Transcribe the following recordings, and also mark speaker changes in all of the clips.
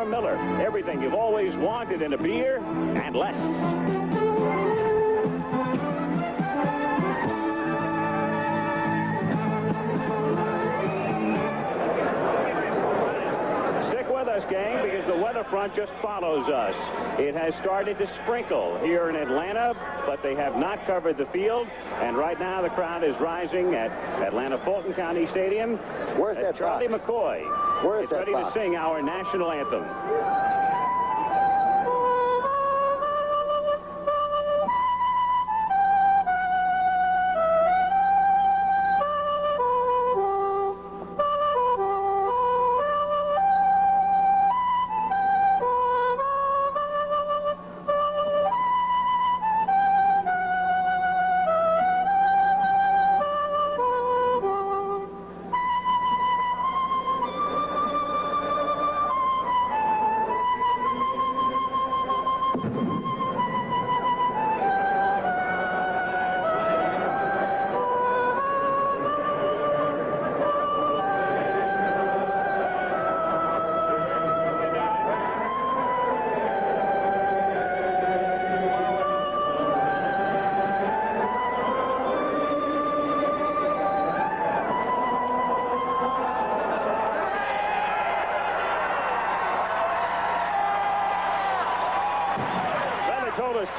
Speaker 1: or Miller. Everything you've always wanted in a beer and less. Us, gang, because the weather front just follows us. It has started to sprinkle here in Atlanta, but they have not covered the field, and right now the crowd is rising at Atlanta Fulton County Stadium.
Speaker 2: Where's that
Speaker 1: Charlie
Speaker 2: box?
Speaker 1: McCoy
Speaker 2: Where is
Speaker 1: is
Speaker 2: that
Speaker 1: ready
Speaker 2: box?
Speaker 1: to sing our national anthem.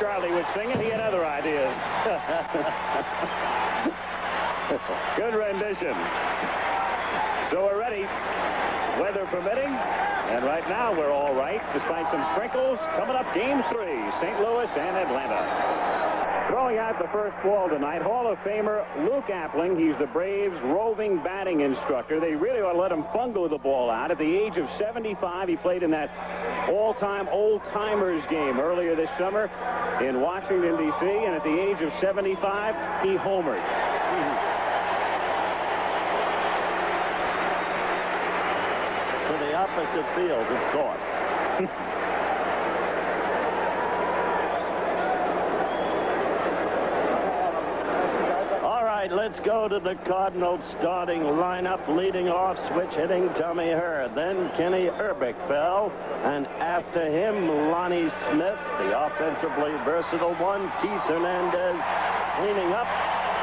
Speaker 1: Charlie would sing it. He had other ideas. Good rendition. So we're ready, weather permitting, and right now we're all right, despite some sprinkles. Coming up, Game 3, St. Louis and Atlanta. Throwing out the first ball tonight, Hall of Famer Luke Appling. He's the Braves' roving batting instructor. They really ought to let him fungo the ball out. At the age of 75, he played in that all-time old-timers game earlier this summer in Washington, D.C., and at the age of 75, he homered.
Speaker 3: To the opposite field, of course. Let's go to the Cardinals starting lineup. Leading off, switch hitting Tommy Hurd. Then Kenny Urbick fell, and after him, Lonnie Smith, the offensively versatile one. Keith Hernandez cleaning up.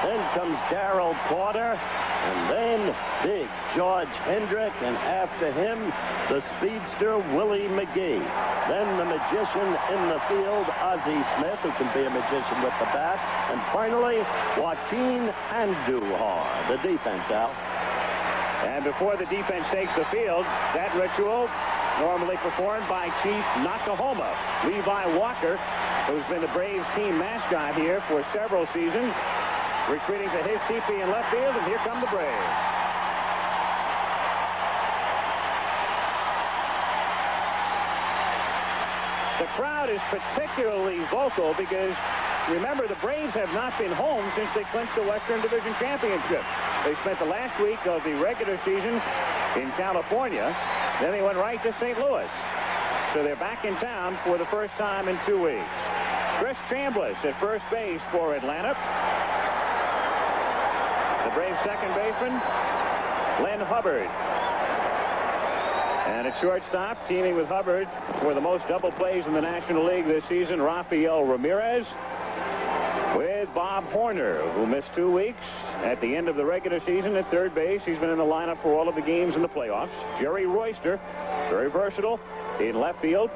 Speaker 3: Then comes Darrell Porter, and then big George Hendrick, and after him, the speedster Willie McGee. Then the magician in the field, Ozzie Smith, who can be a magician with the bat. And finally, Joaquin Andujar. The defense, Al.
Speaker 1: And before the defense takes the field, that ritual normally performed by Chief Nakahoma. Levi Walker, who's been the Braves team mascot here for several seasons, retreating to his teepee in left field, and here come the Braves. The crowd is particularly vocal because, remember, the Braves have not been home since they clinched the Western Division Championship. They spent the last week of the regular season in California. Then they went right to St. Louis. So they're back in town for the first time in 2 weeks. Chris Chambliss at first base for Atlanta. The Braves second baseman, Len Hubbard. And at shortstop, teaming with Hubbard for the most double plays in the National League this season, Rafael Ramirez, with Bob Horner, who missed 2 weeks at the end of the regular season at third base. He's been in the lineup for all of the games in the playoffs. Jerry Royster, very versatile, in left field.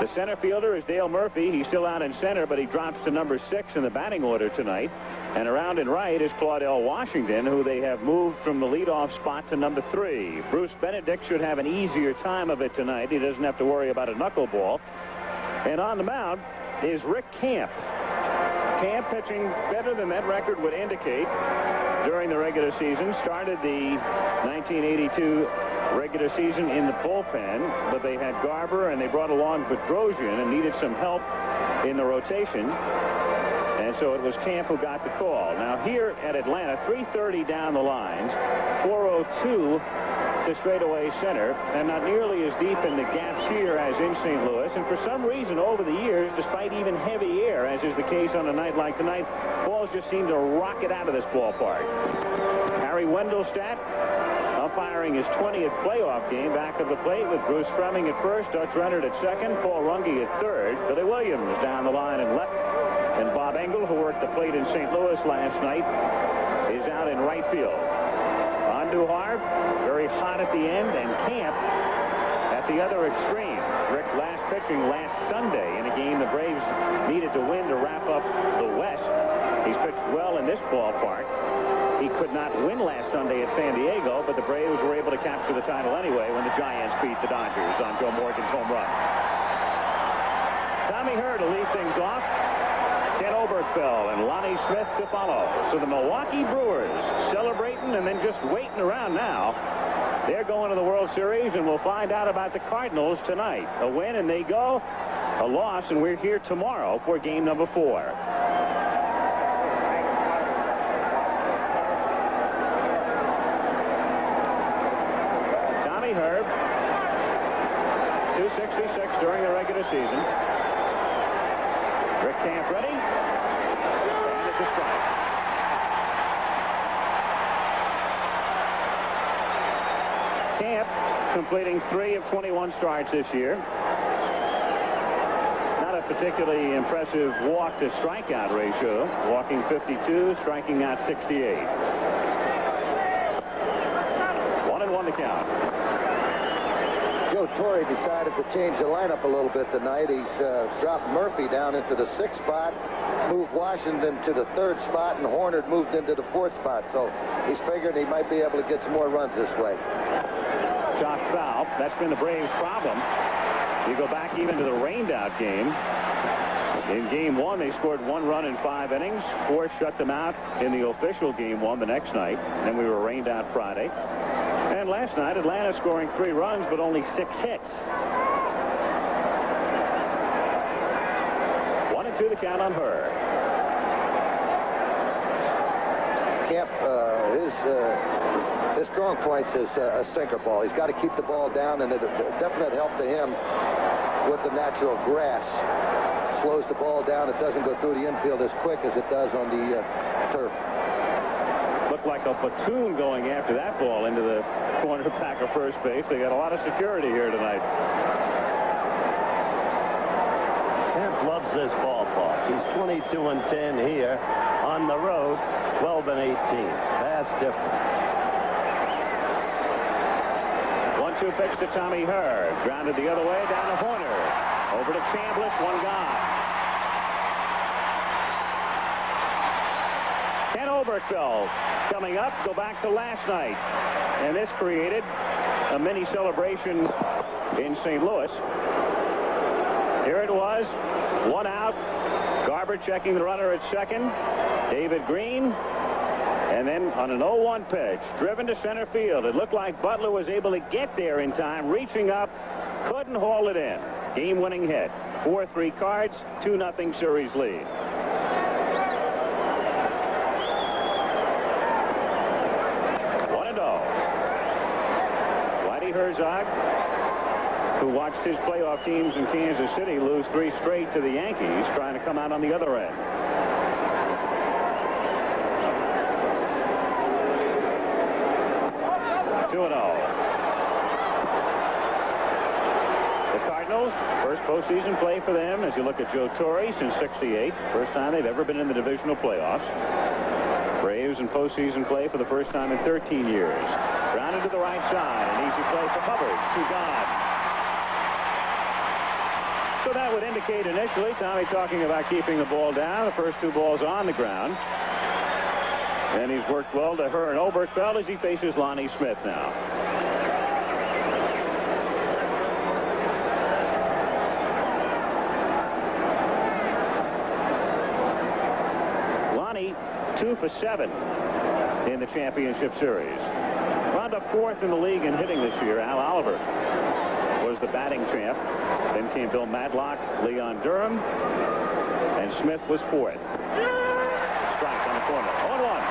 Speaker 1: The center fielder is Dale Murphy. He's still out in center, but he drops to number 6 in the batting order tonight. And around in right is Claudell Washington, who they have moved from the leadoff spot to number 3. Bruce Benedict should have an easier time of it tonight. He doesn't have to worry about a knuckleball. And on the mound is Rick Camp. Camp pitching better than that record would indicate during the regular season. Started the 1982 regular season in the bullpen, but they had Garber and they brought along Bedrosian and needed some help in the rotation. And so it was Camp who got the call. Now here at Atlanta, 330 down the lines, 402 to straightaway center, and not nearly as deep in the gaps here as in St. Louis. And for some reason over the years, despite even heavy air, as is the case on a night like tonight, balls just seem to rocket out of this ballpark. Harry Wendelstedt up umpiring his 20th playoff game back of the plate with Bruce Fleming at first, Dutch Rennert at second, Paul Runge at third, Billy Williams down the line and left, and Bob Engel, who worked the plate in St. Louis last night, is out in right field. Andujar, very hot at the end, and Camp at the other extreme. Rick last pitching last Sunday in a game the Braves needed to win to wrap up the West. He's pitched well in this ballpark. He could not win last Sunday at San Diego, but the Braves were able to capture the title anyway when the Giants beat the Dodgers on Joe Morgan's home run. Tommy Hurd to lead things off. Ken Oberkfell and Lonnie Smith to follow. So the Milwaukee Brewers celebrating and then just waiting around now. They're going to the World Series, and we'll find out about the Cardinals tonight. A win, and they go. A loss, and we're here tomorrow for game number 4. Tommy Herb, 266 during the regular season. Rick Camp ready, and it's a strike. Camp completing 3 of 21 starts this year. Not a particularly impressive walk to strikeout ratio. Walking 52, striking out 68. 1-1 to count.
Speaker 2: Joe Torre decided to change the lineup a little bit tonight. He's dropped Murphy down into the 6th spot, moved Washington to the 3rd spot, and Horner moved into the 4th spot. So he's figured he might be able to get some more runs this way.
Speaker 1: Shot foul. That's been the Braves' problem. You go back even to the rained-out game. In game 1, they scored 1 run in 5 innings. 4 shut them out in the official game 1 the next night. Then we were rained out Friday. And last night, Atlanta scoring 3 runs, but only 6 hits. 1-2 the count on her.
Speaker 2: Camp, his strong points is a sinker ball. He's got to keep the ball down, and a definite help to him with the natural grass. Slows the ball down. It doesn't go through the infield as quick as it does on the turf.
Speaker 1: Looked like a platoon going after that ball into the corner back of first base. They got a lot of security here tonight.
Speaker 3: Camp loves this ballpark. He's 22-10 here on the road, 12-18. Vast difference.
Speaker 1: 1-2 pitch to Tommy Hurd. Grounded the other way down to Horner. Over to Chambliss. 1 gone. Ken Oberkfell coming up. Go back to last night. And this created a mini celebration in St. Louis. Here it was. 1 out. Garber checking the runner at second. David Green. And then on an 0-1 pitch, driven to center field. It looked like Butler was able to get there in time, reaching up, couldn't haul it in. Game-winning hit. 4-3 Cards, 2-0 series lead. Whitey Herzog, who watched his playoff teams in Kansas City lose 3 straight to the Yankees, trying to come out on the other end. 2-0. The Cardinals, first postseason play for them as you look at Joe Torre since '68. First time they've ever been in the divisional playoffs. Braves in postseason play for the first time in 13 years. Grounded to the right side. An easy play for Hubbard. 2 gone. So that would indicate initially, Tommy talking about keeping the ball down. The first 2 balls on the ground. And he's worked well to her and Oberkfell as he faces Lonnie Smith now. Lonnie 2 for 7 in the championship series. Wound up 4th in the league in hitting this year. Al Oliver was the batting champ. Then came Bill Madlock, Leon Durham, and Smith was 4th. Strike on the corner. 0-1.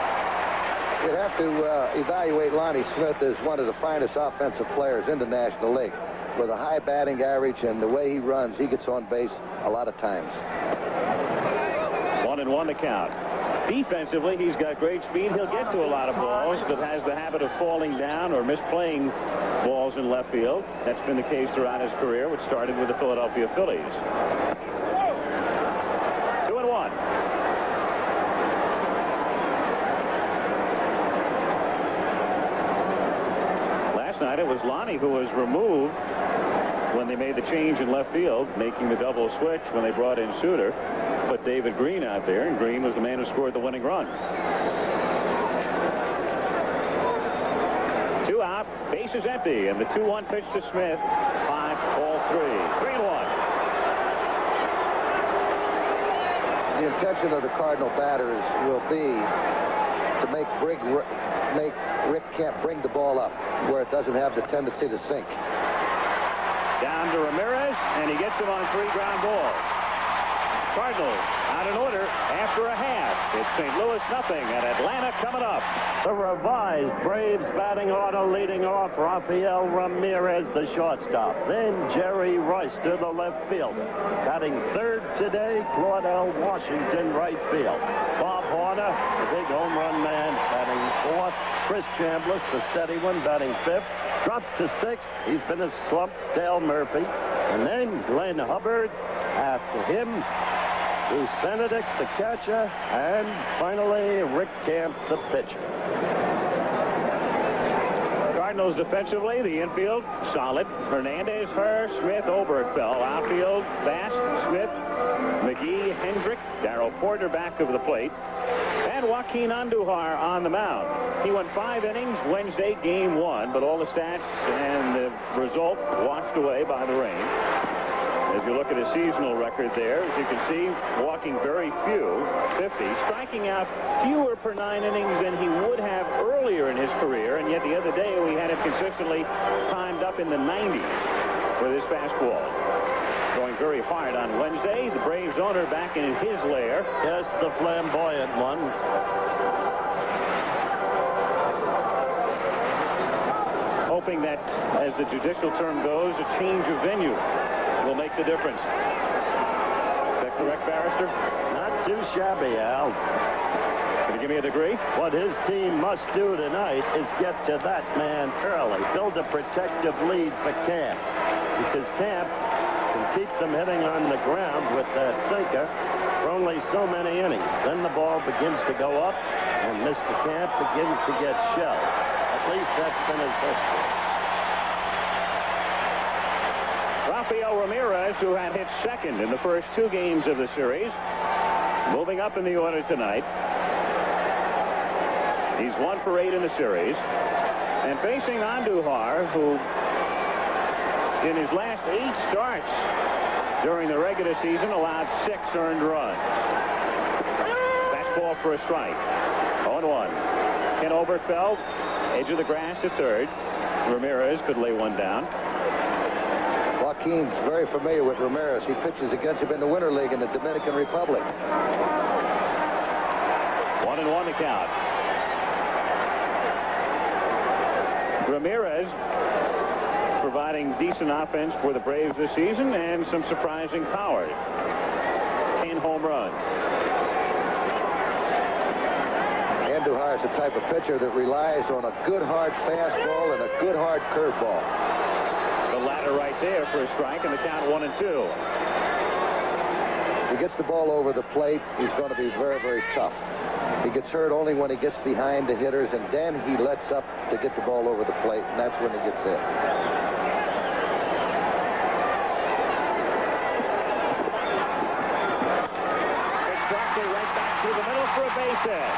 Speaker 2: You'd have to evaluate Lonnie Smith as one of the finest offensive players in the National League. With a high batting average and the way he runs, he gets on base a lot of times.
Speaker 1: 1-1 the count. Defensively, he's got great speed. He'll get to a lot of balls, but has the habit of falling down or misplaying balls in left field. That's been the case throughout his career, which started with the Philadelphia Phillies. 2-1. Last night it was Lonnie who was removed when they made the change in left field, making the double switch when they brought in Suter. Put David Green out there, and Green was the man who scored the winning run. 2 out, bases empty, and the 2-1 pitch to Smith. 5-3. 3-1.
Speaker 2: The intention of the Cardinal batters will be to make Rick Kemp bring the ball up where it doesn't have the tendency to sink.
Speaker 1: Down to Ramirez, and he gets him on 3 ground balls. Cardinals out in order after a half. It's St. Louis nothing, and Atlanta coming up.
Speaker 3: The revised Braves batting order leading off Rafael Ramirez, the shortstop. Then Jerry Royster, the left fielder. Batting third today, Claudel Washington, right field. Bob Horner, the big home run man, batting fourth. Chris Chambliss, the steady one, batting fifth. Dropped to sixth. He's been a slump. Dale Murphy. And then Glenn Hubbard. After him, Bruce Benedict, the catcher, and finally Rick Camp, the pitcher.
Speaker 1: Cardinals defensively, the infield solid. Hernandez, Herr, Smith, Obergfell. Outfield, Bass, Smith, McGee, Hendrick, Darrell Porter back of the plate, and Joaquin Andujar on the mound. He went 5 innings Wednesday, game 1, but all the stats and the result washed away by the rain. If you look at his seasonal record there, as you can see, walking very few, 50, striking out fewer per 9 innings than he would have earlier in his career, and yet the other day we had him consistently timed up in the 90s with his fastball. Going very hard on Wednesday. The Braves owner back in his lair.
Speaker 3: Yes, the flamboyant one.
Speaker 1: Hoping that, as the judicial term goes, a change of venue will make the difference. Is that correct, Barrister?
Speaker 3: Not too shabby, Al.
Speaker 1: Can you give me a degree?
Speaker 3: What his team must do tonight is get to that man early. Build a protective lead for Camp. Because Camp can keep them hitting on the ground with that sinker for only so many innings. Then the ball begins to go up, and Mr. Camp begins to get shelled. At least that's been his history.
Speaker 1: Rafael Ramirez, who had hit second in the first 2 games of the series, moving up in the order tonight. He's 1 for 8 in the series. And facing Andujar, who in his last 8 starts during the regular season allowed 6 earned runs. Fastball for a strike. 0-1. Ken Obergfell, edge of the grass at third. Ramirez could lay one down.
Speaker 2: Joaquin's very familiar with Ramirez. He pitches against him in the Winter League in the Dominican Republic.
Speaker 1: 1-1 the count. Ramirez providing decent offense for the Braves this season and some surprising power. 10 home runs.
Speaker 2: Andujar is the type of pitcher that relies on a good hard fastball and a good hard curveball.
Speaker 1: The latter right there for a strike, and the count 1-2.
Speaker 2: He gets the ball over the plate, he's going to be very, very tough. He gets hurt only when he gets behind the hitters, and then he lets up to get the ball over the plate, and that's when he gets hit.
Speaker 1: It's dropped it right back through the middle for a base hit.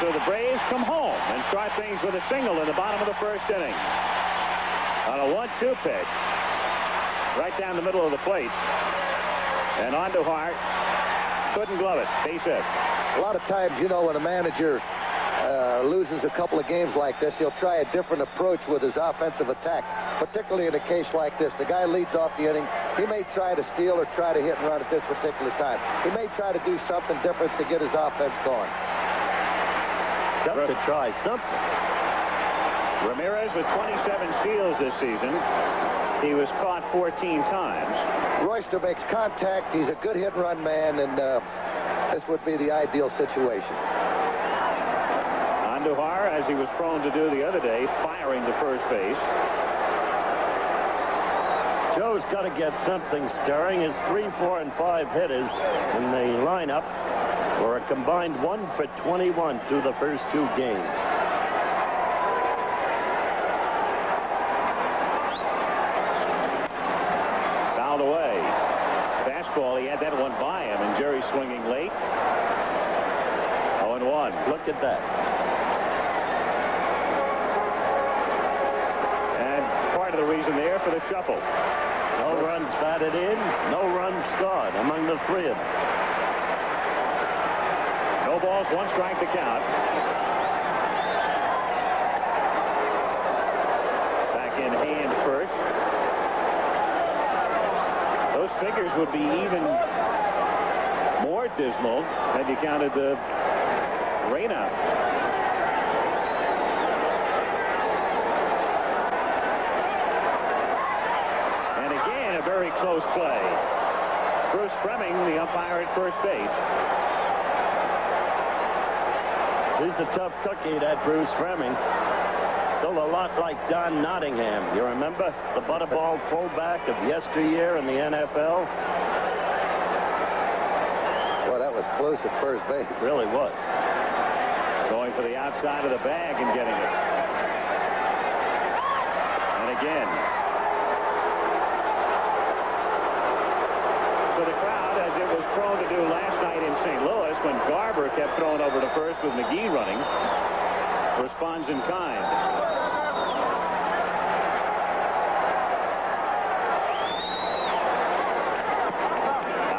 Speaker 1: So the Braves come home and start things with a single in the bottom of the first inning. On a 1-2 pitch. Right down the middle of the plate. And Andujar couldn't glove it. Base hit.
Speaker 2: A lot of times, you know, when a manager loses a couple of games like this, he'll try a different approach with his offensive attack, particularly in a case like this. The guy leads off the inning. He may try to steal or try to hit and run at this particular time. He may try to do something different to get his offense going.
Speaker 3: Got to try something.
Speaker 1: Ramirez with 27 steals this season. he was caught 14 times.
Speaker 2: Royster makes contact. He's a good hit-and-run man, and this would be the ideal situation.
Speaker 1: Andujar, as he was prone to do the other day, firing to first base.
Speaker 3: Joe's got to get something stirring. His 3, 4, and 5 hitters in the lineup were a combined 1 for 21 through the first 2 games.
Speaker 1: Fouled away. Fastball, he had that one by him, and Jerry swinging late. 0-1.
Speaker 3: Look at that.
Speaker 1: And part of the reason there for the shuffle.
Speaker 3: No runs batted in, no runs scored among the 3 of them.
Speaker 1: No balls, 1 strike to count. Back in hand first. Those figures would be even more dismal had you counted the rain out. Very close play. Bruce Fremming, the umpire at first base.
Speaker 3: He's a tough cookie, that Bruce Fremming. Still a lot like Don Nottingham. You remember the butterball fullback of yesteryear in the NFL?
Speaker 2: Boy, that was close at first base.
Speaker 3: It really was.
Speaker 1: Going for the outside of the bag and getting it. And again. The crowd, as it was prone to do last night in St. Louis when Garber kept throwing over to first with McGee running, responds in kind.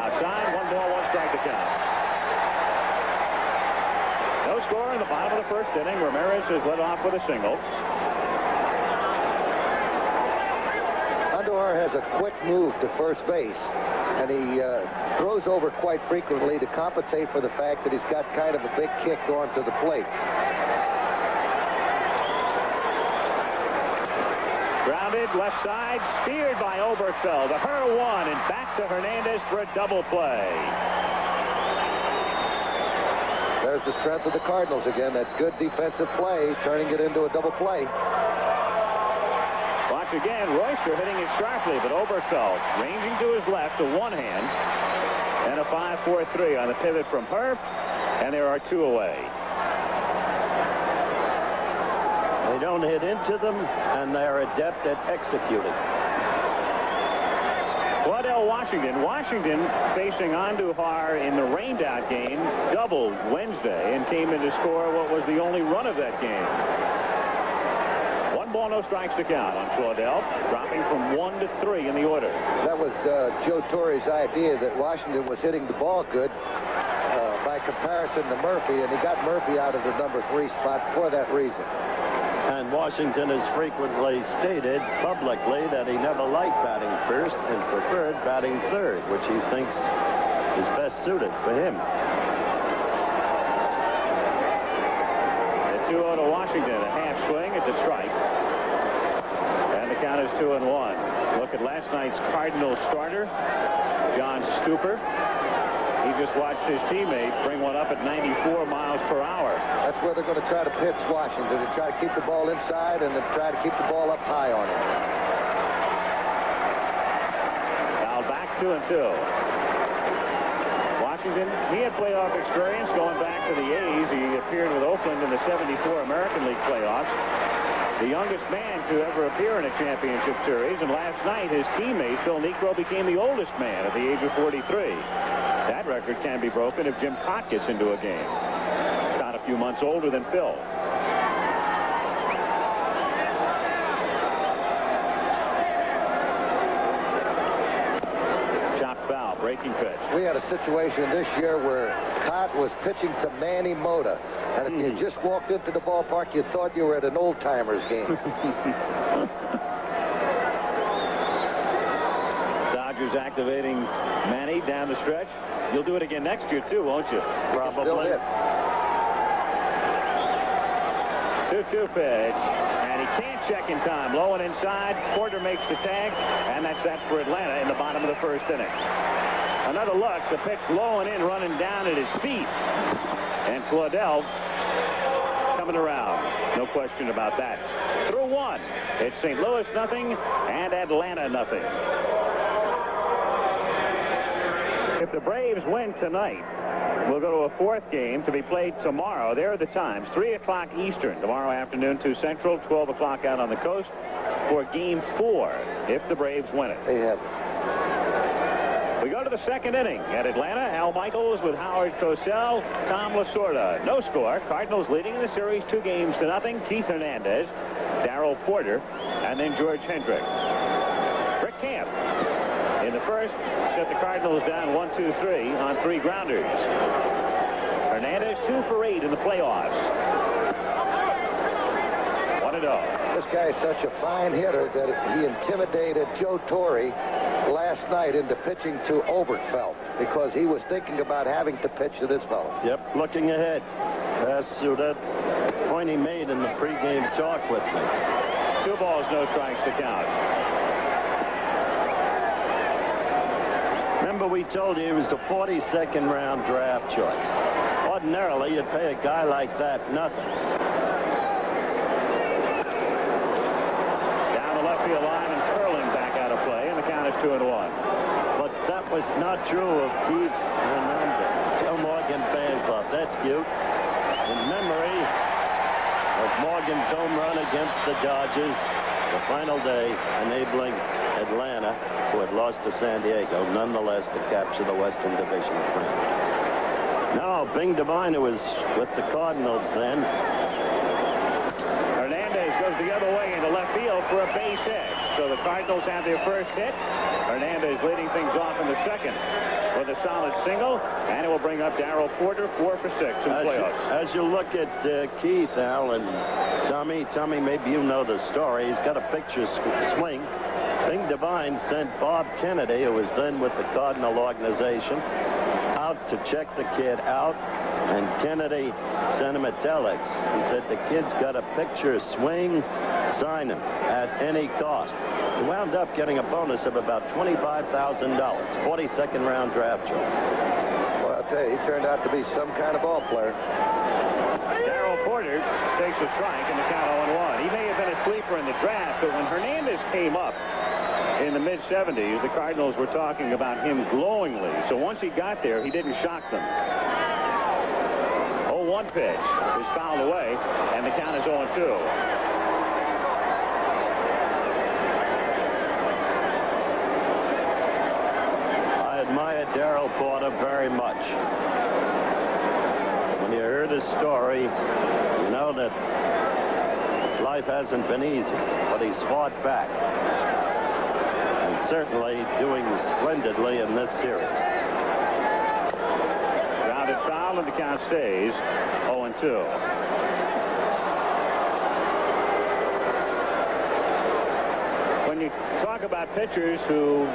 Speaker 1: Outside, 1 ball, 1 strike to count. No score in the bottom of the first inning. Ramirez has led off with a single.
Speaker 2: Andujar has a quick move to first base, and he throws over quite frequently to compensate for the fact that he's got kind of a big kick going to the plate.
Speaker 1: Grounded left side, steered by Oberfeld. To her 1 and back to Hernandez for a double play.
Speaker 2: There's the strength of the Cardinals again. That good defensive play, turning it into a double play.
Speaker 1: Watch again, Royster hitting it sharply, but Oberfeld ranging to his left to one hand. And a 5-4-3 on the pivot from Herb, and there are 2 away.
Speaker 3: They don't hit into them, and they're adept at executing.
Speaker 1: Waddell Washington. Washington facing Andujar in the rained-out game, doubled Wednesday and came in to score what was the only run of that game. 1 ball, no strikes to count on Claudel, dropping from 1 to 3 in the order.
Speaker 2: That was Joe Torre's idea, that Washington was hitting the ball good by comparison to Murphy, and he got Murphy out of the number 3 spot for that reason.
Speaker 3: And Washington has frequently stated publicly that he never liked batting first and preferred batting third, which he thinks is best suited for him.
Speaker 1: The 2-0 to Washington, a half swing, it's a strike. And the count is 2-1. Look at last night's Cardinals starter, John Stupper. He just watched his teammate bring one up at 94 miles per hour.
Speaker 2: That's where they're going to try to pitch Washington, to try to keep the ball inside and to try to keep the ball up high on him.
Speaker 1: Foul back, 2-2. Washington, he had playoff experience going back to the A's. He appeared with Oakland in the '74 American League playoffs. The youngest man to ever appear in a championship series, and last night his teammate Phil Niekro became the oldest man at the age of 43. That record can be broken if Jim Cott gets into a game. Not a few months older than Phil. Chopped foul, breaking pitch.
Speaker 2: We had a situation this year where Cott was pitching to Manny Mota, and if you just walked into the ballpark, you thought you were at an old-timers game.
Speaker 1: Dodgers activating Manny down the stretch. You'll do it again next year, too, won't you?
Speaker 2: Probably.
Speaker 1: 2-2 pitch. And he can't check in time. Low and inside. Porter makes the tag, and that's that for Atlanta in the bottom of the first inning. Another look. The pitch low and in, running down at his feet. And Claudel coming around. No question about that. Through one. It's St. Louis nothing and Atlanta nothing. If the Braves win tonight, we'll go to a fourth game to be played tomorrow. There are the times. 3 o'clock Eastern tomorrow afternoon, 2 Central, 12 o'clock out on the coast for Game 4 if the Braves win it.
Speaker 2: They have.
Speaker 1: We go to the second inning at Atlanta. Al Michaels with Howard Cosell, Tom Lasorda. No score. Cardinals leading the series 2-0. Keith Hernandez, Darrell Porter, and then George Hendrick. Rick Camp in the first set the Cardinals down 1-2-3 on 3 grounders. Hernandez 2 for 8 in the playoffs. 1-0.
Speaker 2: This guy is such a fine hitter that he intimidated Joe Torre last night into pitching to Obertfeld because he was thinking about having to pitch to this fellow.
Speaker 3: Yep, looking ahead. That's that point he made in the pregame talk with me.
Speaker 1: 2 balls, no strikes to count.
Speaker 3: Remember, we told you he was a 42nd round draft choice. Ordinarily, you'd pay a guy like that nothing.
Speaker 1: Down the left field line and curling back out of play, and the count is 2-1.
Speaker 3: But that was not true of Keith Hernandez. Joe Morgan fan club. That's cute. In memory of Morgan's home run against the Dodgers, the final day, enabling Atlanta, who had lost to San Diego, nonetheless to capture the Western Division crown. Now, Bing Devine, who was with the Cardinals then.
Speaker 1: Hernandez goes the other way into left field for a base hit. So the Cardinals have their first hit. Hernandez leading things off in the second with a solid single, and it will bring up Darrell Porter 4 for 6 in the playoffs.
Speaker 3: As you look at Keith, Al, and Tommy, maybe you know the story. He's got a picture swing. Bing Devine sent Bob Kennedy, who was then with the Cardinal organization, out to check the kid out, and Kennedy sent him a telex. He said, the kid's got a picture swing, sign him at any cost. He wound up getting a bonus of about $25,000, 42nd round draft choice.
Speaker 2: Well, I'll tell you, he turned out to be some kind of ball player.
Speaker 1: Darrell Porter takes a strike in the count 0-1. He may have been a sleeper in the draft, but when Hernandez came up in the mid-70s, the Cardinals were talking about him glowingly. So once he got there, he didn't shock them. 0-1 pitch is fouled away, and the count is 0-2.
Speaker 3: I admire Darrell Porter very much. When you heard his story, you know that his life hasn't been easy, but he's fought back. And certainly doing splendidly in this series.
Speaker 1: Grounded foul, and the count stays 0-2. When you talk about pitchers who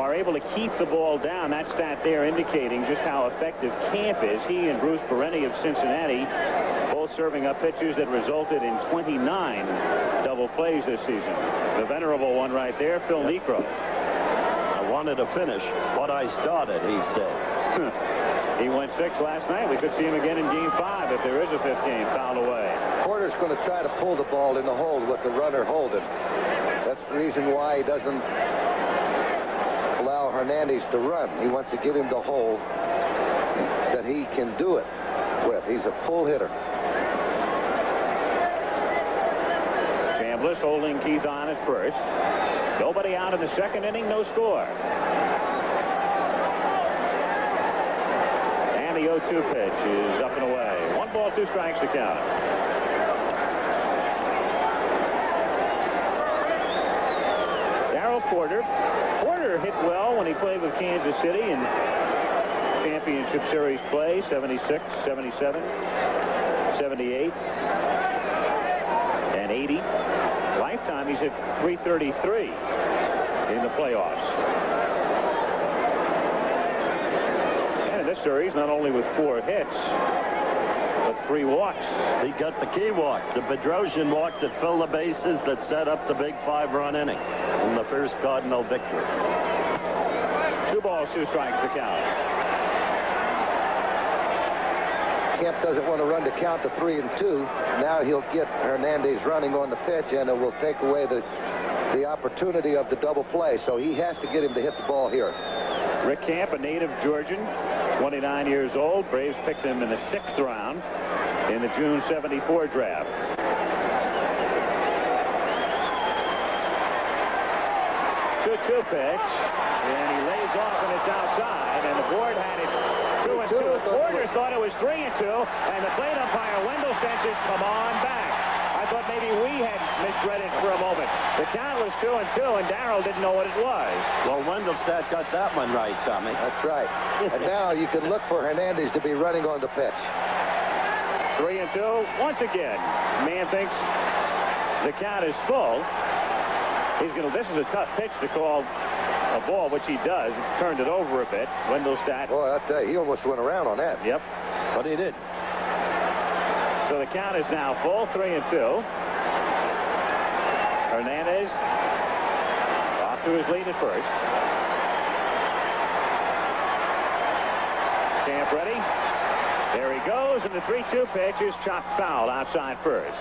Speaker 1: are able to keep the ball down, that stat there indicating just how effective Camp is. He and Bruce Perenni of Cincinnati both serving up pitches that resulted in 29 double plays this season. The venerable one right there, Phil Niekro.
Speaker 3: I wanted to finish what I started, he said.
Speaker 1: He went 6 last night. We could see him again in Game 5 if there is a 5th game foul away.
Speaker 2: Porter's going to try to pull the ball in the hold with the runner holding. That's the reason why he doesn't allow Hernandez to run. He wants to give him the hold that he can do it with. He's a pull hitter.
Speaker 1: Chambliss holding Keith on at first. Nobody out in the second inning, no score. And the 0-2 pitch is up and away. 1 ball, 2 strikes to count. Darrell Porter. Porter hit well when he played with Kansas City in championship series play, 76, 77, 78, and 80. Lifetime, he's hit .333 in the playoffs. And in this series, not only with 4 hits, but 3 walks.
Speaker 3: He got the key walk, the Bedrosian walk that filled the bases that set up the big 5-run inning in the first Cardinal victory.
Speaker 1: 2 balls, 2 strikes the count.
Speaker 2: Kemp doesn't want to run the count to 3-2. Now he'll get Hernandez running on the pitch, and it will take away the opportunity of the double play. So he has to get him to hit the ball here.
Speaker 1: Rick Camp, a native Georgian, 29 years old. Braves picked him in the 6th round in the June '74 draft. Two pitch, and he lays off, and it's outside, and the board had it 2-2. Porter thought it was 3-2, and the plate umpire Wendelstedt says, "Come on back." I thought maybe we had misread it for a moment. The count was 2-2, and Darrell didn't know what it was.
Speaker 3: Well, Wendelstedt got that one right, Tommy.
Speaker 2: That's right. And now you can look for Hernandez to be running on the pitch.
Speaker 1: 3-2. Once again, man thinks the count is full. This is a tough pitch to call a ball, which he does. He turned it over a bit. Wendelstedt.
Speaker 2: Boy, I'll tell you, he almost went around on that.
Speaker 1: Yep.
Speaker 3: But he did.
Speaker 1: So the count is now full, 3-2. Hernandez off to his lead at first. Camp ready. There he goes, and the 3-2 pitch is chopped foul outside first.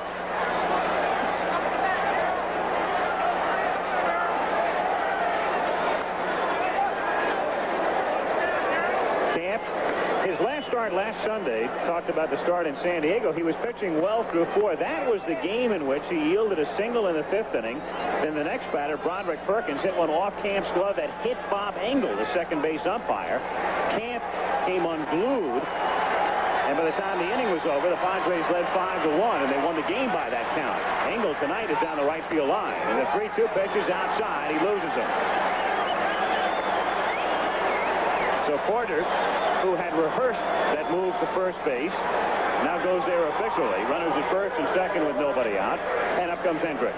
Speaker 1: His last start last Sunday, talked about the start in San Diego. He was pitching well through 4. That was the game in which he yielded a single in the 5th inning. Then the next batter, Broderick Perkins, hit one off Camp's glove that hit Bob Engel, the second base umpire. Camp came unglued, and by the time the inning was over, the Padres led 5-1, and they won the game by that count. Engel tonight is down the right field line, and the 3-2 pitch is outside. He loses him. So Porter, who had rehearsed that move to first base, now goes there officially. Runners at first and second with nobody out. And up comes Hendrick.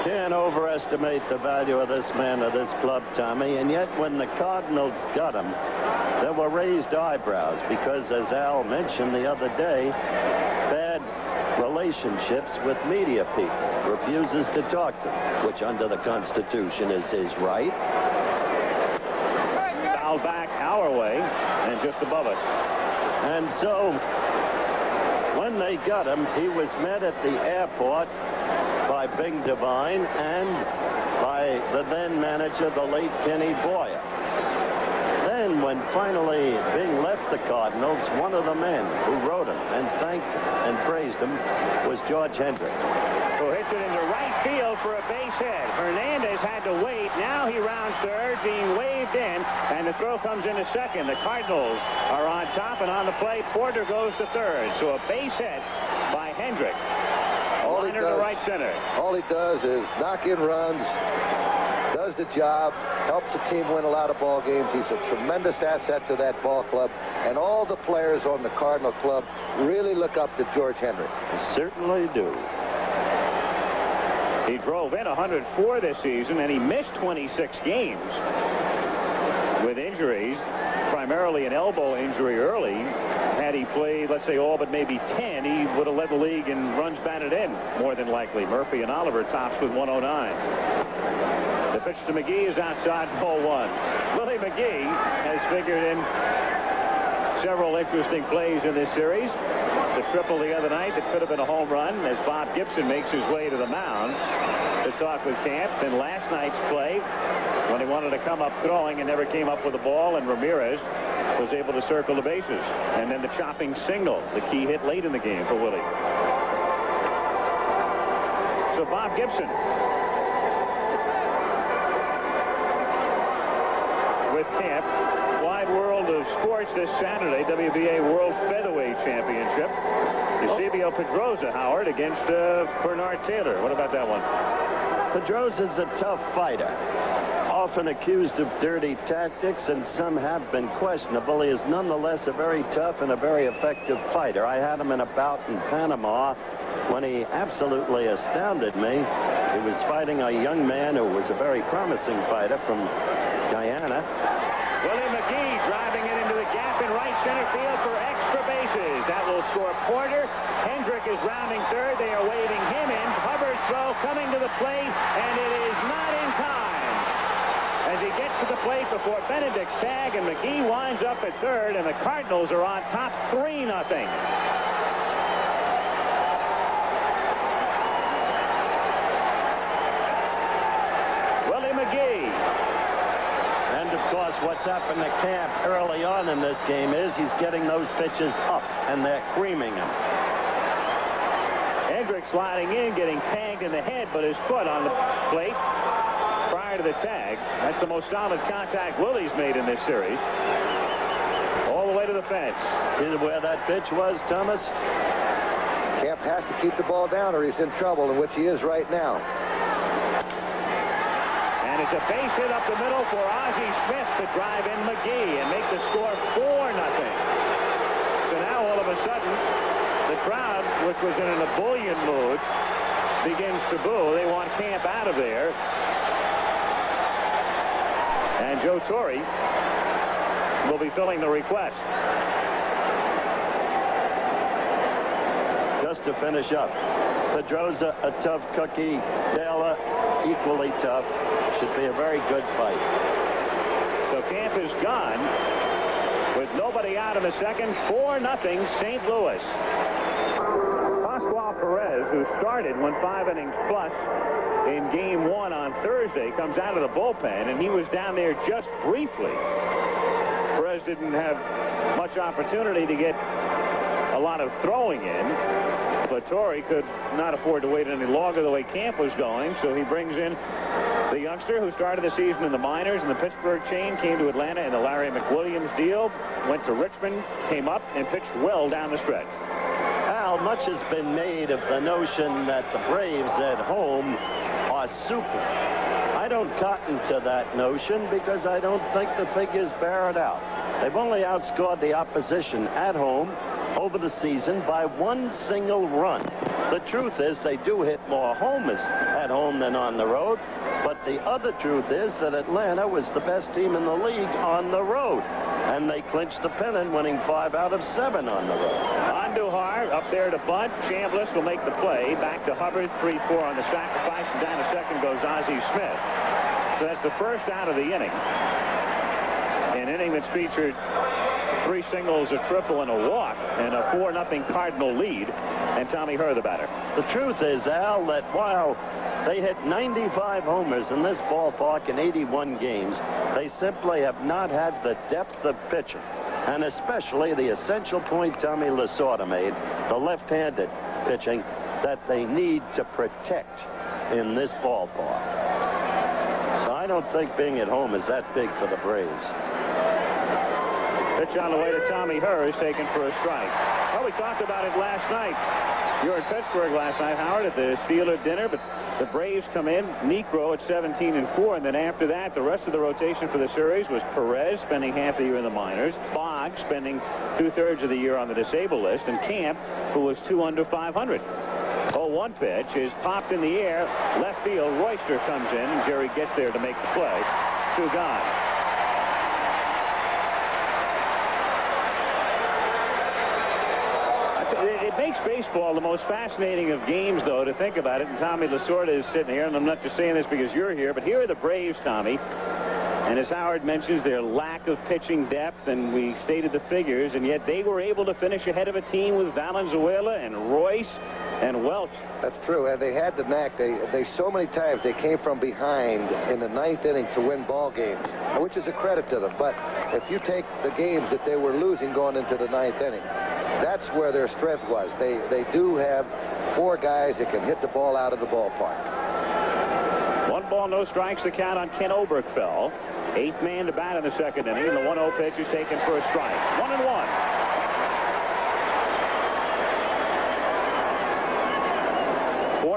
Speaker 3: Can't overestimate the value of this man of this club, Tommy. And yet when the Cardinals got him, there were raised eyebrows because, as Al mentioned the other day, bad relationships with media people. Refuses to talk to them, which under the Constitution is his right.
Speaker 1: Foul back our way and just above us.
Speaker 3: And so when they got him, he was met at the airport by Bing Devine and by the then manager, the late Kenny Boyer. Then when finally Bing left the Cardinals, one of the men who wrote him and thanked him and praised him was George Hendrick.
Speaker 1: Who hits it into right field for a base hit. Hernandez had to wait. Now he rounds third, being waved in, and the throw comes into second. The Cardinals are on top, and on the plate, Porter goes to third. So a base hit by Hendrick.
Speaker 2: All he does,
Speaker 1: to right center.
Speaker 2: All he does is knock in runs, does the job, helps the team win a lot of ball games. He's a tremendous asset to that ball club, and all the players on the Cardinal club really look up to George Hendrick.
Speaker 3: Certainly do.
Speaker 1: He drove in 104 this season, and he missed 26 games with injuries, primarily an elbow injury early. Had he played, let's say, all but maybe 10, he would have led the league in runs batted in, more than likely. Murphy and Oliver tops with 109. The pitch to McGee is outside, ball 1. Willie McGee has figured in several interesting plays in this series. The triple the other night that could have been a home run as Bob Gibson makes his way to the mound to talk with Camp. Then last night's play when he wanted to come up throwing and never came up with the ball, and Ramirez was able to circle the bases. And then the chopping single, the key hit late in the game for Willie. So Bob Gibson with Camp. Wide World of Sports this Saturday, WBA World Featherweight Championship. Eusebio Pedrosa, Howard, against Bernard Taylor. What about that one?
Speaker 3: Pedrosa's a tough fighter, often accused of dirty tactics, and some have been questionable. He is nonetheless a very tough and a very effective fighter. I had him in a bout in Panama when he absolutely astounded me. He was fighting a young man who was a very promising fighter from Guyana.
Speaker 1: Willie McGee driving it into the gap deep in right center field for extra bases. That will score Porter. Hendrick is rounding third. They are waving him in. Hubbard's throw coming to the plate, and it is not in time. As he gets to the plate before Benedict's tag, and McGee winds up at third, and the Cardinals are on top 3-0. Willie McGee.
Speaker 3: And, of course, what's happened to Camp early on in this game is he's getting those pitches up, and they're creaming him.
Speaker 1: Hendrick sliding in, getting tagged in the head, but his foot on the plate prior to the tag. That's the most solid contact Willie's made in this series. All the way to the fence.
Speaker 3: See where that pitch was, Thomas?
Speaker 2: Camp has to keep the ball down or he's in trouble, in which he is right now.
Speaker 1: And it's a base hit up the middle for Ozzie Smith to drive in McGee and make the score 4-0. So now all of a sudden, the crowd, which was in an ebullient mood, begins to boo. They want Camp out of there. And Joe Torre will be filling the request.
Speaker 3: Just to finish up, Pedroza, a tough cookie. Taylor, equally tough. Should be a very good fight.
Speaker 1: So Camp is gone with nobody out in the second. 4-0 St. Louis. Pascual Perez, who started, went 5 innings plus in game 1 on Thursday, comes out of the bullpen, and he was down there just briefly. Perez didn't have much opportunity to get a lot of throwing in, but Torre could not afford to wait any longer the way Camp was going, so he brings in the youngster who started the season in the minors in the Pittsburgh chain, came to Atlanta in the Larry McWilliams deal, went to Richmond, came up, and pitched well down the stretch.
Speaker 3: Al, much has been made of the notion that the Braves at home are super. I don't cotton to that notion because I don't think the figures bear it out. They've only outscored the opposition at home over the season by 1 single run. The truth is they do hit more homers at home than on the road, but the other truth is that Atlanta was the best team in the league on the road, and they clinched the pennant, winning 5 out of 7 on the road.
Speaker 1: Andujar up there to bunt. Chambliss will make the play. Back to Hubbard, 3-4 on the sacrifice, and down to second goes Ozzie Smith. So that's the first out of the inning. An inning that's featured 3 singles, a triple, and a walk, and a 4-0 Cardinal lead, and Tommy Herr the batter.
Speaker 3: The truth is, Al, that while they hit 95 homers in this ballpark in 81 games, they simply have not had the depth of pitching, and especially the essential point Tommy Lasorda made, the left-handed pitching that they need to protect in this ballpark. So I don't think being at home is that big for the Braves.
Speaker 1: Pitch on the way to Tommy Herr is taken for a strike. Well, we talked about it last night. You were in Pittsburgh last night, Howard, at the Steeler dinner, but the Braves come in, Necro at 17-4, and then after that, the rest of the rotation for the series was Perez, spending half the year in the minors, Boggs, spending 2/3 of the year on the disabled list, and Camp, who was 2 under 500. 0-1 pitch is popped in the air, left field. Royster comes in, and Jerry gets there to make the play. 2 gone. It makes baseball the most fascinating of games, though, to think about it. And Tommy Lasorda is sitting here, and I'm not just saying this because you're here, but here are the Braves, Tommy. And as Howard mentions, their lack of pitching depth, and we stated the figures, and yet they were able to finish ahead of a team with Valenzuela and Royce and Welch.
Speaker 2: That's true, and they had the knack. They so many times they came from behind in the 9th inning to win ball games, which is a credit to them. But if you take the games that they were losing going into the 9th inning, that's where their strength was. They do have 4 guys that can hit the ball out of the ballpark.
Speaker 1: 1 ball, no strikes, the count on Ken Oberkfell. 8th man to bat in the 2nd inning, and the 1-0 pitch is taken for a strike. 1-1.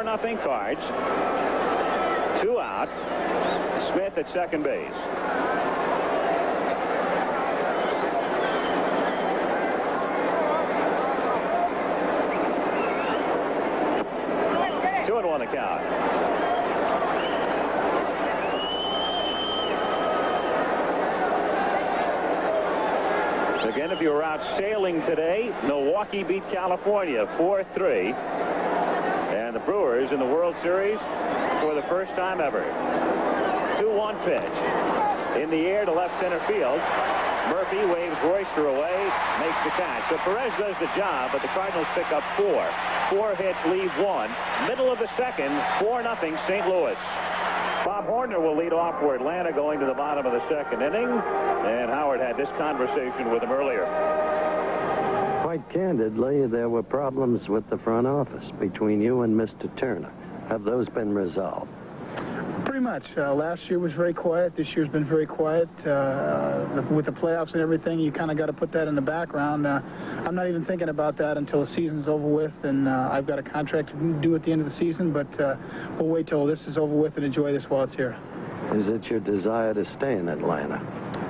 Speaker 1: Nothing Cards. 2 out. Smith at second base. Two and 1 the count. Again, Then if you were out sailing today, Milwaukee beat California 4-3. And the Brewers in the World Series for the first time ever. 2-1 pitch. In the air to left center field. Murphy waves Royster away, makes the catch. So Perez does the job, but the Cardinals pick up 4. 4 hits, leave 1. Middle of the second, 4-0 St. Louis. Bob Horner will lead off for Atlanta going to the bottom of the second inning. And Howard had this conversation with him earlier.
Speaker 3: Quite candidly, there were problems with the front office between you and Mr. Turner. Have those been resolved?
Speaker 4: Pretty much. Last year was very quiet. This year's been very quiet. With the playoffs and everything, you kind of got to put that in the background. I'm not even thinking about that until the season's over with, and I've got a contract to do at the end of the season, but we'll wait till this is over with and enjoy this while it's here.
Speaker 3: Is it your desire to stay in Atlanta?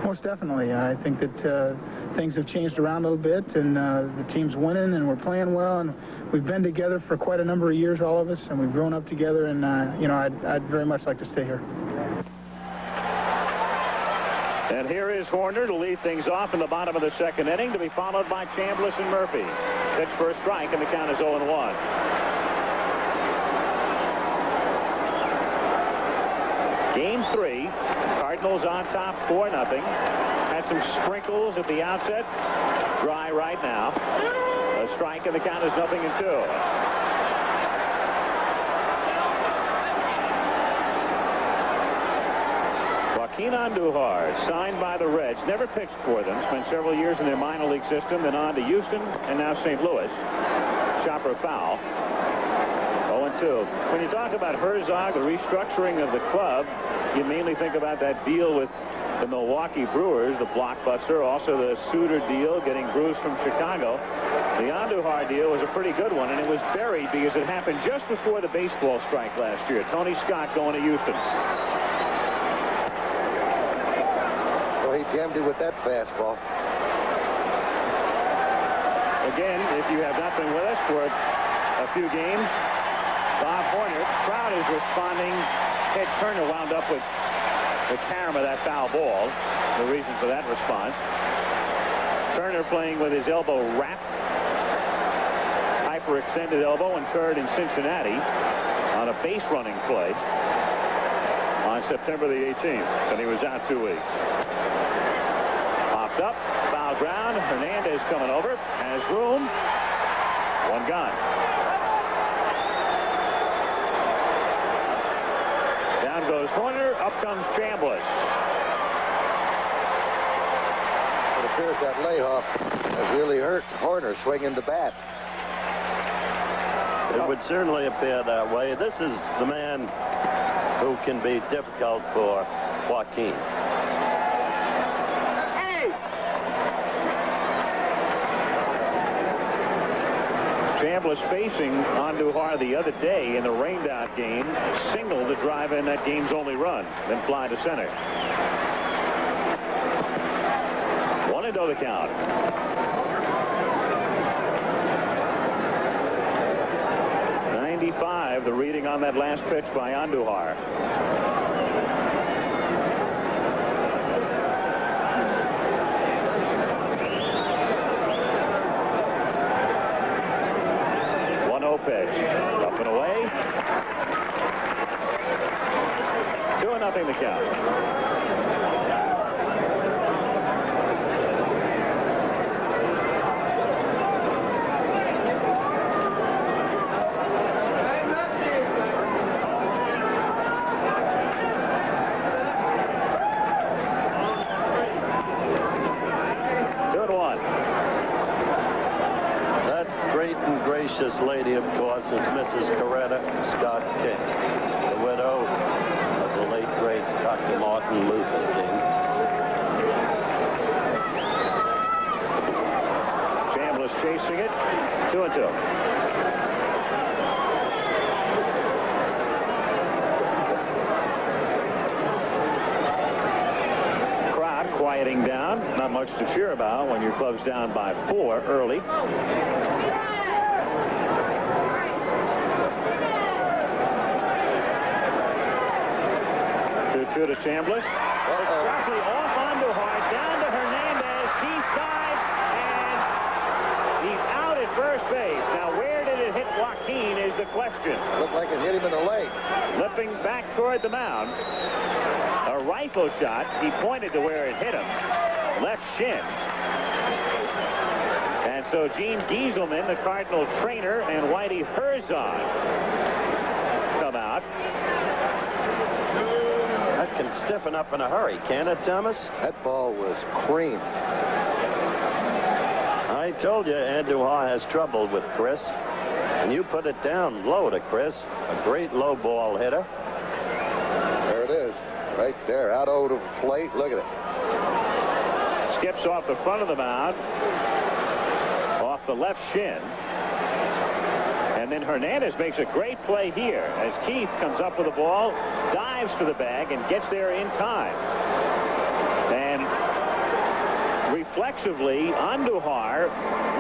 Speaker 4: Most definitely. I think that things have changed around a little bit, and the team's winning, and we're playing well, and we've been together for quite a number of years, all of us, and we've grown up together, and, I'd very much like to stay here.
Speaker 1: And here is Horner to lead things off in the bottom of the second inning, to be followed by Chambliss and Murphy. Pitch for a strike, and the count is 0-1. Game 3, Cardinals on top 4-0. Had some sprinkles at the outset. Dry right now. A strike, and the count is 0-2. Andujar, signed by the Reds, never pitched for them, spent several years in their minor league system, then on to Houston, and now St. Louis. Chopper foul. 0-2. When you talk about Herzog, the restructuring of the club, you mainly think about that deal with the Milwaukee Brewers, the blockbuster, also the Suter deal, getting Bruce from Chicago. The Andujar deal was a pretty good one, and it was buried because it happened just before the baseball strike last year. Tony Scott going to Houston.
Speaker 2: He jammed it with that fastball.
Speaker 1: Again, if you have not been with us for a few games, Bob Horner, crowd is responding. Ted Turner wound up with the carom of that foul ball. The reason for that response. Turner playing with his elbow wrapped. Hyperextended elbow incurred in Cincinnati on a base running play on September the 18th, and he was out 2 weeks. Up, foul ground. Hernandez coming over, has room. One gone. Down goes Horner, up comes Chambliss.
Speaker 2: It appears that layoff has really hurt Horner swinging the bat.
Speaker 3: It would certainly appear that way. This is the man who can be difficult for Joaquin.
Speaker 1: Chambliss facing Andujar the other day in the rained-out game, single to drive in that game's only run, then fly to center. 1-0 the count. .95 the reading on that last pitch by Andujar. Pitch. Up and away. 2-0 the count.
Speaker 3: This lady, of course, is Mrs. Coretta Scott King, the widow of the late, great Dr. Martin Luther King.
Speaker 1: Chambliss chasing it. 2-2. Crowd quieting down. Not much to cheer about when your club's down by 4 early. 2 to Chambliss. Sharply off Andujar, down to Hernandez. He dives, first base. Now, where did it hit Joaquin is the question.
Speaker 2: Looked like it hit him in the leg.
Speaker 1: Limping back toward the mound. A rifle shot. He pointed to where it hit him. Left shin. And so Gene Gieselman, the Cardinal trainer, and Whitey Herzog come out.
Speaker 3: That can stiffen up in a hurry, can it, Thomas?
Speaker 2: That ball was creamed.
Speaker 3: I told you Andujar has trouble with Chris. And you put it down low to Chris. A great low ball hitter.
Speaker 2: There it is. Right there. Out over the plate. Look at it.
Speaker 1: Skips off the front of the mound. Off the left shin. And then Hernandez makes a great play here as Keith comes up with the ball, dives to the bag, and gets there in time. And reflexively, Andujar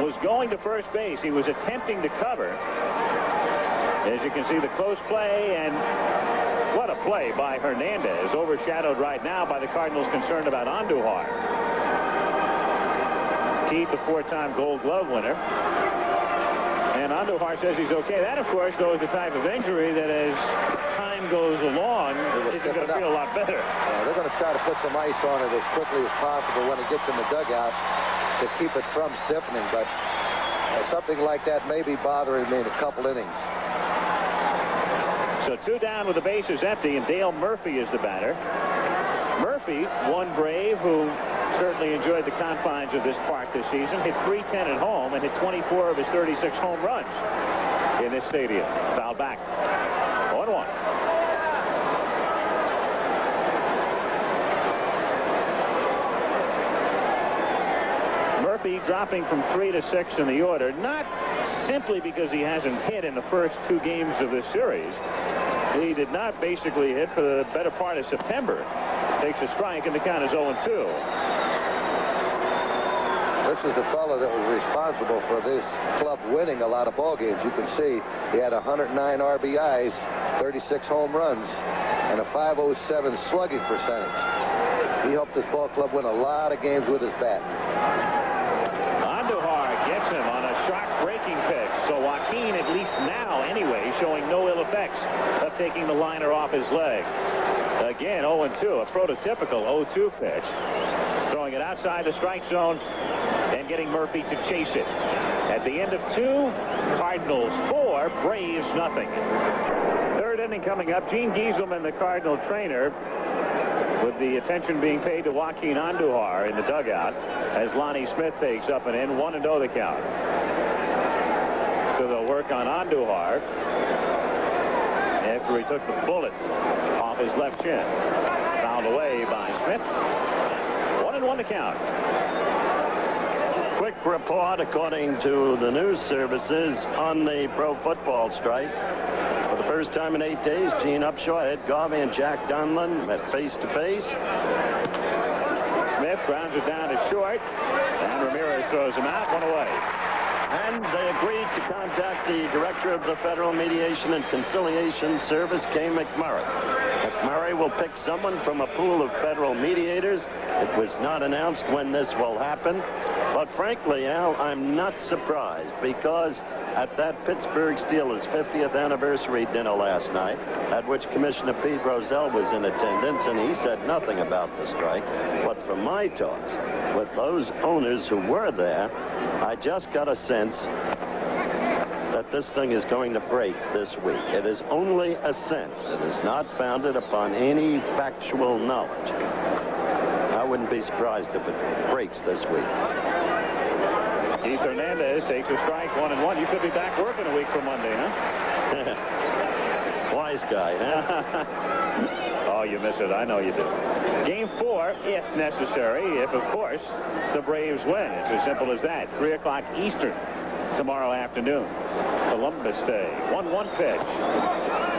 Speaker 1: was going to first base. He was attempting to cover. As you can see, the close play, and what a play by Hernandez, overshadowed right now by the Cardinals' concern about Andujar. Keith, the 4-time Gold Glove winner. And Andujar says he's okay. That, of course, though, is the type of injury that as time goes along, he's going to feel a lot better.
Speaker 2: Yeah, they're going to try to put some ice on it as quickly as possible when it gets in the dugout to keep it from stiffening. But something like that may be bothering me in a couple innings.
Speaker 1: So 2 down with the bases empty, and Dale Murphy is the batter. Murphy, one Brave who certainly enjoyed the confines of this park this season, hit .310 at home and hit 24 of his 36 home runs in this stadium. Foul back. 1-1. Murphy dropping from 3 to 6 in the order, not simply because he hasn't hit in the first 2 games of this series. He did not basically hit for the better part of September. Takes a strike, and the count is 0-2.
Speaker 2: This is the fellow that was responsible for this club winning a lot of ball games. You can see he had 109 RBIs, 36 home runs, and a .507 slugging percentage. He helped this ball club win a lot of games with his bat.
Speaker 1: Andujar gets him on a sharp breaking pitch. So Joaquin, at least now anyway, showing no ill effects of taking the liner off his leg. Again, 0-2, a prototypical 0-2 pitch. Throwing it outside the strike zone and getting Murphy to chase it. At the end of 2, Cardinals 4, Braves nothing. Third inning coming up. Gene Gieselman, the Cardinal trainer, with the attention being paid to Joaquin Andujar in the dugout as Lonnie Smith takes up and in. 1-0 the count. So they'll work on Andujar after he took the bullet off his left shin. Fouled away by Smith. 1-1 the count.
Speaker 3: Quick report, according to the news services, on the pro football strike. For the first time in 8 days, Gene Upshaw, Ed Garvey, and Jack Donlin met face-to-face.
Speaker 1: Smith grounds it down to short, and Ramirez throws him out. 1 away.
Speaker 3: And they agreed to contact the director of the Federal Mediation and Conciliation Service, Kay McMurray. McMurray will pick someone from a pool of federal mediators. It was not announced when this will happen. But frankly, Al, I'm not surprised, because at that Pittsburgh Steelers 50th anniversary dinner last night, at which Commissioner Pete Rozelle was in attendance, and he said nothing about the strike. But from my talks with those owners who were there, I just got a sense that this thing is going to break this week. It is only a sense. It is not founded upon any factual knowledge. I wouldn't be surprised if it breaks this week.
Speaker 1: Keith Hernandez takes a strike, 1-1. You could be back working a week from Monday, huh?
Speaker 3: Wise guy, huh?
Speaker 1: Oh, you miss it. I know you do. Game 4, if necessary, if, of course, the Braves win. It's as simple as that. 3 o'clock Eastern tomorrow afternoon. Columbus Day. 1-1 pitch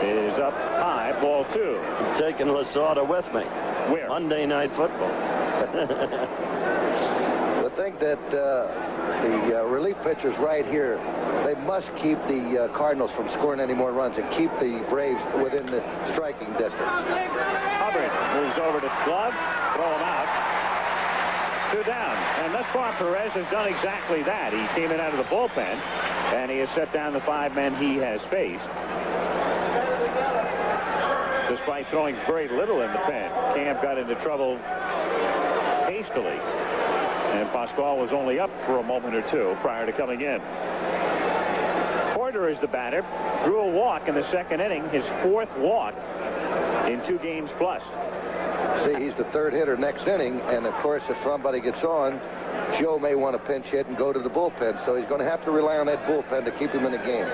Speaker 1: is up high, ball 2.
Speaker 3: I'm taking Lasorda with me.
Speaker 1: Where?
Speaker 3: Monday Night Football.
Speaker 2: The thing that the relief pitchers right here, they must keep the Cardinals from scoring any more runs and keep the Braves within the striking distance.
Speaker 1: Hubbard moves over to Glove, throw him out. 2 down. And thus far, Perez has done exactly that. He came in out of the bullpen, and he has set down the 5 men he has faced. Despite throwing very little in the pen, Camp got into trouble hastily. And Pascual was only up for a moment or two prior to coming in. Porter is the batter. Drew a walk in the 2nd inning, his 4th walk in 2 games plus.
Speaker 2: See, he's the 3rd hitter next inning, and of course, if somebody gets on, Joe may want to pinch hit and go to the bullpen, so he's going to have to rely on that bullpen to keep him in the game.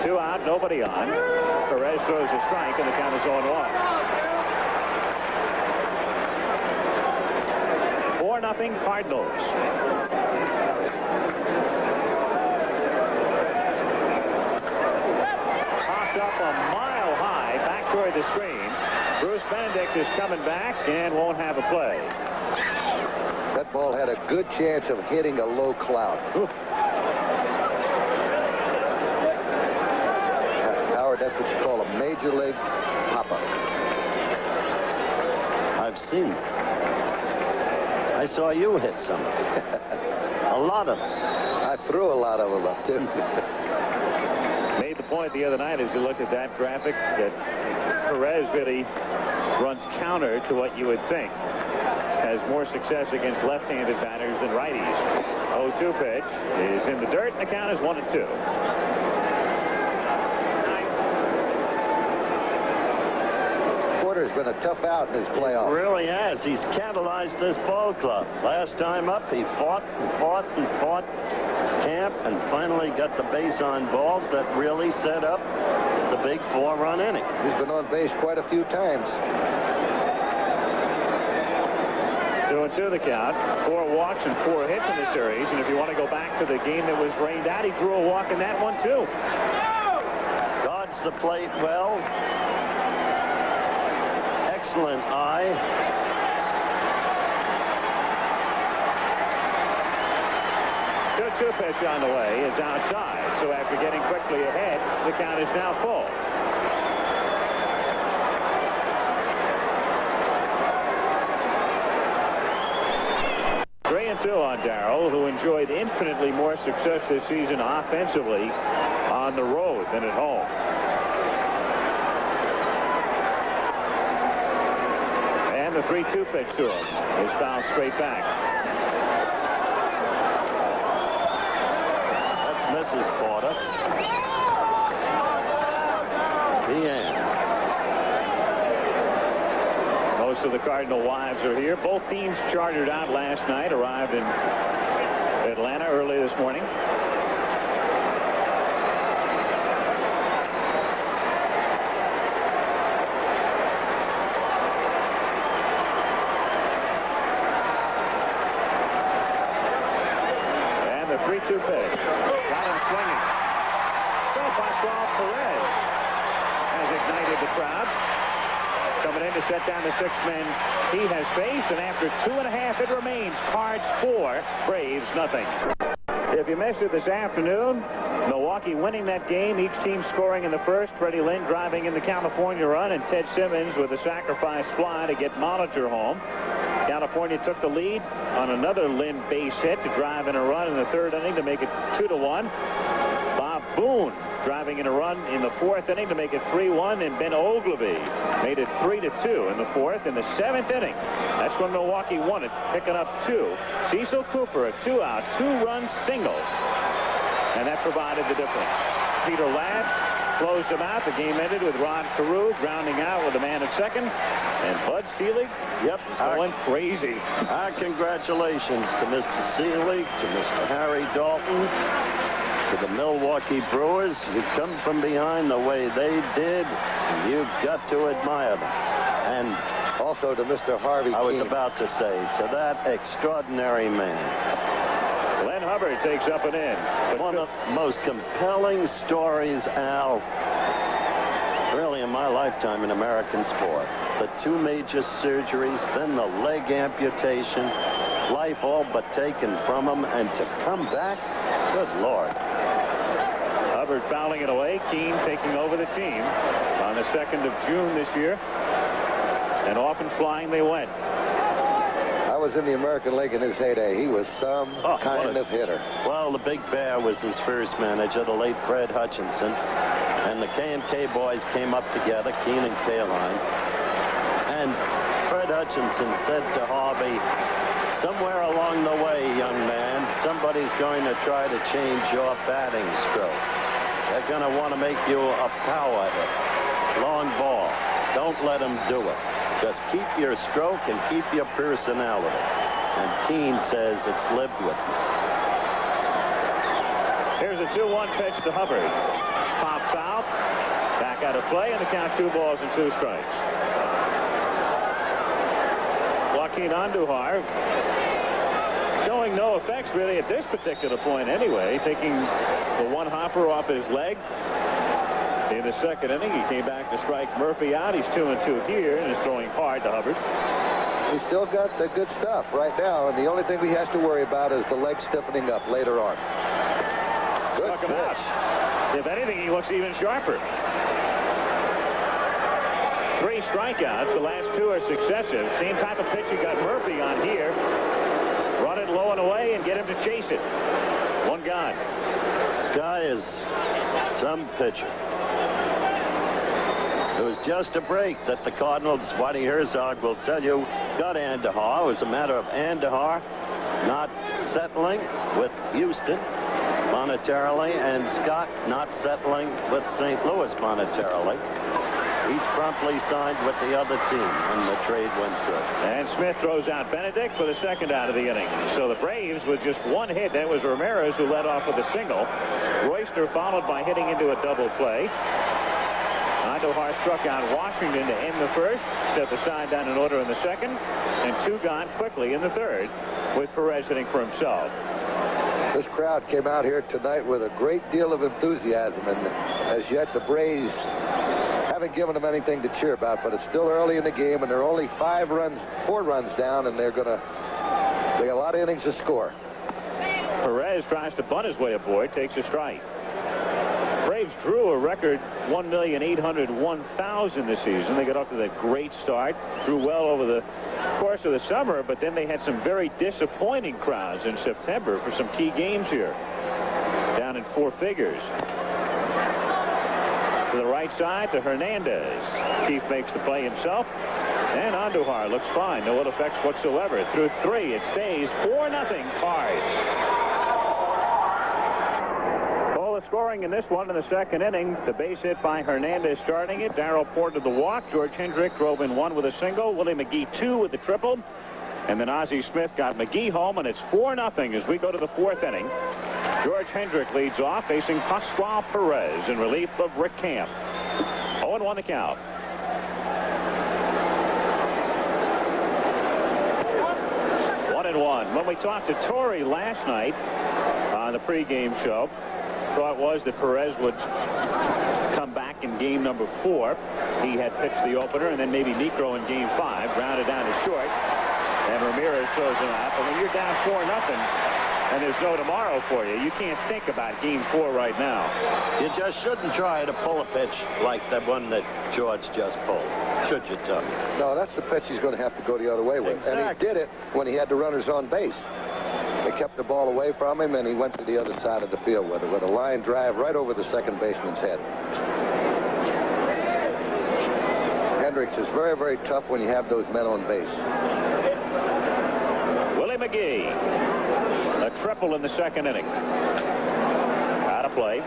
Speaker 1: 2 out, nobody on. Perez throws a strike, and the count is 0-1. 4-0 Cardinals. Popped up a mile high back toward the screen. Bruce Benedict is coming back and won't have a play.
Speaker 2: That ball had a good chance of hitting a low cloud. Howard, that's what you call a major league pop-up.
Speaker 3: I've seen. I saw you hit some. A lot of them.
Speaker 2: I threw a lot of them up, too.
Speaker 1: Made the point the other night as you looked at that graphic that Perez really runs counter to what you would think. Has more success against left-handed batters than righties. 0-2 pitch is in the dirt, and the count is 1-2.
Speaker 2: Porter's been a tough out in his playoffs.
Speaker 3: He really has. He's catalyzed this ball club. Last time up, he fought and fought and fought Camp and finally got the base on balls that really set up the big 4-run inning.
Speaker 2: He's been on base quite a few times.
Speaker 1: 2-2 the count. 4 walks and 4 hits in the series. And if you want to go back to the game that was rained out, he drew a walk in that one, too.
Speaker 3: Guards the plate well. Excellent eye.
Speaker 1: Pitch on the way is outside. So after getting quickly ahead, the count is now full. Three and 2 on Darrell, who enjoyed infinitely more success this season offensively on the road than at home. And the 3-2 pitch to him is fouled straight back.
Speaker 3: Mrs. Porter. The end.
Speaker 1: Most of the Cardinal wives are here. Both teams chartered out last night, arrived in Atlanta early this morning. And the 3-2 pitch. Swinging. So Pascual Perez has ignited the crowd. Coming in to set down the 6 men he has faced, and after 2.5 it remains. Cards 4, Braves nothing. If you missed it this afternoon, Milwaukee winning that game, each team scoring in the first. Freddie Lynn driving in the California run, and Ted Simmons with a sacrifice fly to get Molitor home. California took the lead on another Lynn base hit to drive in a run in the 3rd inning to make it 2-1. Bob Boone driving in a run in the 4th inning to make it 3-1, and Ben Oglivie made it 3-2 in the 4th. In the 7th inning, that's when Milwaukee won it, picking up 2. Cecil Cooper, a 2-out, 2-run single, and that provided the difference. Peter Ladd closed him out. The game ended with Rod Carew grounding out with a man at second, and Bud Selig is going crazy.
Speaker 3: Our congratulations to Mr. Selig, to Mr. Harry Dalton, to the Milwaukee Brewers. You come from behind the way they did, and you've got to admire them. And
Speaker 2: also to Mr. Harvey
Speaker 3: I was
Speaker 2: King.
Speaker 3: about to say, to that extraordinary man.
Speaker 1: Len Hubbard takes up an in.
Speaker 3: One of the most compelling stories, Al, really in my lifetime in American sport. The 2 major surgeries, then the leg amputation, life all but taken from him, and to come back, good Lord.
Speaker 1: Hubbard fouling it away. Keene taking over the team on the 2nd of June this year. And off and flying they went.
Speaker 2: was in the American League in his heyday. He was some kind of hitter.
Speaker 3: Well, the Big Bear was his first manager, the late Fred Hutchinson. And the K&K boys came up together, Keene and Kaline. And Fred Hutchinson said to Harvey, somewhere along the way, young man, somebody's going to try to change your batting stroke. They're going to want to make you a power hit. Long ball. Don't let them do it. Just keep your stroke and keep your personality. And Keene says it's lived with me.
Speaker 1: Here's a 2-1 pitch to Hubbard. Pops out. Back out of play, and the count 2 balls and 2 strikes. Joaquin Andujar showing no effects really at this particular point anyway, taking the one hopper off his leg. In the second inning, he came back to strike Murphy out. He's 2-2 here and is throwing hard to Hubbard.
Speaker 2: He's still got the good stuff right now, and the only thing he has to worry about is the leg stiffening up later on. Good pitch.
Speaker 1: If anything, he looks even sharper. 3 strikeouts. The last 2 are successive. Same type of pitch you got Murphy on here. Run it low and away and get him to chase it. 1 gone.
Speaker 3: This guy is some pitcher. It was just a break that the Cardinals, Whitey Herzog will tell you, got Andujar. It was a matter of Andujar not settling with Houston monetarily and Scott not settling with St. Louis monetarily. Each promptly signed with the other team when the trade went through.
Speaker 1: And Smith throws out Benedict for the second out of the inning. So the Braves with just 1 hit. That was Ramirez who led off with a single. Royster followed by hitting into a double play. Andujar struck out Washington to end the first, set the side down in order in the second, and 2 gone quickly in the third, with Perez hitting for himself.
Speaker 2: This crowd came out here tonight with a great deal of enthusiasm, and as yet the Braves haven't given them anything to cheer about, but it's still early in the game, and they're only 4 runs down, and they got a lot of innings to score.
Speaker 1: Perez tries to bunt his way aboard, takes a strike. Braves drew a record 1,801,000 this season. They got off to that great start, drew well over the course of the summer, but then they had some very disappointing crowds in September for some key games here, down in 4 figures. To the right side to Hernandez. Keith makes the play himself, and Andujar looks fine. No ill effects whatsoever. Through 3, it stays 4-0 Cards. Scoring in this one in the second inning. The base hit by Hernandez starting it. Darrell Porter the walk. George Hendrick drove in 1 with a single. Willie McGee 2 with the triple. And then Ozzie Smith got McGee home, and it's 4-0 as we go to the 4th inning. George Hendrick leads off, facing Pascual Perez in relief of Rick Camp. 0-1 the count. One and one. When we talked to Torrey last night on the pregame show, thought was that Perez would come back in game number 4. He had pitched the opener, and then maybe Necro in game 5, grounded down to short, and Ramirez throws him out. But when you're down 4-0 and there's no tomorrow for you, you can't think about game 4 right now.
Speaker 3: You just shouldn't try to pull a pitch like the one that George just pulled, should you, Tony?
Speaker 2: No, that's the pitch he's going to have to go the other way with.
Speaker 3: Exactly.
Speaker 2: And he did it when he had the runners on base. They kept the ball away from him, and he went to the other side of the field with it, with a line drive right over the second baseman's head. Hendricks is very, very tough when you have those men on base.
Speaker 1: Willie McGee, a triple in the second inning. Out of play.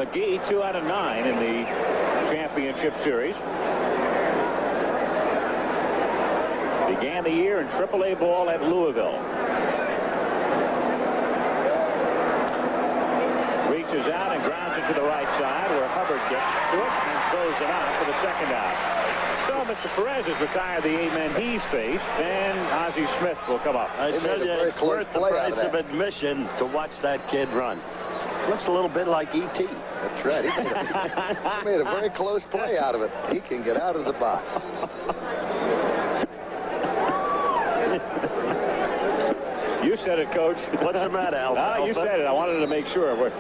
Speaker 1: McGee 2 out of 9 in the championship series. Began the year in AAA ball at Louisville. Reaches out and grounds it to the right side, where Hubbard gets to it and throws it out for the second out. So Mr. Perez has retired the 8-man he's faced, and Ozzie Smith will come up.
Speaker 3: I tell you, it's worth the price of admission to watch that kid run. Looks a little bit like E.T.
Speaker 2: That's right. He made a very close play out of it. He can get out of the box.
Speaker 1: You said it, Coach.
Speaker 3: What's the matter, Al?
Speaker 1: You said it. I wanted to make sure where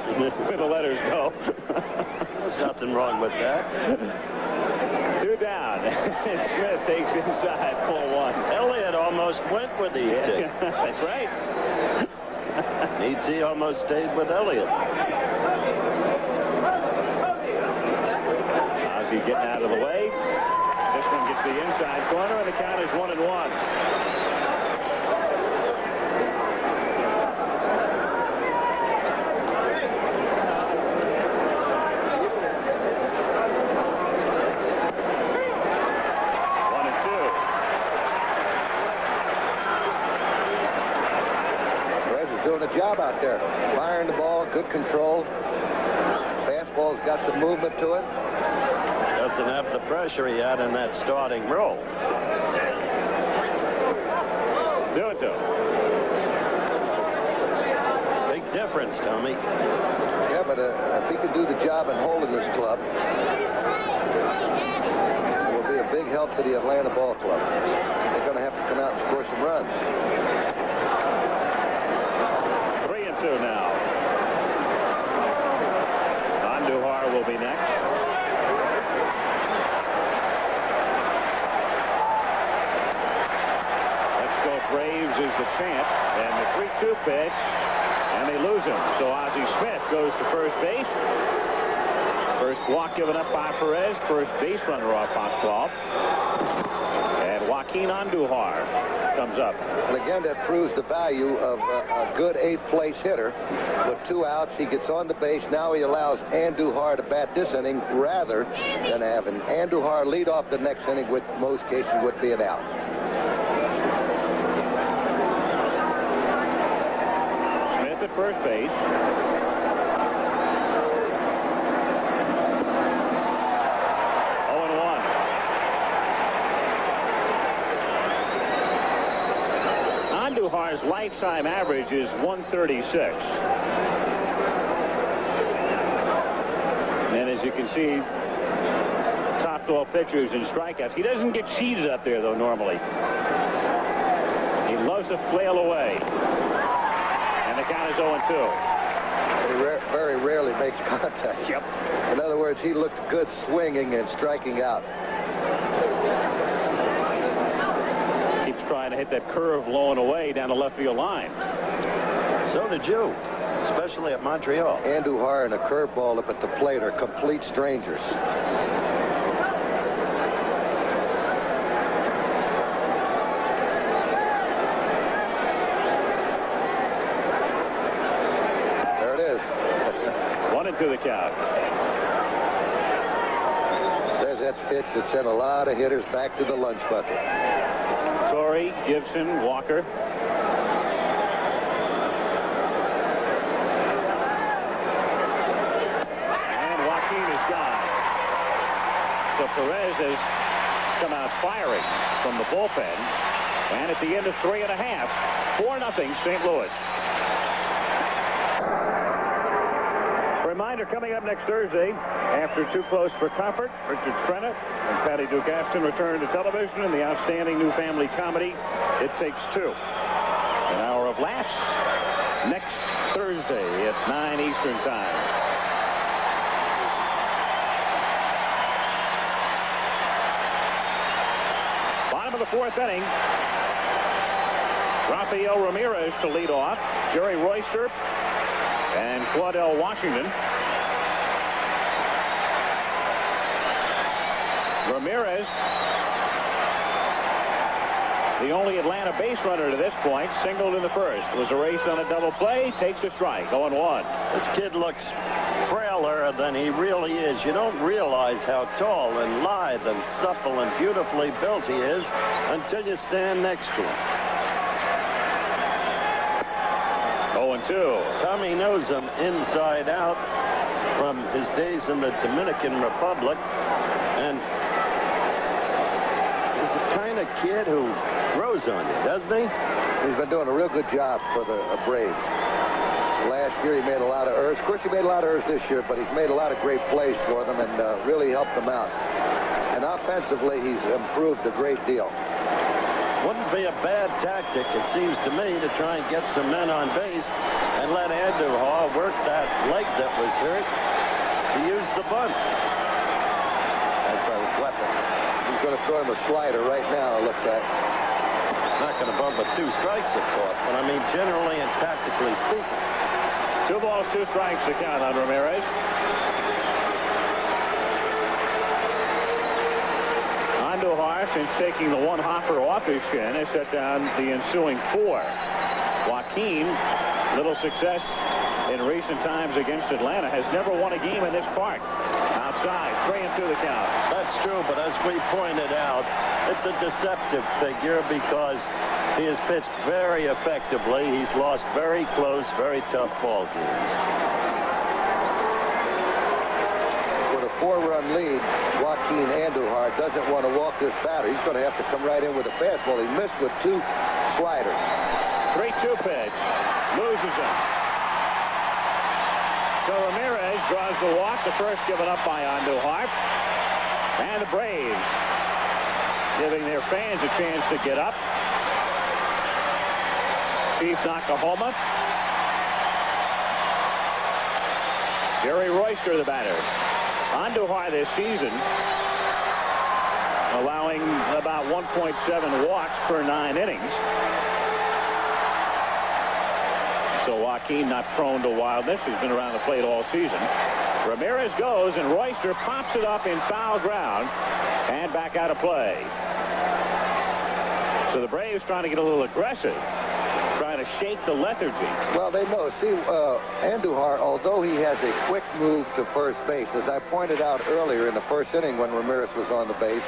Speaker 1: the letters go.
Speaker 3: There's nothing wrong with that.
Speaker 1: 2 down. Smith takes inside, full 1.
Speaker 3: Elliott almost went with E.T.
Speaker 1: That's right.
Speaker 3: E.T. almost stayed with Elliott.
Speaker 1: Ozzie getting out of the way. This one gets the inside corner, and the count is 1-1.
Speaker 2: Doing a job out there, firing the ball, good control. Fastball's got some movement to it.
Speaker 3: Doesn't have the pressure he had in that starting role.
Speaker 1: 2-2.
Speaker 3: Big difference, Tommy.
Speaker 2: Yeah, but if he can do the job in holding this club, it will be a big help to the Atlanta Ball Club. They're going to have to come out and score some runs.
Speaker 1: 3-2 now. Andujar will be next. Let's go Braves is the chant, and the 3-2 pitch, and they lose him. So Ozzie Smith goes to first base. First walk given up by Perez. First base runner off Pascual. And Joaquin Andujar comes up.
Speaker 2: And again, that proves the value of a good 8th place hitter. With 2 outs, he gets on the base. Now he allows Andujar to bat this inning rather than having Andujar lead off the next inning, which in most cases would be an out.
Speaker 1: Smith at first base. Andujar's lifetime average is 136. And as you can see, top 12 pitchers and strikeouts. He doesn't get cheated up there, though, normally. He loves to flail away. And the count is 0-2.
Speaker 2: He very rarely makes contact.
Speaker 1: Yep.
Speaker 2: In other words, he looks good swinging and striking out.
Speaker 1: Trying to hit that curve low and away down the left field line.
Speaker 3: So did you, especially at Montreal.
Speaker 2: Andujar and a curveball up at the plate are complete strangers. There it is.
Speaker 1: 1-2 the count.
Speaker 2: There's that pitch that sent a lot of hitters back to the lunch bucket.
Speaker 1: Torrey, Gibson, Walker. And Joaquin is gone. So Perez has come out firing from the bullpen. And at the end of 3.5, 4-0 St. Louis. Reminder, coming up next Thursday, after Too Close for Comfort, Richard Crenna and Patty Duke Aston return to television in the outstanding new family comedy, It Takes Two. An hour of laughs next Thursday at 9 Eastern Time. Bottom of the 4th inning. Rafael Ramirez to lead off. Jerry Royster and Claudell Washington. Ramirez, the only Atlanta base runner to this point, singled in the first. Was erased on a double play, takes a strike, 0-1.
Speaker 3: This kid looks frailer than he really is. You don't realize how tall and lithe and supple and beautifully built he is until you stand next to him.
Speaker 1: 0-2.
Speaker 3: Tommy knows him inside out from his days in the Dominican Republic, and he's the kind of kid who grows on you, doesn't he?
Speaker 2: He's been doing a real good job for the Braves. Last year he made a lot of errors. Of course, he made a lot of errors this year, but he's made a lot of great plays for them and really helped them out. And offensively, he's improved a great deal.
Speaker 3: Wouldn't be a bad tactic, it seems to me, to try and get some men on base and let Andujar work that leg that was hurt to use the bunt. That's
Speaker 2: a weapon. He's going to throw him a slider right now, it looks like.
Speaker 3: Not going to bump with 2 strikes, of course, but I mean generally and tactically speaking.
Speaker 1: 2 balls, 2 strikes to count on Ramirez. Andujar, since taking the 1 hopper off his chin, has set down the ensuing 4. Joaquin, little success in recent times against Atlanta, has never won a game in this park. Outside, 3-2 the count.
Speaker 3: That's true, but as we pointed out, it's a deceptive figure because he has pitched very effectively. He's lost very close, very tough ball games.
Speaker 2: With a 4-run lead, Joaquin Andujar doesn't want to walk this batter. He's going to have to come right in with a fastball. He missed with 2 sliders.
Speaker 1: 3-2 pitch. Loses him. So Ramirez draws the walk. The first given up by Andujar. And the Braves giving their fans a chance to get up. Chief Nakahoma. Jerry Royster, the batter. Andujar this season allowing about 1.7 walks per 9 innings. So Joaquin not prone to wildness. He's been around the plate all season. Ramirez goes, and Royster pops it up in foul ground and back out of play. So the Braves trying to get a little aggressive, trying to shake the lethargy.
Speaker 2: Well, they know. See, Andujar, although he has a quick move to first base, as I pointed out earlier in the first inning when Ramirez was on the base,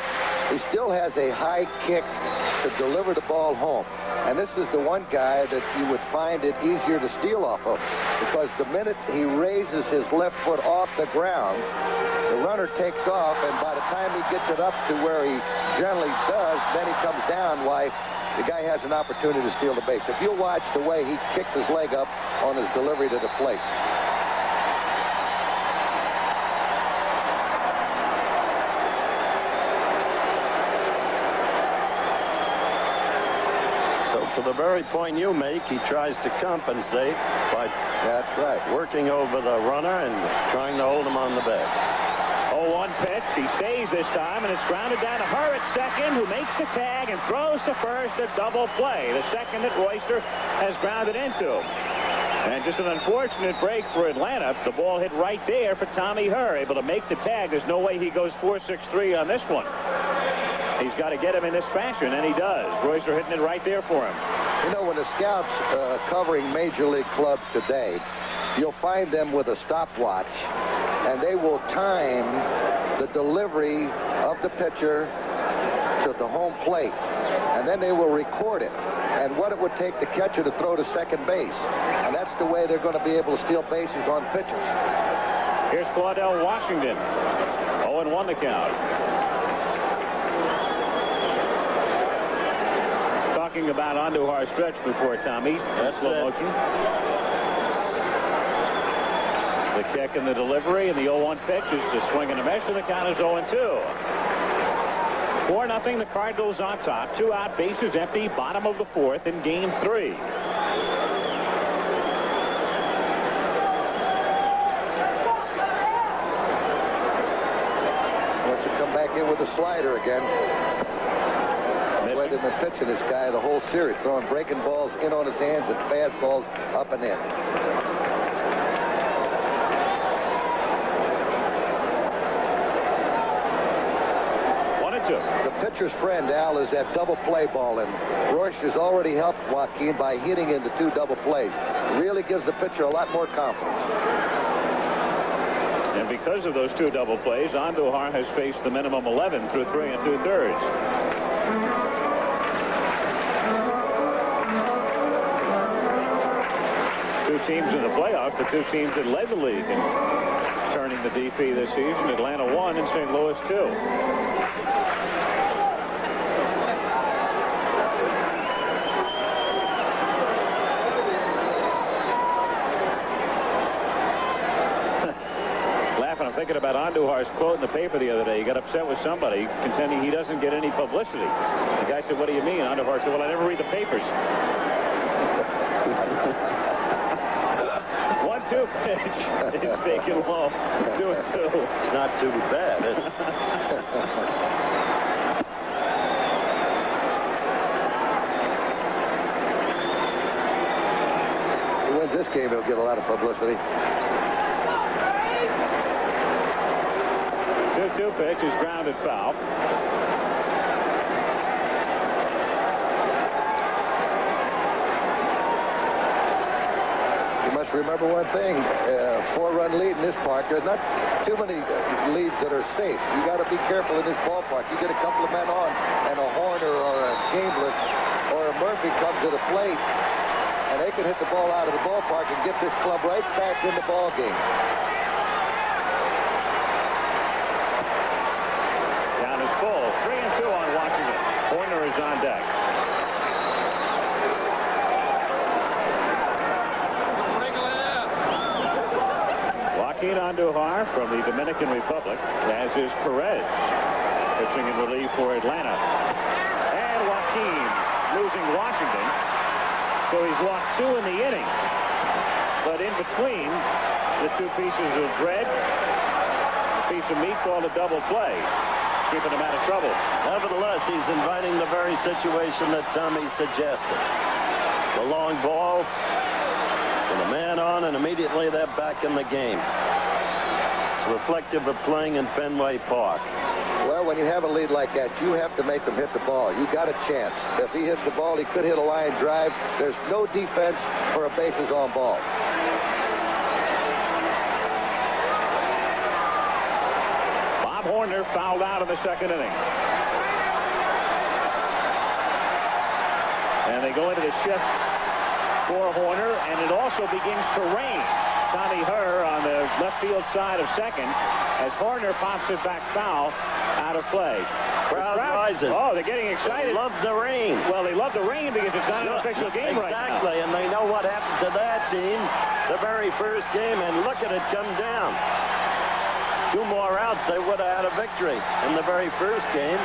Speaker 2: he still has a high kick to deliver the ball home. And this is the one guy that you would find it easier to steal off of, because the minute he raises his left foot off the ground, the runner takes off, and by the time he gets it up to where he generally does, then he comes down. Why, the guy has an opportunity to steal the base. If you watch the way he kicks his leg up on his delivery to the plate.
Speaker 3: To the very point you make, he tries to compensate by working over the runner and trying to hold him on the bag.
Speaker 1: 0-1 pitch. He stays this time, and it's grounded down to Her at second, who makes the tag and throws to first, a double play. The second that Royster has grounded into. And just an unfortunate break for Atlanta. The ball hit right there for Tommy Her, able to make the tag. There's no way he goes 4-6-3 on this one. He's got to get him in this fashion, and he does. Royster hitting it right there for him.
Speaker 2: You know, when the scouts covering major league clubs today, you'll find them with a stopwatch, and they will time the delivery of the pitcher to the home plate, and then they will record it and what it would take the catcher to throw to second base. And that's the way they're going to be able to steal bases on pitchers.
Speaker 1: Here's Claudell Washington. 0-1 the count. Talking about Andujar's stretch before, Tommy. That's slow motion. The kick and the delivery, and the 0-1 pitch is to swing and a miss, and the count is 0-2. 4-0, the Cardinals on top. 2 out, bases empty, bottom of the 4th in Game 3.
Speaker 2: Wants to come back in with a slider again. That's why they've been pitching this guy the whole series, throwing breaking balls in on his hands and fastballs up and in. The pitcher's friend, Al, is that double play ball, and Royce has already helped Joaquin by hitting into 2 double plays. It really gives the pitcher a lot more confidence.
Speaker 1: And because of those 2 double plays, Andujar has faced the minimum 11 through 3 2/3. Two teams in the playoffs, the 2 teams that led the league in turning the DP this season. Atlanta 1 and St. Louis 2. I'm thinking about Andujar's quote in the paper the other day. He got upset with somebody contending he doesn't get any publicity. The guy said, "What do you mean?" Andujar said, "Well, I never read the papers." 1-2 2-2 pitch. He's taken low. 2-2.
Speaker 3: It's not too bad, is it?
Speaker 2: He wins this game, he'll get a lot of publicity.
Speaker 1: 2-2 pitch is grounded foul.
Speaker 2: Remember one thing, 4-run lead in this park. There's not too many leads that are safe. You got to be careful in this ballpark. You get a couple of men on, and a Horner or a Chambliss or a Murphy comes to the plate, and they can hit the ball out of the ballpark and get this club right back in the ball game.
Speaker 1: Down is full. 3-2 on Washington. Horner is on deck. Andujar from the Dominican Republic, as is Perez, pitching in relief for Atlanta. And Joaquin losing Washington, so he's walked 2 in the inning. But in between the 2 pieces of bread, a piece of meat called a double play, keeping him out of trouble.
Speaker 3: Nevertheless, he's inviting the very situation that Tommy suggested. The long ball, with a man on, and immediately they're back in the game. Reflective of playing in Fenway Park.
Speaker 2: Well, when you have a lead like that, you have to make them hit the ball. You got a chance. If he hits the ball, he could hit a line drive. There's no defense for a bases on balls.
Speaker 1: Bob Horner fouled out in the 2nd inning. And they go into the shift for Horner, and it also begins to rain. Tommy Herr on the left field side of second as Horner pops it back foul out of play.
Speaker 3: Crowd rises.
Speaker 1: Oh, they're getting excited.
Speaker 3: They love the rain.
Speaker 1: Well, they love the rain because it's not an official game right now.
Speaker 3: Exactly, and they know what happened to that team the very first game, and look at it come down. 2 more outs, they would have had a victory in the very first game.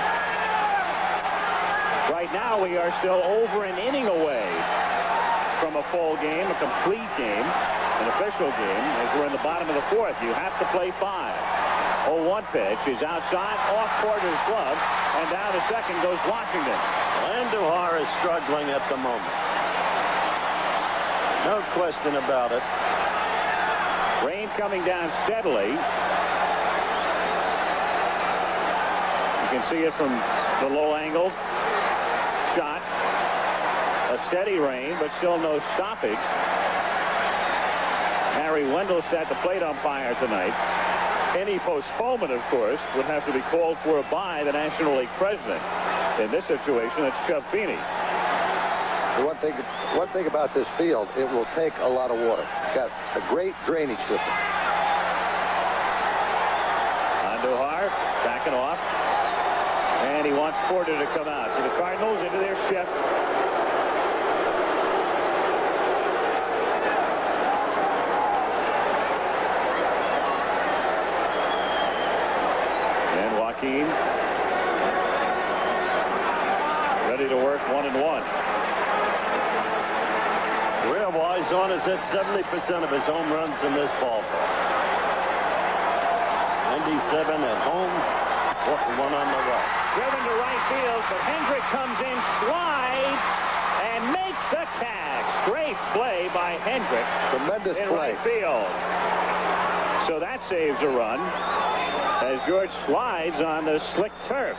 Speaker 1: Right now, we are still over an inning away from a full game, a complete game. An official game as we're in the bottom of the 4th. You have to play 5. 0-1 pitch is outside, off Porter's glove, and down to second goes Washington.
Speaker 3: Andujar is struggling at the moment. No question about it.
Speaker 1: Rain coming down steadily. You can see it from the low angle shot. A steady rain, but still no stoppage. Harry Wendelstedt, the plate umpire tonight. Any postponement, of course, would have to be called for by the National League president. In this situation, it's Chubb Feeney.
Speaker 2: One thing about this field, it will take a lot of water. It's got a great drainage system.
Speaker 1: Andujar backing off. And he wants Porter to come out. So the Cardinals into their shift. Joaquin ready to work 1-1.
Speaker 3: Career-wise, on has hit 70% of his home runs in this ballpark. 97 at home, 1 on the right.
Speaker 1: Driven to right field, but Hendrick comes in, slides, and makes the catch. Great play by Hendrick.
Speaker 2: Tremendous
Speaker 1: in
Speaker 2: play.
Speaker 1: Right field. So that saves a run as George slides on the slick turf.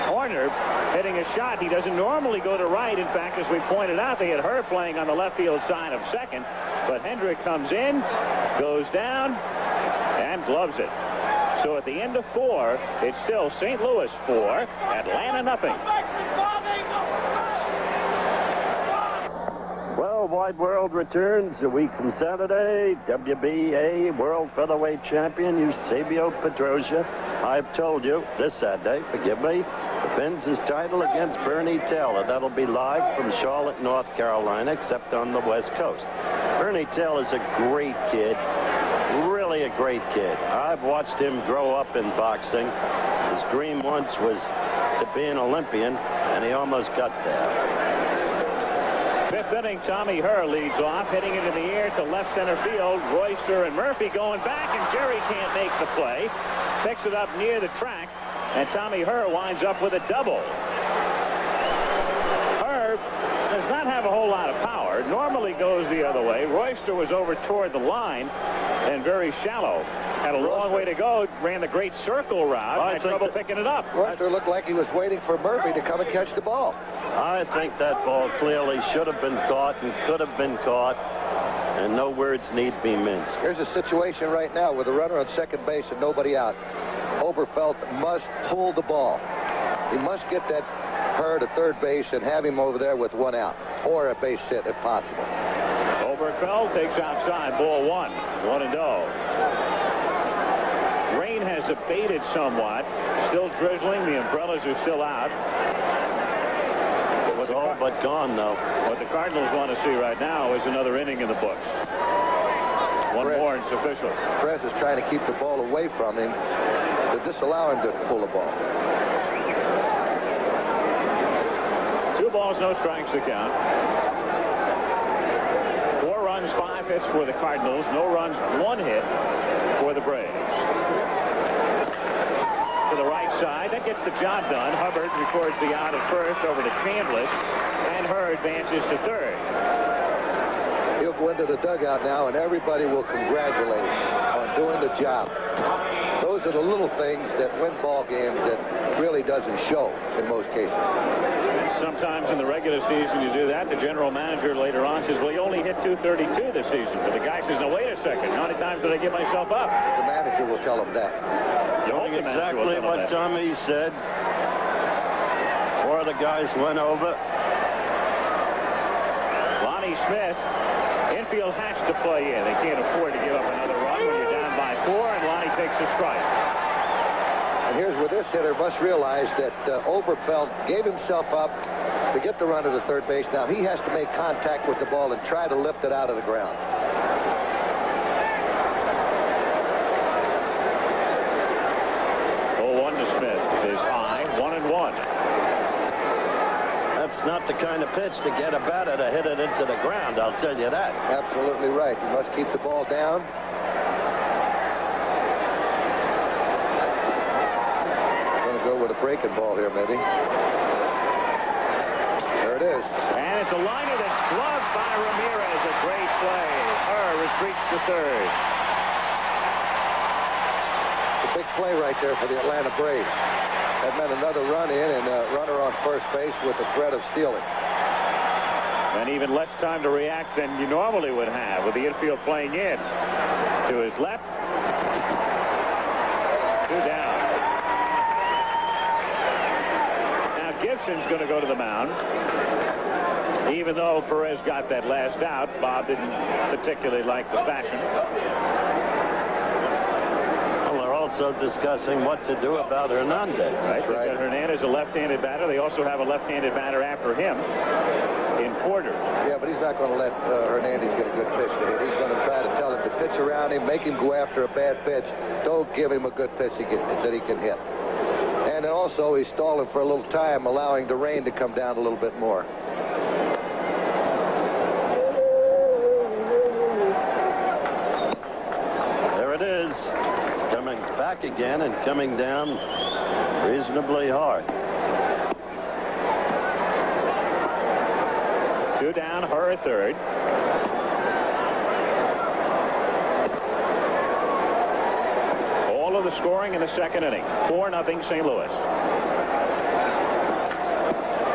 Speaker 1: Horner hitting a shot. He doesn't normally go to right. In fact, as we pointed out, they had her playing on the left field side of second. But Hendrick comes in, goes down, and gloves it. So at the end of 4, it's still St. Louis 4, Atlanta nothing.
Speaker 3: Well, Wide World returns a week from Saturday. WBA World Featherweight Champion Eusebio Pedrosa, I've told you, this Saturday, forgive me, defends his title against Bernie Taylor. That'll be live from Charlotte, North Carolina, except on the West Coast. Bernie Taylor's a great kid, really a great kid. I've watched him grow up in boxing. His dream once was to be an Olympian, and he almost got there.
Speaker 1: 5th inning, Tommy Herr leads off, hitting it in the air to left center field. Royster and Murphy going back, and Jerry can't make the play. Picks it up near the track, and Tommy Herr winds up with a double. Herr does not have a whole lot of power. Normally goes the other way. Royster was over toward the line and very shallow. Had a long way to go. Ran the great circle route. Had trouble picking it up.
Speaker 2: Royster looked like he was waiting for Murphy to come and catch the ball.
Speaker 3: I think that ball clearly should have been caught and could have been caught, and no words need be minced.
Speaker 2: Here's a situation right now with a runner on second base and nobody out. Oberfeld must pull the ball. He must get that Herr to third base and have him over there with one out, or a base hit if possible.
Speaker 1: Oberfeld takes outside, ball 1, 1-0. Rain has abated somewhat. Still drizzling. The umbrellas are still out.
Speaker 3: It's all but gone, though.
Speaker 1: What the Cardinals want to see right now is another inning in the books. One more and it's official.
Speaker 2: Perez is trying to keep the ball away from him to disallow him to pull the ball.
Speaker 1: 2 balls, no strikes to count. 4 runs, 5 hits for the Cardinals. No runs, 1 hit for the Braves. To the right side, that gets the job done. Hubbard records the out at first over to Chambliss, and Herr advances to third.
Speaker 2: He'll go into the dugout now, and everybody will congratulate him on doing the job. Those are the little things that win ball games that really doesn't show in most cases.
Speaker 1: Sometimes in the regular season you do that. The general manager later on says, well, you only hit .232 this season. But the guy says, no, wait a second. How many times did I give myself up?
Speaker 2: The manager will tell him that.
Speaker 3: Doing exactly what Tommy said. 4 of the guys went over.
Speaker 1: Lonnie Smith, infield has to play in. They can't afford to give up another run when you're down by 4, and Lonnie takes a strike.
Speaker 2: And here's where this hitter must realize that Oberfeld gave himself up to get the runner to third base. Now he has to make contact with the ball and try to lift it out of the ground.
Speaker 1: High, 1-1.
Speaker 3: That's not the kind of pitch to get a batter to hit it into the ground, I'll tell you that.
Speaker 2: Absolutely right. He must keep the ball down. Going to go with a breaking ball here, maybe. There it is.
Speaker 1: And it's a liner that's gloved by Ramirez. A great play. Herr retreats to third.
Speaker 2: Big play right there for the Atlanta Braves. That meant another run in and a runner on first base with the threat of stealing.
Speaker 1: And even less time to react than you normally would have with the infield playing in. To his left. 2 down. Now Gibson's going to go to the mound. Even though Perez got that last out, Bob didn't particularly like the fashion.
Speaker 3: Also discussing what to do about Hernandez.
Speaker 1: Right. Hernandez, a left-handed batter. They also have a left-handed batter after him in Porter.
Speaker 2: Yeah, but he's not going to let Hernandez get a good pitch to hit. He's going to try to tell him to pitch around him, make him go after a bad pitch. Don't give him a good pitch that he can hit. And then also he's stalling for a little time, allowing the rain to come down a little bit more.
Speaker 3: There it is. Coming back again and coming down reasonably hard.
Speaker 1: 2 down, Herr third. All of the scoring in the second inning. 4-0 St. Louis.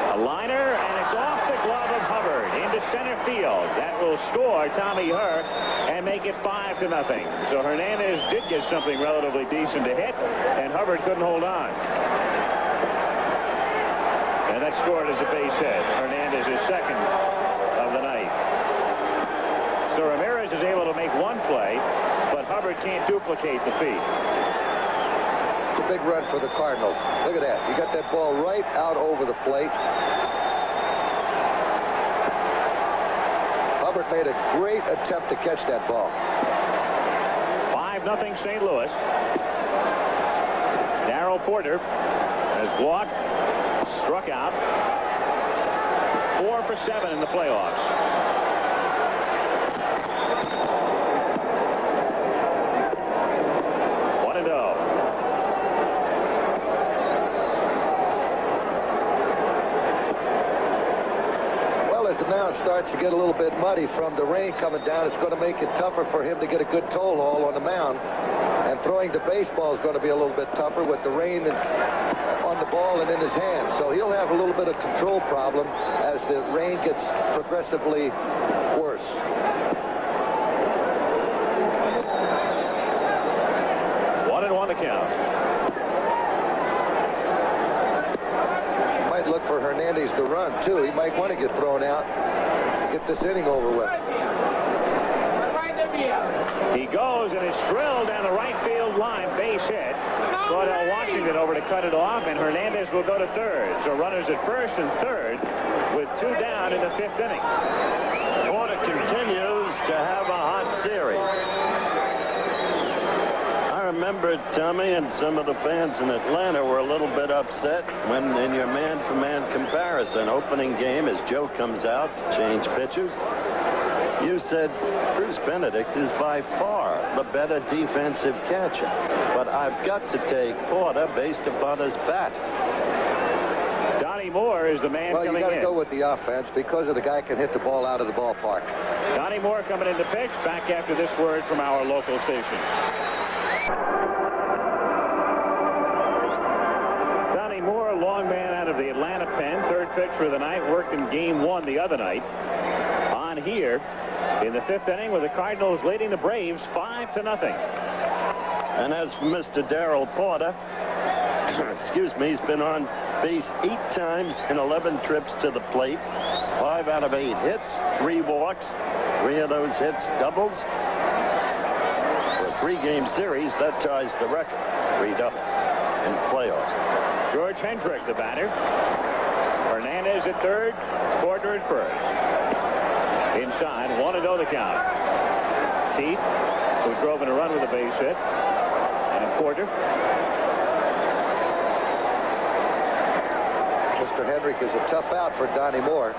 Speaker 1: A liner, and it's off the glove of Hubbard into center field. That will score Tommy Herr and make it 5-0. So Hernandez did get something relatively decent to hit, and Hubbard couldn't hold on. And that scored as a base hit. Hernandez is second of the night. So Ramirez is able to make 1 play, but Hubbard can't duplicate the feat.
Speaker 2: It's a big run for the Cardinals. Look at that. He got that ball right out over the plate. Hubbard made a great attempt to catch that ball.
Speaker 1: 5-0 St. Louis. Darrell Porter has walked, struck out. 4 for 7 in the playoffs.
Speaker 2: starts to get a little bit muddy from the rain coming down, it's going to make it tougher for him to get a good toe haul on the mound. And throwing the baseball is going to be a little bit tougher with the rain on the ball and in his hands. So he'll have a little bit of control problem as the rain gets progressively worse.
Speaker 1: 1-1 the count.
Speaker 2: Might look for Hernandez to run, too. He might want to get thrown out to get this inning over with.
Speaker 1: He goes and is drilled down the right field line, base hit. Claudell Washington over to cut it off, and Hernandez will go to third. So runners at first and third with 2 down in the 5th inning.
Speaker 3: Porter continues to have a hot series. I remember, Tommy, and some of the fans in Atlanta were a little bit upset when in your man-for-man comparison opening game, as Joe comes out to change pitchers, you said Bruce Benedict is by far the better defensive catcher. But I've got to take Porter based upon his bat.
Speaker 1: Donnie Moore is the man coming in.
Speaker 2: Well, you got to go with the offense because of the guy can hit the ball out of the ballpark.
Speaker 1: Donnie Moore coming in to pitch. Back after this word from our local station. Donnie Moore, long man out of the Atlanta pen. Third pitch for the night. Worked in game 1 the other night. On here in the 5th inning with the Cardinals leading the Braves 5-0.
Speaker 3: And as for Mr. Darrell Porter, excuse me, he's been on base 8 times in 11 trips to the plate. 5 out of 8 hits, 3 walks, 3 of those hits doubles. For a 3-game series, that ties the record. 3 doubles in the playoffs.
Speaker 1: George Hendrick, the batter. Hernandez at third, Porter at first. Inside, 1-0 the count. Keith, who drove in a run with a base hit, and Porter.
Speaker 2: Mr. Hendrick is a tough out for Donnie Moore.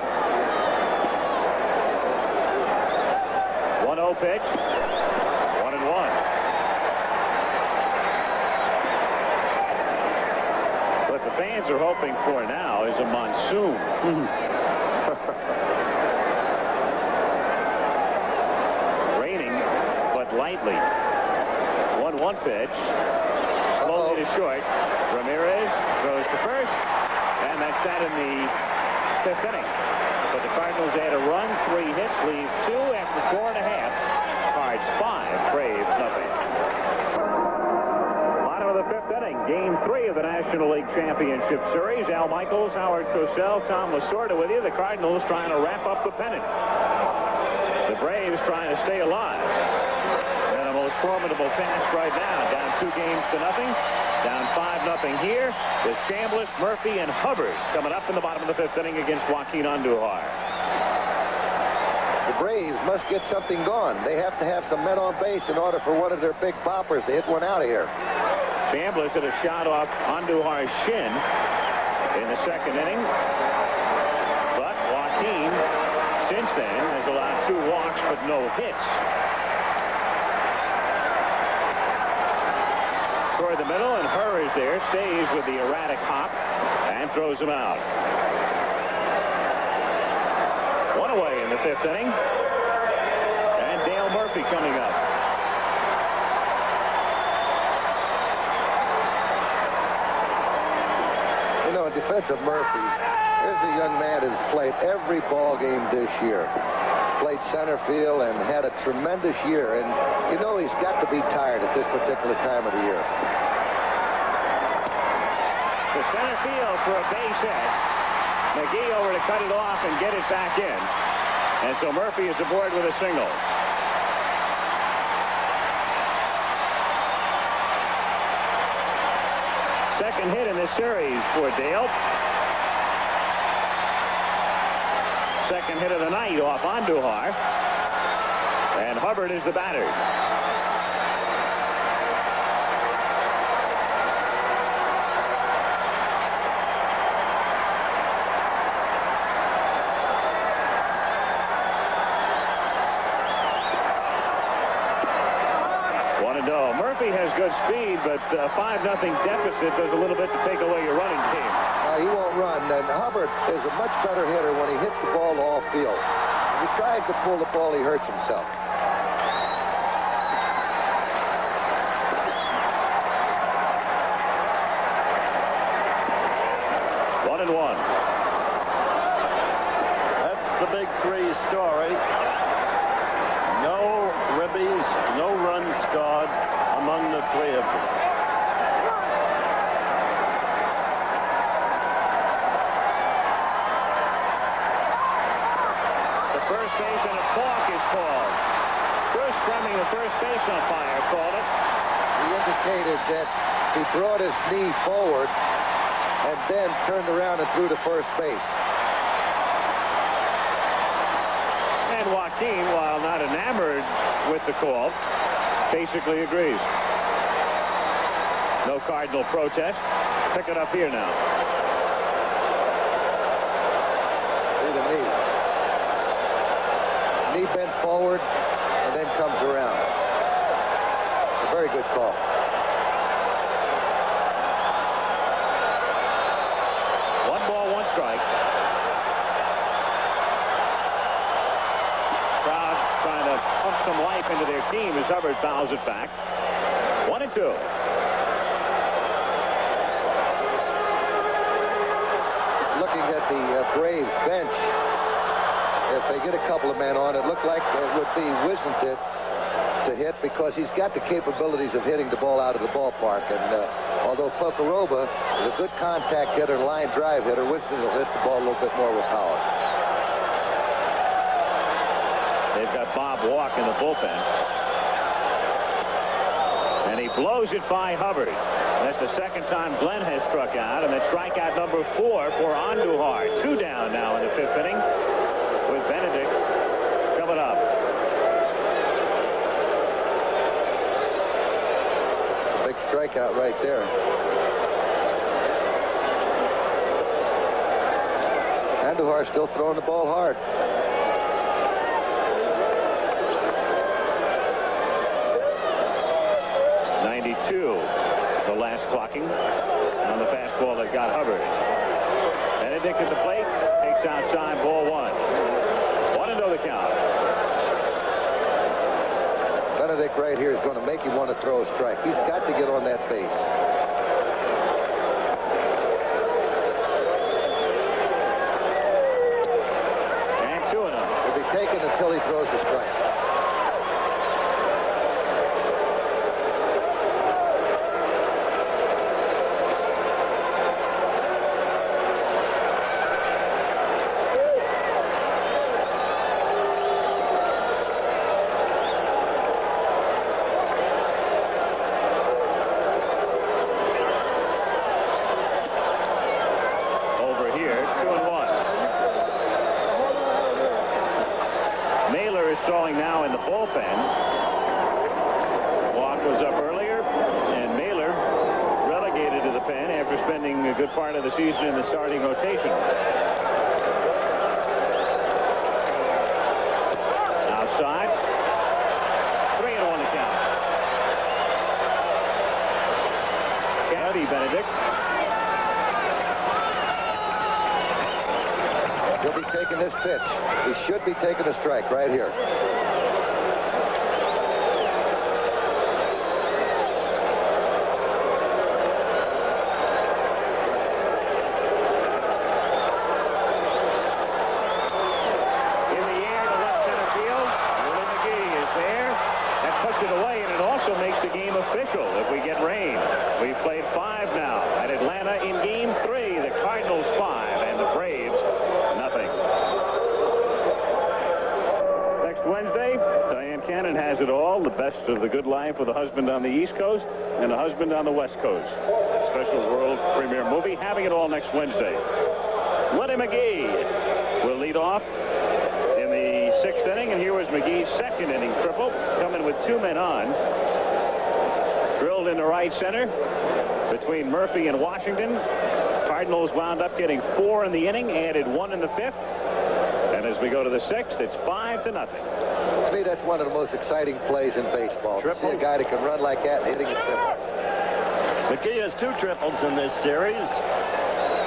Speaker 1: 1-0 pitch. 1-1. What the fans are hoping for now is a monsoon. Raining, but lightly. 1-1 pitch. Slowly to short. Ramirez goes to first. And that's that in the 5th inning. But the Cardinals add a run, 3 hits, leave 2 after 4.5. Cards 5, Braves nothing. Bottom of the 5th inning, game 3 of the National League Championship Series. Al Michaels, Howard Cosell, Tom Lasorda with you. The Cardinals trying to wrap up the pennant. The Braves trying to stay alive. And a most formidable task right now. Down 2-0. Down 5-0 here with Chambliss, Murphy, and Hubbard coming up in the bottom of the 5th inning against Joaquin Andujar.
Speaker 2: The Braves must get something going. They have to have some men on base in order for one of their big poppers to hit one out of here.
Speaker 1: Chambliss hit a shot off Andujar's shin in the 2nd inning. But Joaquin, since then, has allowed 2 walks but no hits. Toward the middle, and Herr is there, stays with the erratic hop, and throws him out. 1 away in the 5th inning. And Dale Murphy coming up.
Speaker 2: You know, in defense of Murphy, here's a young man who's played every ball game this year. Played center field and had a tremendous year. And you know he's got to be tired at this particular time of the year.
Speaker 1: To center field for a base hit. McGee over to cut it off and get it back in. And so Murphy is aboard with a single. Second hit in this series for Dale. Second hit of the night off Andujar. And Hubbard is the batter. Murphy has good speed, but 5-0 deficit does a little bit to take away your running game.
Speaker 2: He won't run. And Hubbard is a much better hitter when he hits the ball to all field. If he tries to pull the ball, he hurts himself.
Speaker 1: One and one.
Speaker 3: That's the big three story. No ribbies, no runs scored among the three of them.
Speaker 1: First base and a balk is called. Bruce Drumming, the first base umpire, called it.
Speaker 2: He indicated that he brought his knee forward and then turned around and threw to first base.
Speaker 1: And Joaquin, while not enamored with the call, basically agrees. No Cardinal protest. Pick it up here now.
Speaker 2: See the knee. Knee bent forward and then comes around. It's a very good call.
Speaker 1: One ball, one strike. Crowd trying to pump some life into their team as Hubbard fouls it back. 1-2.
Speaker 2: Looking at the Braves bench, if they get a couple of men on, it looked like it would be Wisn't to hit because he's got the capabilities of hitting the ball out of the ballpark. And although Pocoroba is a good contact hitter and line drive hitter, Wisn't will hit the ball a little bit more with power.
Speaker 1: They've got Bob Walk in the bullpen. And he blows it by Hubbard. That's the second time Glenn has struck out, and that's strikeout number 4 for Andujar. 2 down now in the 5th inning with Benedict coming up.
Speaker 2: It's a big strikeout right there. Andujar still throwing the ball hard.
Speaker 1: The last clocking on the fastball that got Hubbard. Benedict at the plate, takes outside, ball 1. 1-0 the count.
Speaker 2: Benedict right here is going to make him want to throw a strike. He's got to get on that base.
Speaker 1: And 2-0.
Speaker 2: He'll be taken until he throws a strike.
Speaker 1: Throwing now in the bullpen. Walk was up earlier, and Mailer relegated to the pen after spending a good part of the season in the starting rotation. Outside. 3-1 the count. County Benedict.
Speaker 2: He'll be taking this pitch. He should be taking a strike right here.
Speaker 1: In the air to left center field. Willie McGee is there. That puts it away, and it also makes the game official if we get rain. We've played 5 now at Atlanta in game 3. The Cardinals 5 and the Braves nothing. Next Wednesday, Diane Cannon has it all. The best of the good life with a husband on the East Coast and a husband on the West Coast. Special world premiere movie. Having it all next Wednesday. Willie McGee will lead off in the 6th inning, and here was McGee's 2nd inning triple, coming with 2 men on. Drilled into right center between Murphy and Washington. Cardinals wound up getting 4 in the inning, added 1 in the 5th. And as we go to the 6th, it's 5-0.
Speaker 2: To me, that's one of the most exciting plays in baseball. To see a guy that can run like that and hitting a triple.
Speaker 3: McGee has 2 triples in this series.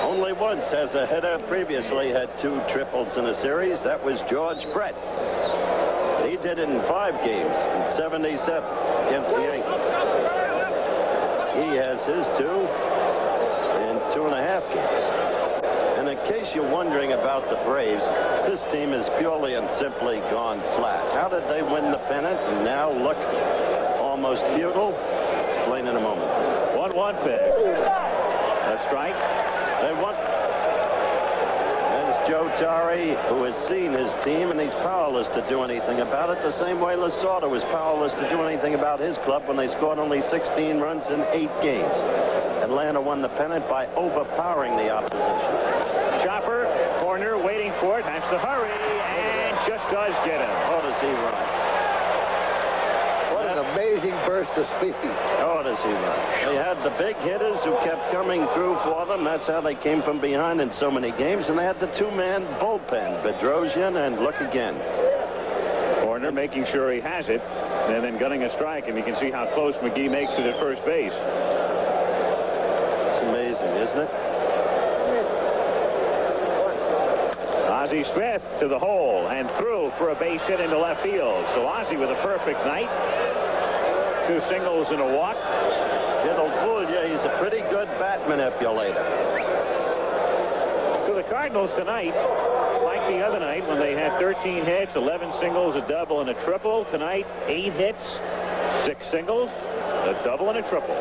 Speaker 3: Only once as a hitter. Previously had 2 triples in a series. That was George Brett. He did it in 5 games in '77 against the Yankees. He has his 2 in 2.5 games. And in case you're wondering about the Braves, this team is purely and simply gone flat. How did they win the pennant and now look almost futile? Explain in a moment.
Speaker 1: 1-1 pitch. A strike.
Speaker 3: They won. There's Joe Torre, who has seen his team, and he's powerless to do anything about it, the same way Lasorda was powerless to do anything about his club when they scored only 16 runs in 8 games. Atlanta won the pennant by overpowering the opposition.
Speaker 1: Chopper, corner, waiting for it, has to hurry, and just does get him.
Speaker 3: Oh, does he run?
Speaker 2: What an amazing burst of speed.
Speaker 3: Oh, does he run? They had the big hitters who kept coming through for them. That's how they came from behind in so many games. And they had the 2-man bullpen, Bedrosian and look again.
Speaker 1: Corner making sure he has it, and then gunning a strike, and you can see how close McGee makes it at first base.
Speaker 3: It's amazing, isn't it?
Speaker 1: Ozzie Smith to the hole and through for a base hit into left field. So Ozzie with a perfect night. 2 singles and a walk.
Speaker 3: It'll fool you. He's a pretty good bat manipulator.
Speaker 1: So the Cardinals tonight, like the other night when they had 13 hits, 11 singles, a double, and a triple. Tonight, 8 hits, 6 singles, a double, and a triple.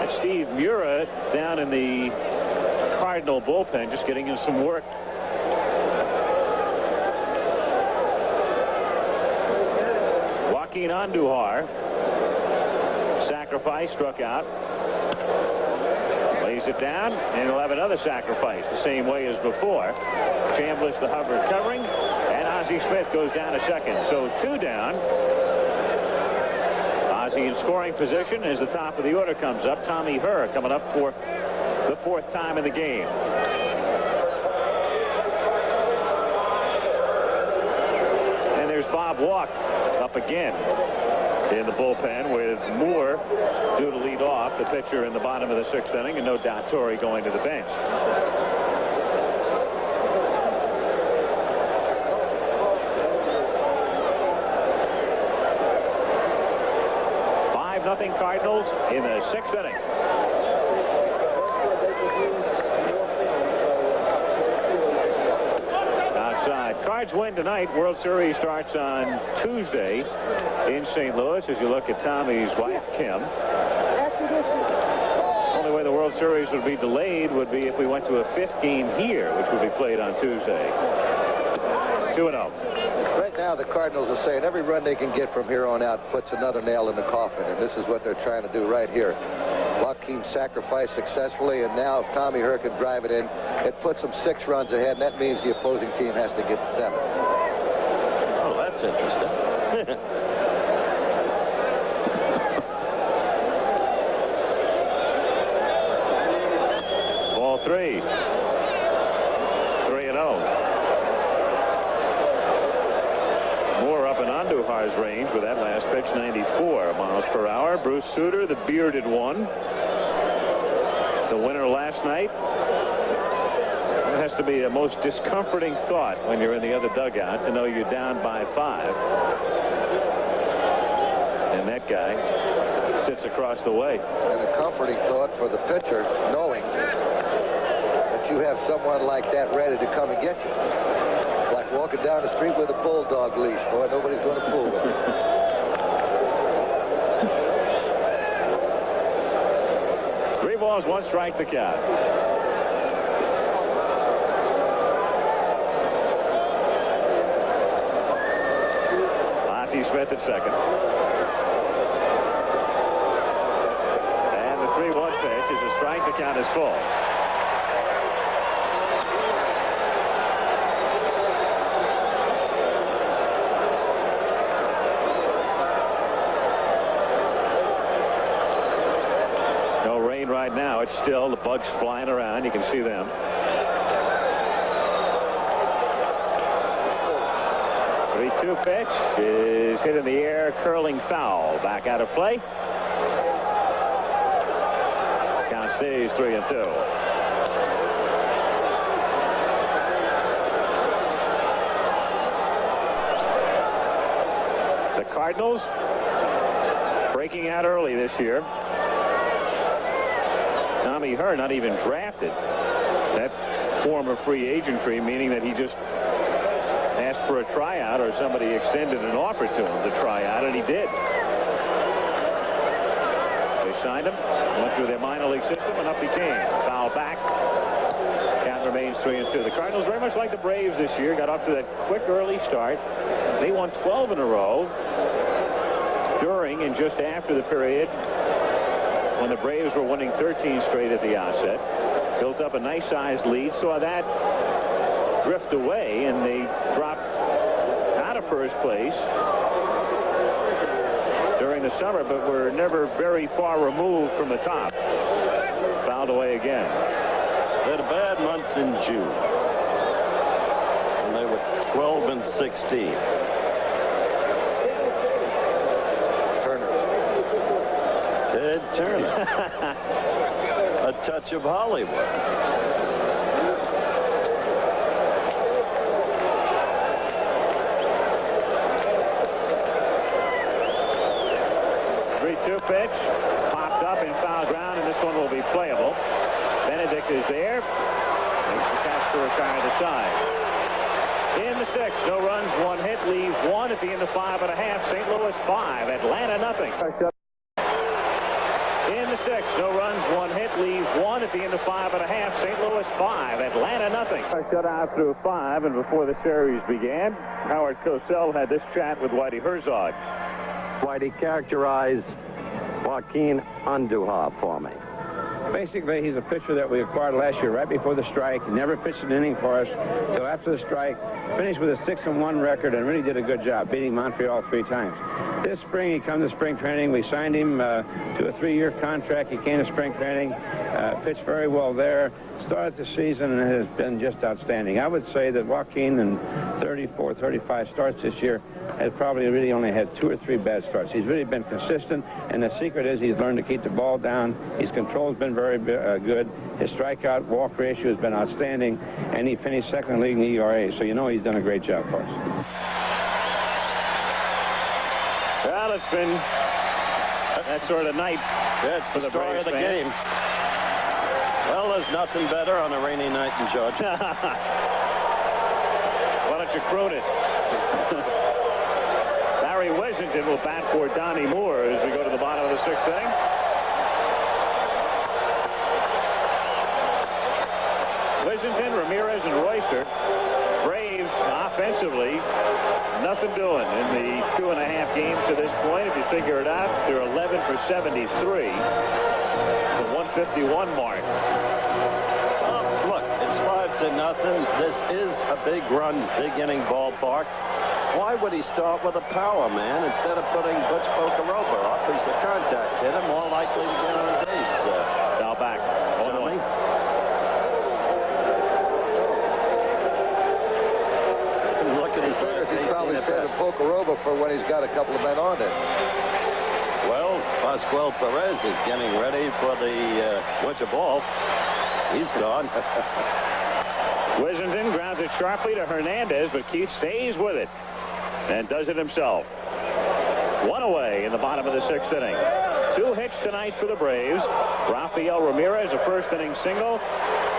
Speaker 1: And Steve Mura down in the Cardinal bullpen, just getting him some work. Joaquin Andujar, sacrifice, struck out. Lays it down, and he'll have another sacrifice the same way as before. Chambliss to Hubbard covering, and Ozzie Smith goes down to second. So 2 down. Ozzie in scoring position as the top of the order comes up. Tommy Herr coming up for the 4th time in the game. And there's Bob Walk up again in the bullpen with Moore due to lead off, the pitcher in the bottom of the 6th inning, and no doubt Torre going to the bench. Nothing Cardinals in the 6th inning. Outside. Cards win tonight. World Series starts on Tuesday in St. Louis. As you look at Tommy's wife, Kim. Only way the World Series would be delayed would be if we went to a 5th game here, which would be played on Tuesday. 2-0.
Speaker 2: Right now, the Cardinals are saying every run they can get from here on out puts another nail in the coffin, and this is what they're trying to do right here. Joaquin sacrificed successfully, and now if Tommy Herr can drive it in, it puts them 6 runs ahead, and that means the opposing team has to get 7.
Speaker 3: Oh, that's interesting.
Speaker 1: Ball 3. 3-0. Andujar's range with that last pitch, 94 miles per hour. Bruce Sutter, the bearded one, the winner last night. It has to be a most discomforting thought when you're in the other dugout to know you're down by 5. And that guy sits across the way.
Speaker 2: And a comforting thought for the pitcher, knowing that you have someone like that ready to come and get you. It's like walking down the street with a bulldog leash. Boy, nobody's going to fool with it.
Speaker 1: 3 balls, 1 strike to count. Ozzie Smith at second. And the 3-1 pitch is a strike. The count is full. Right now, it's still the bugs flying around. You can see them. The 3-2 pitch is hit in the air, curling foul. Back out of play. Count Stays 3-2. The Cardinals breaking out early this year. Tommy Herr not even drafted. That form of free agentry, meaning that he just asked for a tryout or somebody extended an offer to him to try out, and he did. They signed him, went through their minor league system, and up he came. Foul back. Count remains 3-2. The Cardinals, very much like the Braves this year, got off to that quick early start. They won 12 in a row during and just after the period when the Braves were winning 13 straight at the outset. Built up a nice-sized lead, saw that drift away, and they dropped out of first place during the summer, but were never very far removed from the top. Fouled away again.
Speaker 3: They had a bad month in June, and they were 12-16. Ted Turner. A touch of Hollywood.
Speaker 1: Pitch popped up in foul ground, and this one will be playable. Benedict is there. Makes the catch to retire the side. In the sixth, no runs, one hit, leave one at the end of 5.5. St. Louis 5, Atlanta nothing. In the sixth, no runs, one hit, leave one at the end of 5.5. St. Louis 5, Atlanta nothing. Shut out through 5, and before the series began, Howard Cosell had this chat with Whitey Herzog.
Speaker 3: Whitey, characterized Joaquin Andujar for me.
Speaker 5: Basically, he's a pitcher that we acquired last year right before the strike. He never pitched an inning for us until after the strike. Finished with a 6-1 record and really did a good job, beating Montreal 3 times. This spring, he come to spring training. We signed him to a 3-year contract. He came to spring training, pitched very well there, started the season, and has been just outstanding. I would say that Joaquin, in 34, 35 starts this year, has probably really only had 2 or 3 bad starts. He's really been consistent, and the secret is he's learned to keep the ball down. His control's been very good. His strikeout walk ratio has been outstanding, and he finished second in the league in ERA, so you know he's done a great job for us.
Speaker 1: Well, it's been that sort of night.
Speaker 3: That's
Speaker 1: for
Speaker 3: the story
Speaker 1: Braves
Speaker 3: of the
Speaker 1: fans.
Speaker 3: game. Well, there's nothing better on a rainy night in Georgia.
Speaker 1: Why don't you croon it? Larry Washington will bat for Donnie Moore as we go to the bottom of the 6th inning. Washington, Ramirez, and Royster. Braves offensively, nothing doing in the 2.5 games to this point. If you figure it out, they're 11 for 73. The 151 mark.
Speaker 3: Look, it's 5-0. This is a big run, big inning ballpark. Why would he start with a power man instead of putting Butch Bocaroba up? He's a contact hitter, more likely to get on base.
Speaker 1: Foul back.
Speaker 3: Johnny. Look at his last 18
Speaker 2: He's probably saving Bocaroba for when he's got a couple of men on it.
Speaker 3: Well, Pascual Perez is getting ready for the winter ball. He's gone.
Speaker 1: Washington grounds it sharply to Hernandez, but Keith stays with it and does it himself. 1 away in the bottom of the 6th inning. 2 hits tonight for the Braves. Rafael Ramirez, a 1st inning single.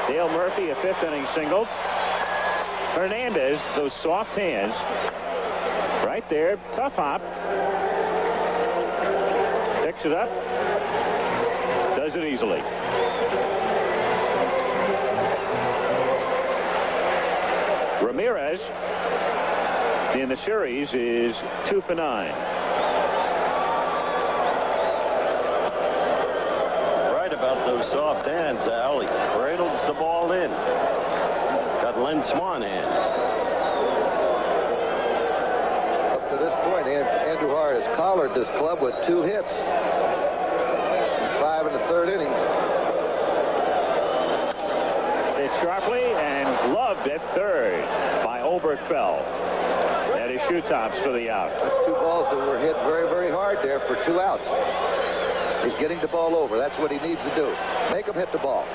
Speaker 1: Dale Murphy, a 5th inning single. Hernandez, those soft hands, right there, tough hop. Picks it up. Does it easily. Ramirez in the series is 2 for 9.
Speaker 3: Right about those soft hands, Al. He cradles the ball in. Got Lynn Swan hands.
Speaker 2: Up to this point, Andujar has collared this club with 2 hits in 5 1/3 innings.
Speaker 1: Hit sharply and gloved at third by Oberkfell. That is shoe tops for the out.
Speaker 2: That's 2 balls that were hit very, very hard there for 2 outs. is getting the ball over. That's what he needs to do. Make him hit the ball.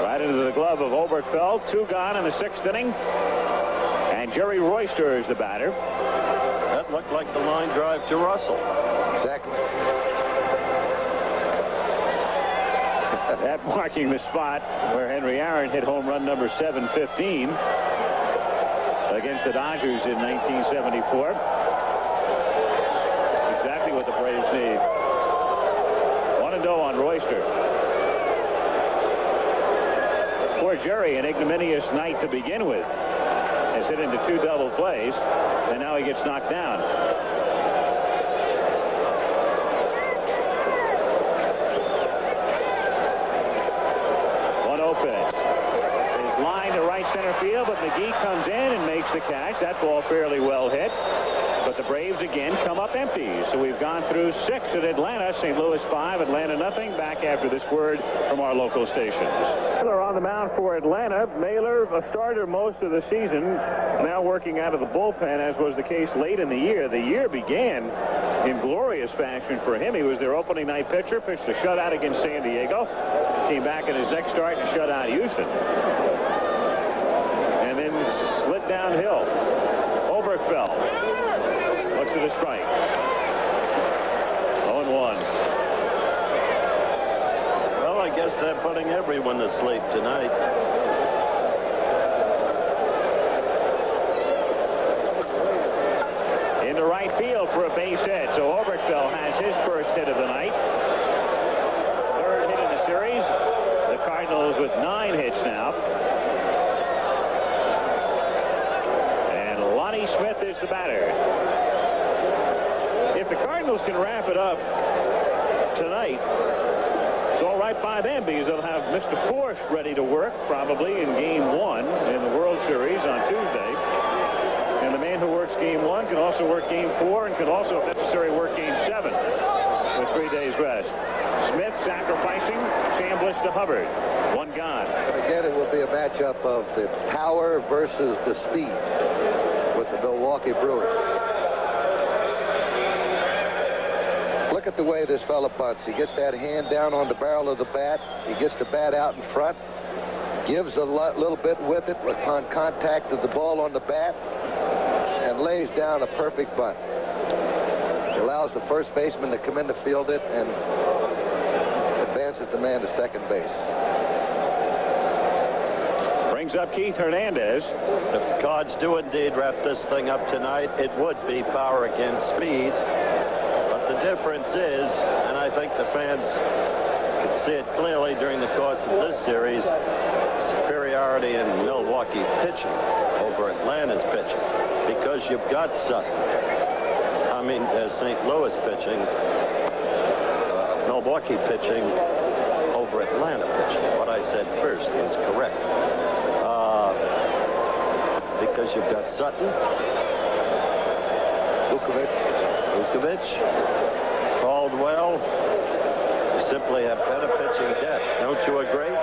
Speaker 1: Right into the glove of Oberkfell. 2 gone in the 6th inning. And Jerry Royster is the batter.
Speaker 3: That looked like the line drive to Russell.
Speaker 2: Exactly.
Speaker 1: That marking the spot where Henry Aaron hit home run number 715 against the Dodgers in 1974. Exactly what the Braves need. 1-0 on Royster. Poor Jerry, an ignominious night to begin with. Has hit into 2 double plays, and now he gets knocked down. Center field, but McGee comes in and makes the catch. That ball fairly well hit, but the Braves again come up empty. So we've gone through 6 at Atlanta. St. Louis 5, Atlanta nothing. Back after this word from our local stations. Mailer on the mound for Atlanta. Mailer, a starter most of the season, now working out of the bullpen, as was the case late in the year. The year began in glorious fashion for him. He was their opening night pitcher, pitched a shutout against San Diego, came back in his next start and shut out Houston. Slid downhill. Oberkfell looks at a strike. 0-1.
Speaker 3: Well, I guess they're putting everyone to sleep tonight.
Speaker 1: Into right field for a base hit. So Oberkfell has his first hit of the night. 3rd hit in the series. The Cardinals with 9 hits now. Smith is the batter. If the Cardinals can wrap it up tonight, it's all right by them, because they'll have Mr. Force ready to work probably in Game 1 in the World Series on Tuesday. And the man who works Game 1 can also work Game 4 and can also, if necessary, work Game 7 with 3 days rest. Smith sacrificing Chambliss to Hubbard. 1 gone.
Speaker 2: And again, it will be a matchup of the power versus the speed with the Milwaukee Brewers. Look at the way this fella punts. He gets that hand down on the barrel of the bat. He gets the bat out in front, gives a little bit with it upon contact of the ball on the bat, and lays down a perfect bunt. He allows the first baseman to come in to field it and advances the man to second base.
Speaker 1: Brings up Keith Hernandez.
Speaker 3: If the Cards do indeed wrap this thing up tonight, it would be power against speed. But the difference is, and I think the fans could see it clearly during the course of this series, superiority in Milwaukee pitching over Atlanta's pitching. Because you've got St. Louis pitching, Milwaukee pitching over Atlanta pitching. What I said first was correct. Because you've got Sutton, Vukovic, Caldwell. You simply have better pitching depth. Don't you agree?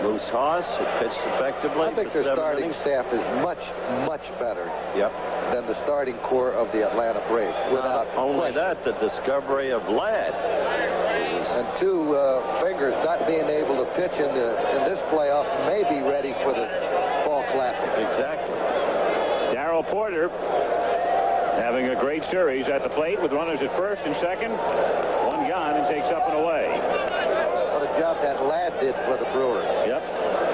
Speaker 3: Moose Haas, who pitched effectively.
Speaker 2: I think their starting staff is much, much better than the starting core of the Atlanta Braves. Without
Speaker 3: only that, the discovery of Ladd.
Speaker 2: And 2 fingers not being able to pitch in this playoff may be ready for the Fall Classic.
Speaker 3: Exactly.
Speaker 1: Darrell Porter having a great series at the plate with runners at first and second. 1 gone and takes up and away.
Speaker 2: What a job that Ladd did for the Brewers.
Speaker 1: Yep.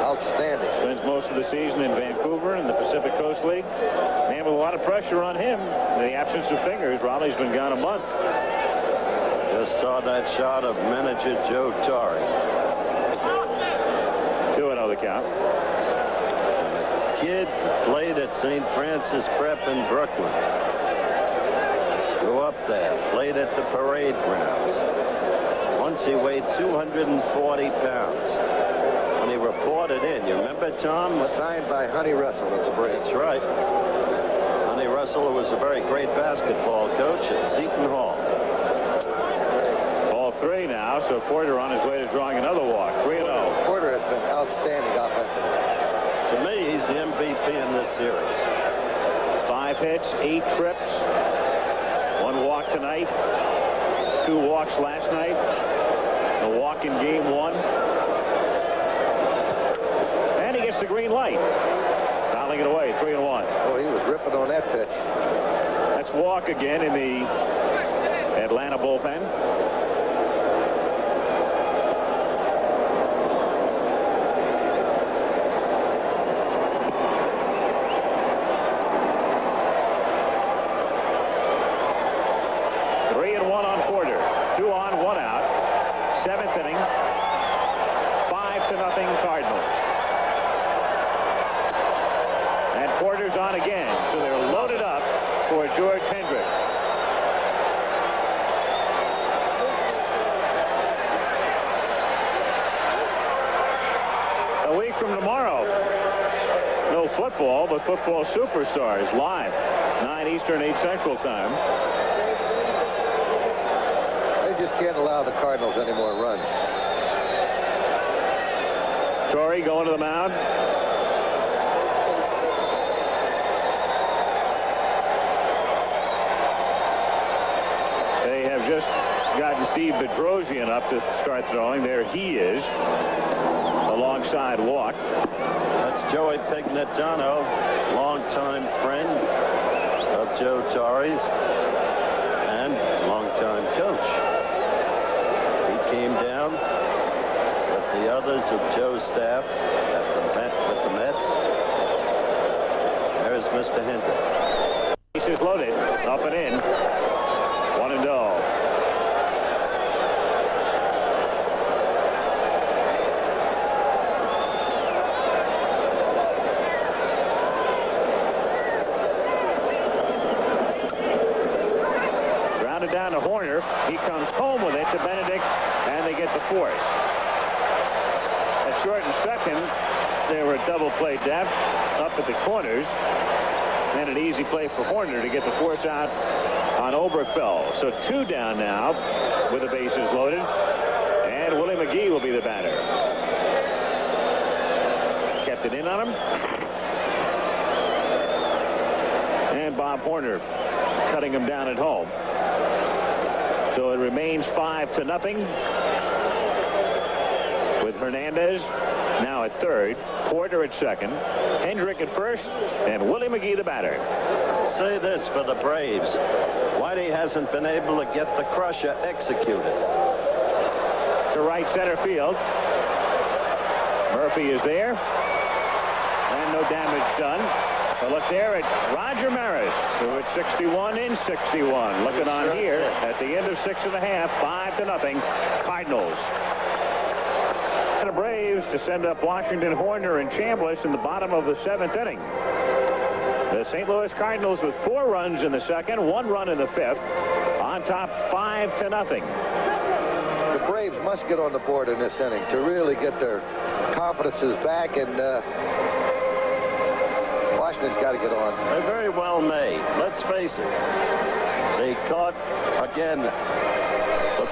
Speaker 2: Outstanding.
Speaker 1: Spends most of the season in Vancouver in the Pacific Coast League. Man with a lot of pressure on him. In the absence of fingers, Raleigh's been gone a month.
Speaker 3: Just saw that shot of manager Joe Torre.
Speaker 1: 2-0 the count.
Speaker 3: Kid played at St. Francis Prep in Brooklyn. Grew up there. Played at the parade grounds. Once he weighed 240 pounds. When he reported in, you remember, Tom?
Speaker 2: Signed by Honey Russell of the Braves.
Speaker 3: That's right. Honey Russell was a very great basketball coach at Seton Hall.
Speaker 1: Ball 3 now, so Porter on his way to drawing another walk. 3-0.
Speaker 2: Porter has been outstanding offensively.
Speaker 3: To me, he's the MVP in this series.
Speaker 1: 5 hits, 8 trips, One walk tonight, 2 walks last night, a walk in game 1. And he gets the green light. Fouling it away, 3-1.
Speaker 2: Oh, he was ripping on that pitch.
Speaker 1: That's walk again in the Atlanta bullpen. On again, so they're loaded up for George Hendrick. A week from tomorrow, no football, but Football Superstars live, 9 Eastern, 8 Central time.
Speaker 2: They just can't allow the Cardinals any more runs.
Speaker 1: Torrey going to the mound. Just gotten Steve Bedrosian up to start throwing. There he is, alongside Walk.
Speaker 3: That's Joey Pignatano, longtime friend of Joe Torre's and longtime coach. He came down with the others of Joe's staff with the Mets. There's Mr. Hendrick.
Speaker 1: Bases loaded, up and in. 1-0. Grounded down to Horner. He comes home with it to Benedict, and they get the force. At short and second, they were a double play depth up at the corners. And an easy play for Horner to get the force out on Oberkfell. So 2 down now with the bases loaded. And Willie McGee will be the batter. Kept it in on him. And Bob Horner cutting him down at home. So it remains 5-0 with Hernandez now at third, Porter at second, Hendrick at first, and Willie McGee the batter.
Speaker 3: Say this for the Braves. Whitey hasn't been able to get the crusher executed.
Speaker 1: To right center field. Murphy is there. And no damage done. So look there at Roger Maris, who at 61 in 61. Looking on here at the end of 6 1/2, 5-0 Cardinals. The Braves to send up Washington, Horner, and Chambliss in the bottom of the 7th inning. The St. Louis Cardinals with 4 runs in the second, 1 run in the 5th, on top 5-0.
Speaker 2: The Braves must get on the board in this inning to really get their confidences back, and Washington's got to get on.
Speaker 3: They very well may. Let's face it. They caught, again, the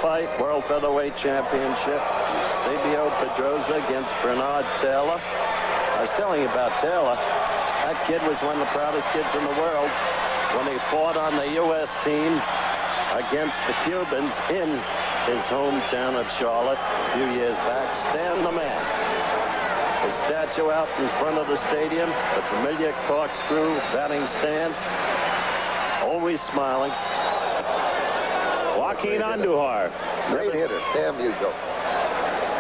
Speaker 3: fight, World Featherweight Championship. Eusebio Pedroza against Bernard Taylor. I was telling you about Taylor. That kid was one of the proudest kids in the world when he fought on the U.S. team against the Cubans in his hometown of Charlotte a few years back. Stan the Man. His statue out in front of the stadium, the familiar corkscrew batting stance, always smiling.
Speaker 1: Joaquin Andujar.
Speaker 2: Great hitter, Stan Musial.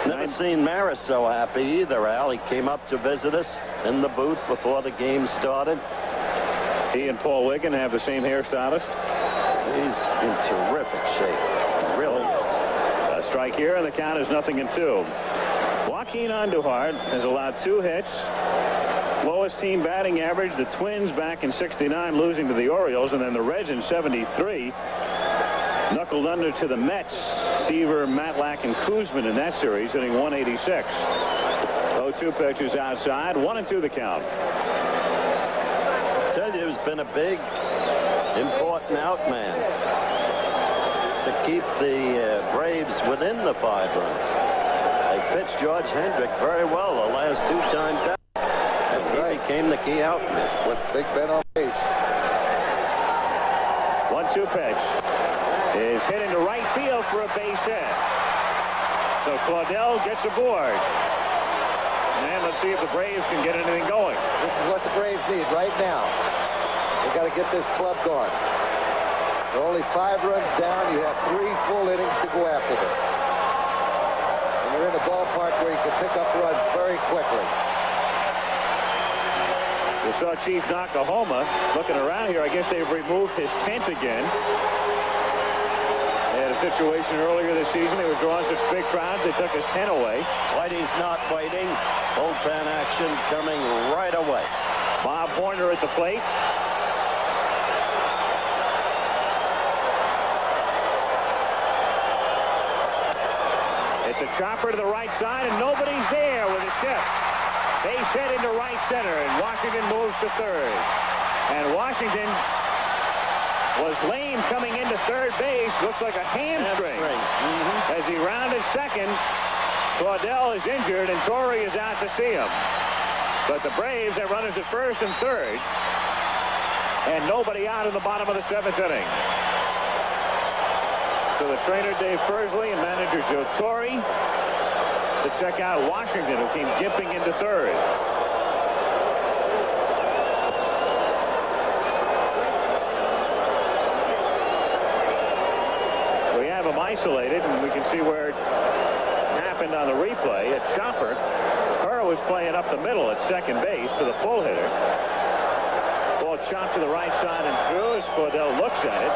Speaker 3: Never seen Maris so happy either, Al. He came up to visit us in the booth before the game started.
Speaker 1: He and Paul Wiggin have the same hairstylist.
Speaker 3: He's in terrific shape. He really is.
Speaker 1: A strike here, and the count is 0-2. Joaquin Andujar has allowed 2 hits. Lowest team batting average, the Twins back in 69, losing to the Orioles, and then the Reds in 73. Knuckled under to the Mets. Seaver, Matlack, and Kuzman in that series, hitting 186. 0-2 pitches outside, 1-2 the count.
Speaker 3: I tell you, he's been a big, important out man to keep the Braves within the 5 runs. They pitched George Hendrick very well the last 2 times out. He became the key out man.
Speaker 2: With Big Ben on base.
Speaker 1: 1-2 pitch is hit into right field for a base hit. So Claudel gets aboard. And let's see if the Braves can get anything going.
Speaker 2: This is what the Braves need right now. They got to get this club going. They're only 5 runs down. You have 3 full innings to go after them. And you're in a ballpark where you can pick up runs very quickly.
Speaker 1: We saw Chief Nakahoma looking around here. I guess they've removed his tent again. They had a situation earlier this season. They were drawing such big crowds, they took his tent away.
Speaker 3: Whitey's not waiting. Bullpen action coming right away.
Speaker 1: Bob Horner at the plate. It's a chopper to the right side, and nobody's there with a shift. Base hit into right center, and Washington moves to third. And Washington was lame coming into third base. Looks like a hamstring. As he rounded second, Claudel is injured, and Torrey is out to see him. But the Braves have runners at first and third, and nobody out in the bottom of the 7th inning. So the trainer, Dave Fursley, and manager Joe Torre to check out Washington, who came dipping into third. We have him isolated, and we can see where it happened on the replay. A chopper. Kerr was playing up the middle at second base to the pull hitter. Ball chopped to the right side and through as Claudel looks at it.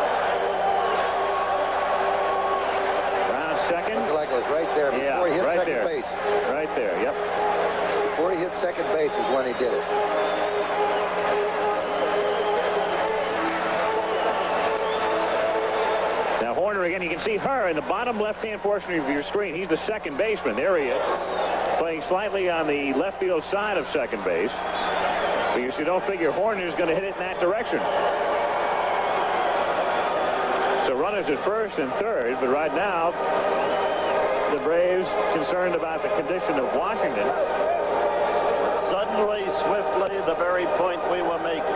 Speaker 1: Second.
Speaker 2: Looked like it was right there before he hit second base.
Speaker 1: Right there, yep.
Speaker 2: Before he hit second base is when he did it.
Speaker 1: Now Horner again, you can see her in the bottom left-hand portion of your screen. He's the second baseman. There he is. Playing slightly on the left field side of second base. Because you don't figure Horner's going to hit it in that direction. So runners at first and third, but right now the Braves concerned about the condition of Washington.
Speaker 3: Suddenly, swiftly, the very point we were making.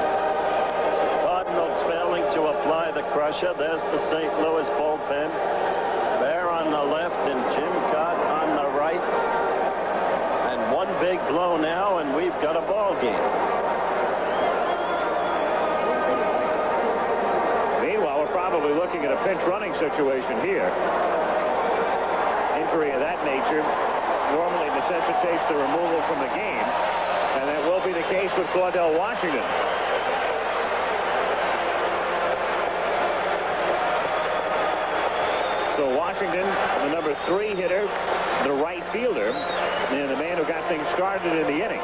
Speaker 3: Cardinals failing to apply the crusher. There's the St. Louis bullpen. Bear on the left and Jim Cott on the right. And one big blow now, and we've got a ball game.
Speaker 1: Meanwhile, we're probably looking at a pinch running situation here. Injury of that nature normally necessitates the removal from the game, and that will be the case with Claudel Washington. So Washington, the number 3 hitter, the right fielder, and the man who got things started in the inning,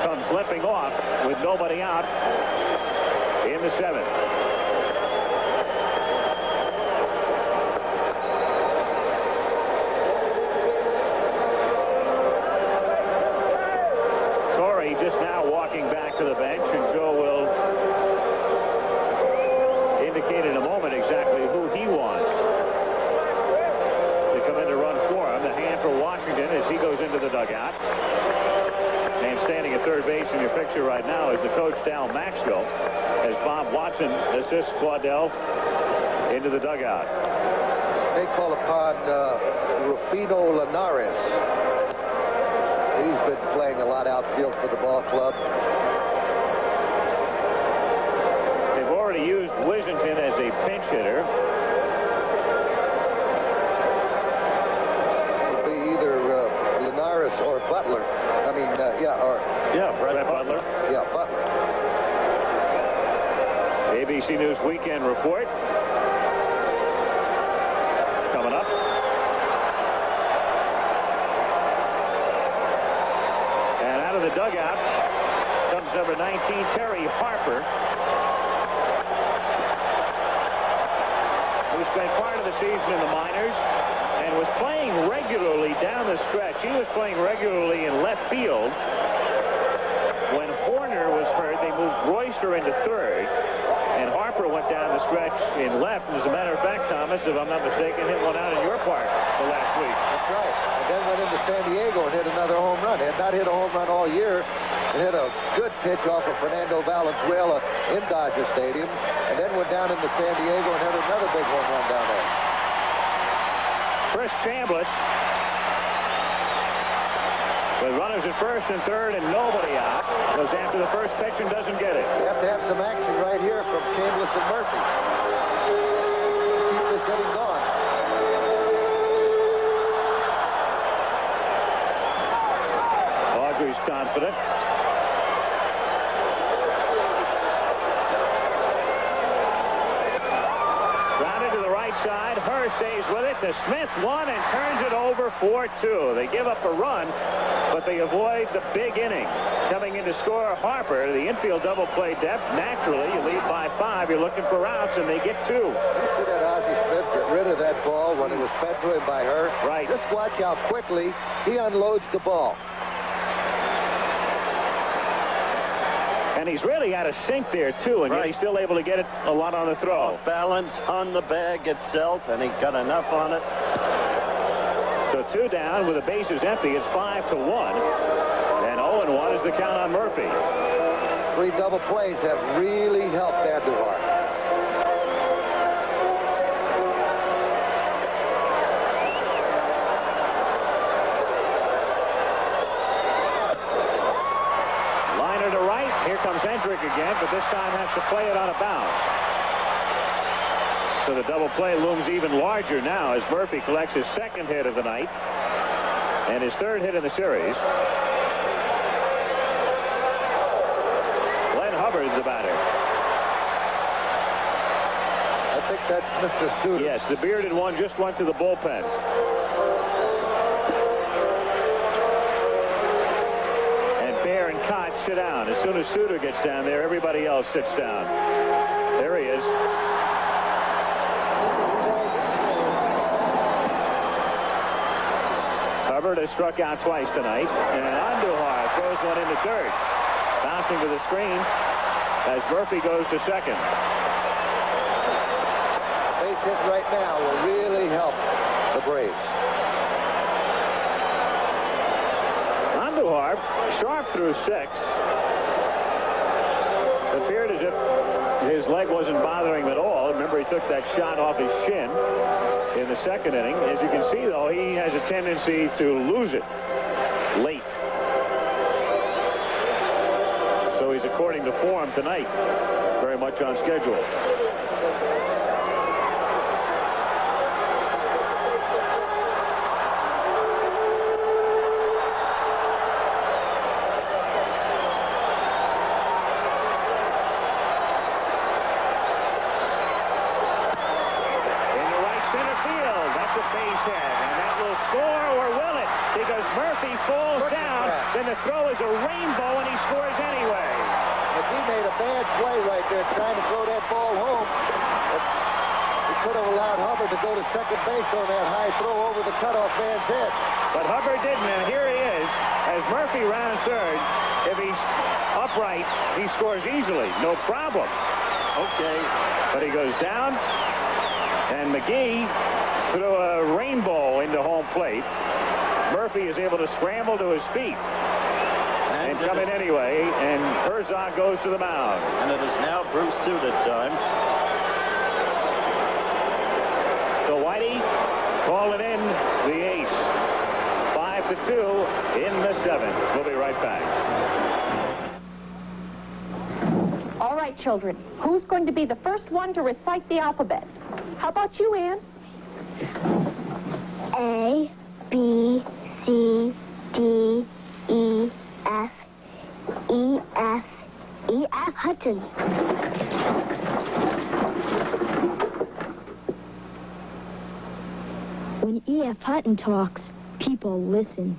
Speaker 1: comes limping off with nobody out in the 7th. Just now walking back to the bench, and Joe will indicate in a moment exactly who he wants to come in to run for him. The hand for Washington as he goes into the dugout. And standing at third base in your picture right now is the coach, Dal Maxwell, as Bob Watson assists Claudel into the dugout.
Speaker 2: They call upon Rufino Linares. He's been playing a lot outfield for the ball club.
Speaker 1: They've already used Wishington as a pinch hitter.
Speaker 2: It'll be either Linares or Butler. I mean,
Speaker 1: Brett Butler.
Speaker 2: Yeah, Butler.
Speaker 1: ABC News Weekend Report coming up. The dugout comes number 19, Terry Harper, who spent part of the season in the minors and was playing regularly down the stretch. He was playing regularly in left field. When Horner was hurt, they moved Royster into third, and Harper Harper went down the stretch in left. And as a matter of fact, Thomas, if I'm not mistaken, hit one out in your park the last week.
Speaker 2: That's right. And then went into San Diego and hit another home run. He had not hit a home run all year. And hit a good pitch off of Fernando Valenzuela in Dodger Stadium. And then went down into San Diego and hit another big home run down there.
Speaker 1: Chris Chambliss with runners at first and third and nobody out. Goes after the first pitch and doesn't get it.
Speaker 2: You have to have some action right here from Chambliss and Murphy. Keep this inning going.
Speaker 1: Audrey's confident. Grounded to the right side. Herr stays with it to Smith. One and turns it over 4-2. They give up a run, but they avoid the big inning. Coming in to score Harper, the infield double play depth. Naturally, you lead by 5. You're looking for outs, and they get 2.
Speaker 2: You see that Ozzie Smith get rid of that ball when it was fed to him by Herr?
Speaker 1: Right.
Speaker 2: Just watch how quickly he unloads the ball.
Speaker 1: And he's really out of sync there, too, and yet he's still able to get it a lot on the throw.
Speaker 3: Off balance on the bag itself, and he got enough on it.
Speaker 1: So 2 down with the bases empty. It's 5-1. And 0-1 is the count on Murphy.
Speaker 2: 3 double plays have really helped Andujar.
Speaker 1: Liner to right. Here comes Hendrick again, but this time has to play it on a bounce. So the double play looms even larger now as Murphy collects his 2nd hit of the night and his 3rd hit in the series. Glenn Hubbard's the batter.
Speaker 2: I think that's Mr. Suter.
Speaker 1: Yes, the bearded one just went to the bullpen. And Bear and Koch sit down. As soon as Suter gets down there, everybody else sits down. There he is. Hubbard has struck out twice tonight, and Andujar throws one into third. Bouncing to the screen as Murphy goes to second.
Speaker 2: Base hit right now will really help the Braves.
Speaker 1: Andujar, sharp through 6. Appeared as if his leg wasn't bothering him at all. Remember, he took that shot off his shin in the 2nd inning. As you can see, though, he has a tendency to lose it late. So he's according to form tonight, very much on schedule. Then the throw is a rainbow, and he scores anyway.
Speaker 2: McGee made a bad play right there trying to throw that ball home. But he could have allowed Hubbard to go to second base on that high throw over the cutoff man's head.
Speaker 1: But Hubbard didn't, and here he is. As Murphy rounds third, if he's upright, he scores easily. No problem. Okay. But he goes down, and McGee threw a rainbow into home plate. Murphy is able to scramble to his feet and come in anyway, and Herzog goes to the mound.
Speaker 3: And it is now Bruce Suter time.
Speaker 1: So Whitey calling in the ace. 5-2 in the 7th. We'll be right back.
Speaker 6: All right, children. Who's going to be the first one to recite the alphabet? How about you, Ann?
Speaker 7: A, B, C, D, E, F, E, F, E, F, Hudson. When E.F. Hutton talks, people listen.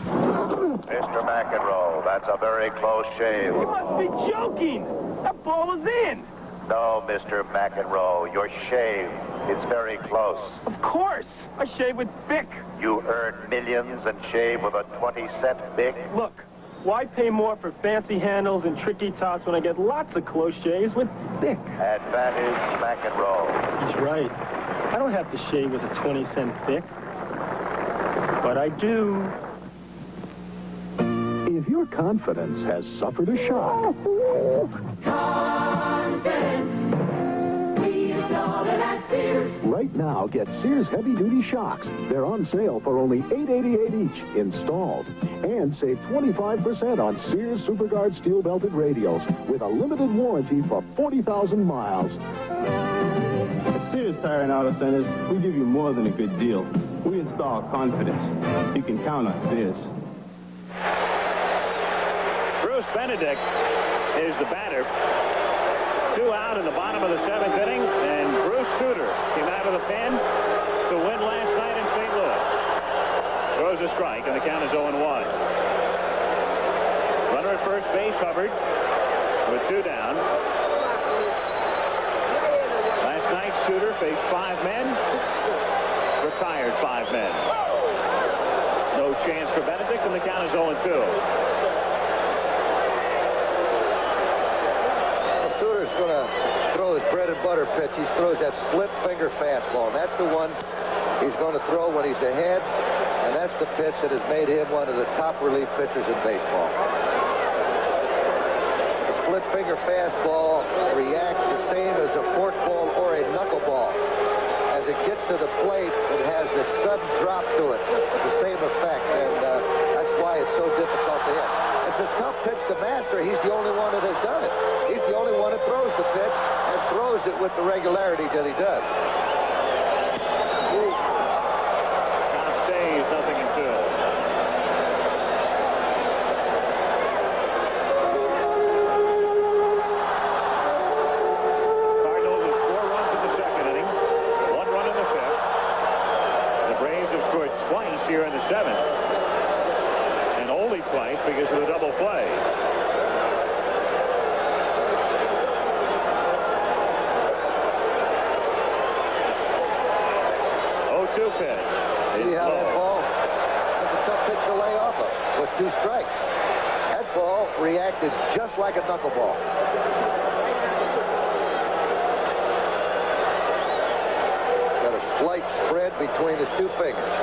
Speaker 8: Mr. McEnroe, that's a very close shave.
Speaker 9: You must be joking! That ball was in!
Speaker 8: No, Mr. McEnroe, your shave is very close.
Speaker 9: Of course! I shave with Bic.
Speaker 8: You earn millions and shave with a 20-cent Bic?
Speaker 9: Look, Why pay more for fancy handles and tricky tops when I get lots of close shaves with thick?
Speaker 8: Advantage McEnroe.
Speaker 9: He's right. I don't have to shave with a 20-cent thick. But I do.
Speaker 10: If your confidence has suffered a shock.
Speaker 11: Confidence. We installed it at Sears.
Speaker 10: Right now, get Sears heavy-duty shocks. They're on sale for only $8.88 each, installed. And save 25% on Sears SuperGuard steel-belted radials with a limited warranty for 40,000 miles.
Speaker 12: At Sears Tire and Auto Centers, we give you more than a good deal. We install confidence. You can count on Sears.
Speaker 1: Bruce Benedict is the batter. 2 out in the bottom of the 7th inning, and Bruce Sutter came out of the pen to win last night in St. Louis. Throws a strike, and the count is 0-1. Runner at first base, Hubbard, with 2 down. Last night, Sutter faced 5 men, retired 5 men. No chance for Benedict, and the count is 0-2.
Speaker 2: Sutter's going to throw his bread and butter pitch. He throws that split finger fastball, and that's the one he's going to throw when he's ahead, and that's the pitch that has made him one of the top relief pitchers in baseball. The split finger fastball reacts the same as a forkball or a knuckleball. As it gets to the plate, it has this sudden drop to it with the same effect, and that's why it's so difficult to hit. It's a tough pitch to master. He's the only one that has done it. He's the only one that throws the pitch and throws it with the regularity that he does.
Speaker 1: Count stays 0-2. Cardinals with 4 runs in the 2nd inning, 1 run in the 5th. The Braves have scored twice here in the 7th. And only twice because of the double play. Pitch.
Speaker 2: See how that ball, that's a tough pitch to lay off of with 2 strikes. That ball reacted just like a knuckleball. Got a slight spread between his 2 fingers.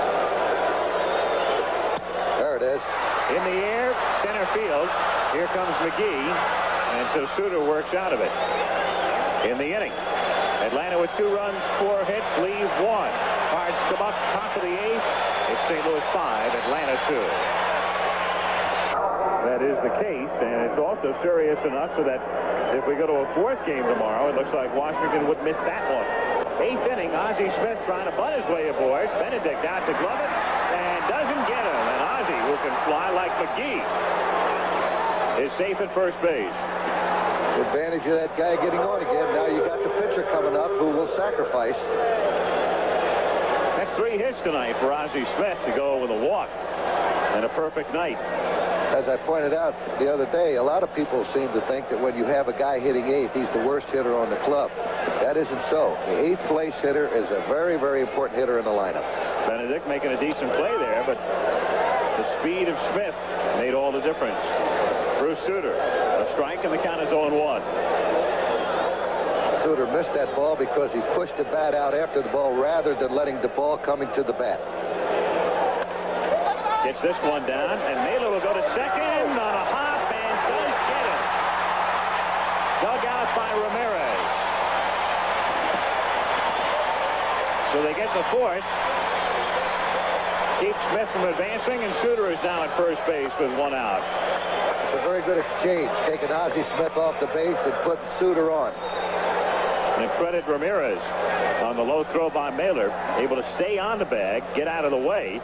Speaker 2: There it is.
Speaker 1: In the air, center field. Here comes McGee, and so Sutter works out of it. In the inning, Atlanta with 2 runs, 4 hits, leave 1. Cards come up, top of the 8th. It's St. Louis 5, Atlanta 2. That is the case, and it's also serious enough so that if we go to a 4th game tomorrow, it looks like Washington would miss that one. 8th inning, Ozzie Smith trying to butt his way aboard. Benedict out to glove it, and doesn't get him. And Ozzie, who can fly like McGee, is safe at first base.
Speaker 2: Advantage of that guy getting on again. Now you got the pitcher coming up who will sacrifice.
Speaker 1: That's 3 hits tonight for Ozzie Smith to go with a walk and a perfect night.
Speaker 2: As I pointed out the other day, a lot of people seem to think that when you have a guy hitting 8th, he's the worst hitter on the club. That isn't so. The 8th place hitter is a very, very important hitter in the lineup.
Speaker 1: Benedict making a decent play there, but the speed of Smith made all the difference. Bruce Sutter, a strike, and the count is 0-1.
Speaker 2: Sutter missed that ball because he pushed the bat out after the ball rather than letting the ball coming to the bat.
Speaker 1: Gets this one down, and Naylor will go to second on a hop and does get it. Dug out by Ramirez. So they get the force. Keep Smith from advancing, and Sutter is now at first base with 1 out.
Speaker 2: It's a very good exchange, taking Ozzie Smith off the base and putting Sutter on.
Speaker 1: And credit Ramirez on the low throw by Mailer, able to stay on the bag, get out of the way,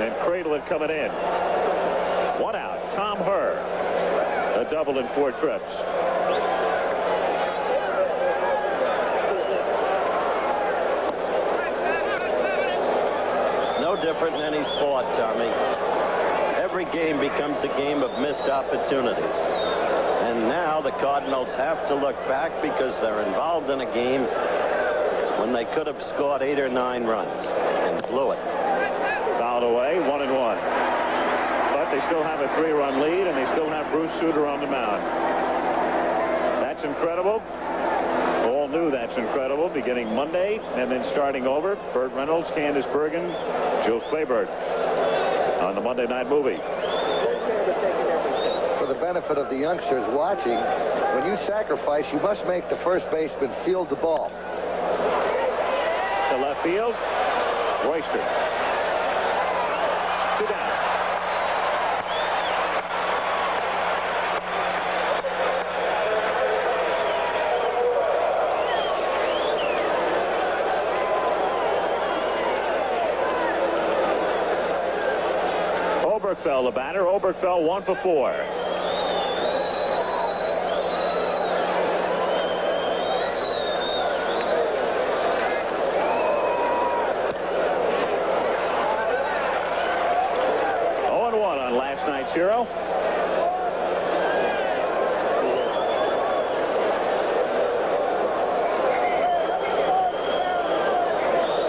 Speaker 1: and cradle it coming in. 1 out. Tom Herr, a double in 4 trips.
Speaker 3: It's no different in any sport, Tommy. Every game becomes a game of missed opportunities. And now the Cardinals have to look back because they're involved in a game when they could have scored 8 or 9 runs and blew it.
Speaker 1: Fouled away, 1-1. They still have a 3-run lead, and they still have Bruce Sutter on the mound. That's incredible. All knew that's incredible, beginning Monday and then starting over. Burt Reynolds, Candace Bergen, Jill Clayburgh on the Monday Night Movie.
Speaker 2: For the benefit of the youngsters watching, when you sacrifice, you must make the first baseman field the ball.
Speaker 1: To left field, Royster. 2 down. Oberkfell, the batter. Oberkfell 1 for 4. Last night's hero.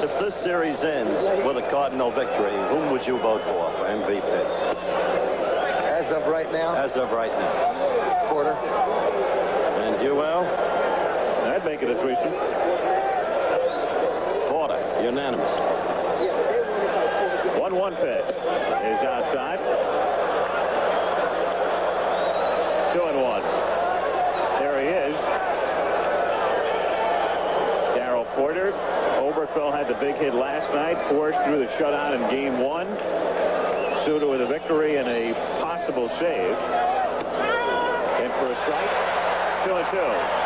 Speaker 3: If this series ends with a Cardinal victory, whom would you vote for MVP?
Speaker 2: As of right now?
Speaker 3: As of right now.
Speaker 2: Porter.
Speaker 3: And you, Al?
Speaker 1: I'd make it a threesome.
Speaker 3: Porter, unanimous.
Speaker 1: 1-1 pitch is outside. 2-1. There he is. Darryl Porter. Oberkfell had the big hit last night, forced through the shutout in Game 1. Sutter with a victory and a possible save. In for a strike. 2-2.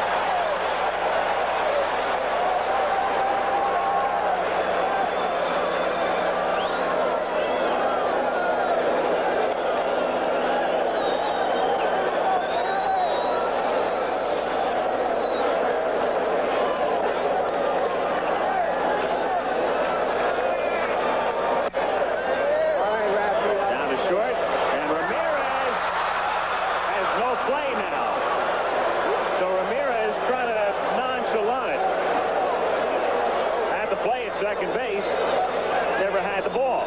Speaker 1: Second base, never had the ball.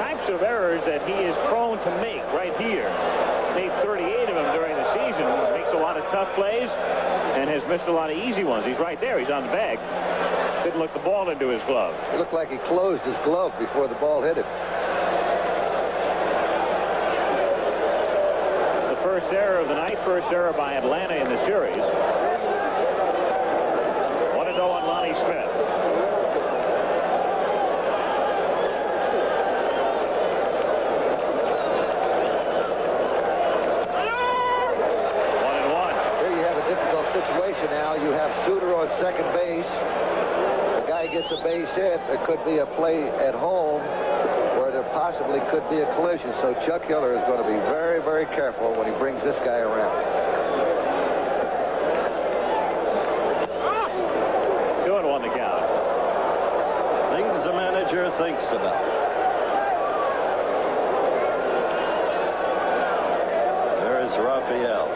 Speaker 1: Types of errors that he is prone to make right here. Made 38 of them during the season. Makes a lot of tough plays and has missed a lot of easy ones. He's right there. He's on the bag. Didn't look the ball into his glove.
Speaker 2: It looked like he closed his glove before the ball hit it.
Speaker 1: It's the first error of the night. First error by Atlanta in the series. 1-0 on Lonnie Smith.
Speaker 2: Situation now. You have Sutter on second base. The guy gets a base hit. There could be a play at home where there possibly could be a collision. So Chuck Hiller is going to be very, very careful when he brings this guy around.
Speaker 1: 2-1 to count.
Speaker 3: Things the manager thinks about. There is Raphael.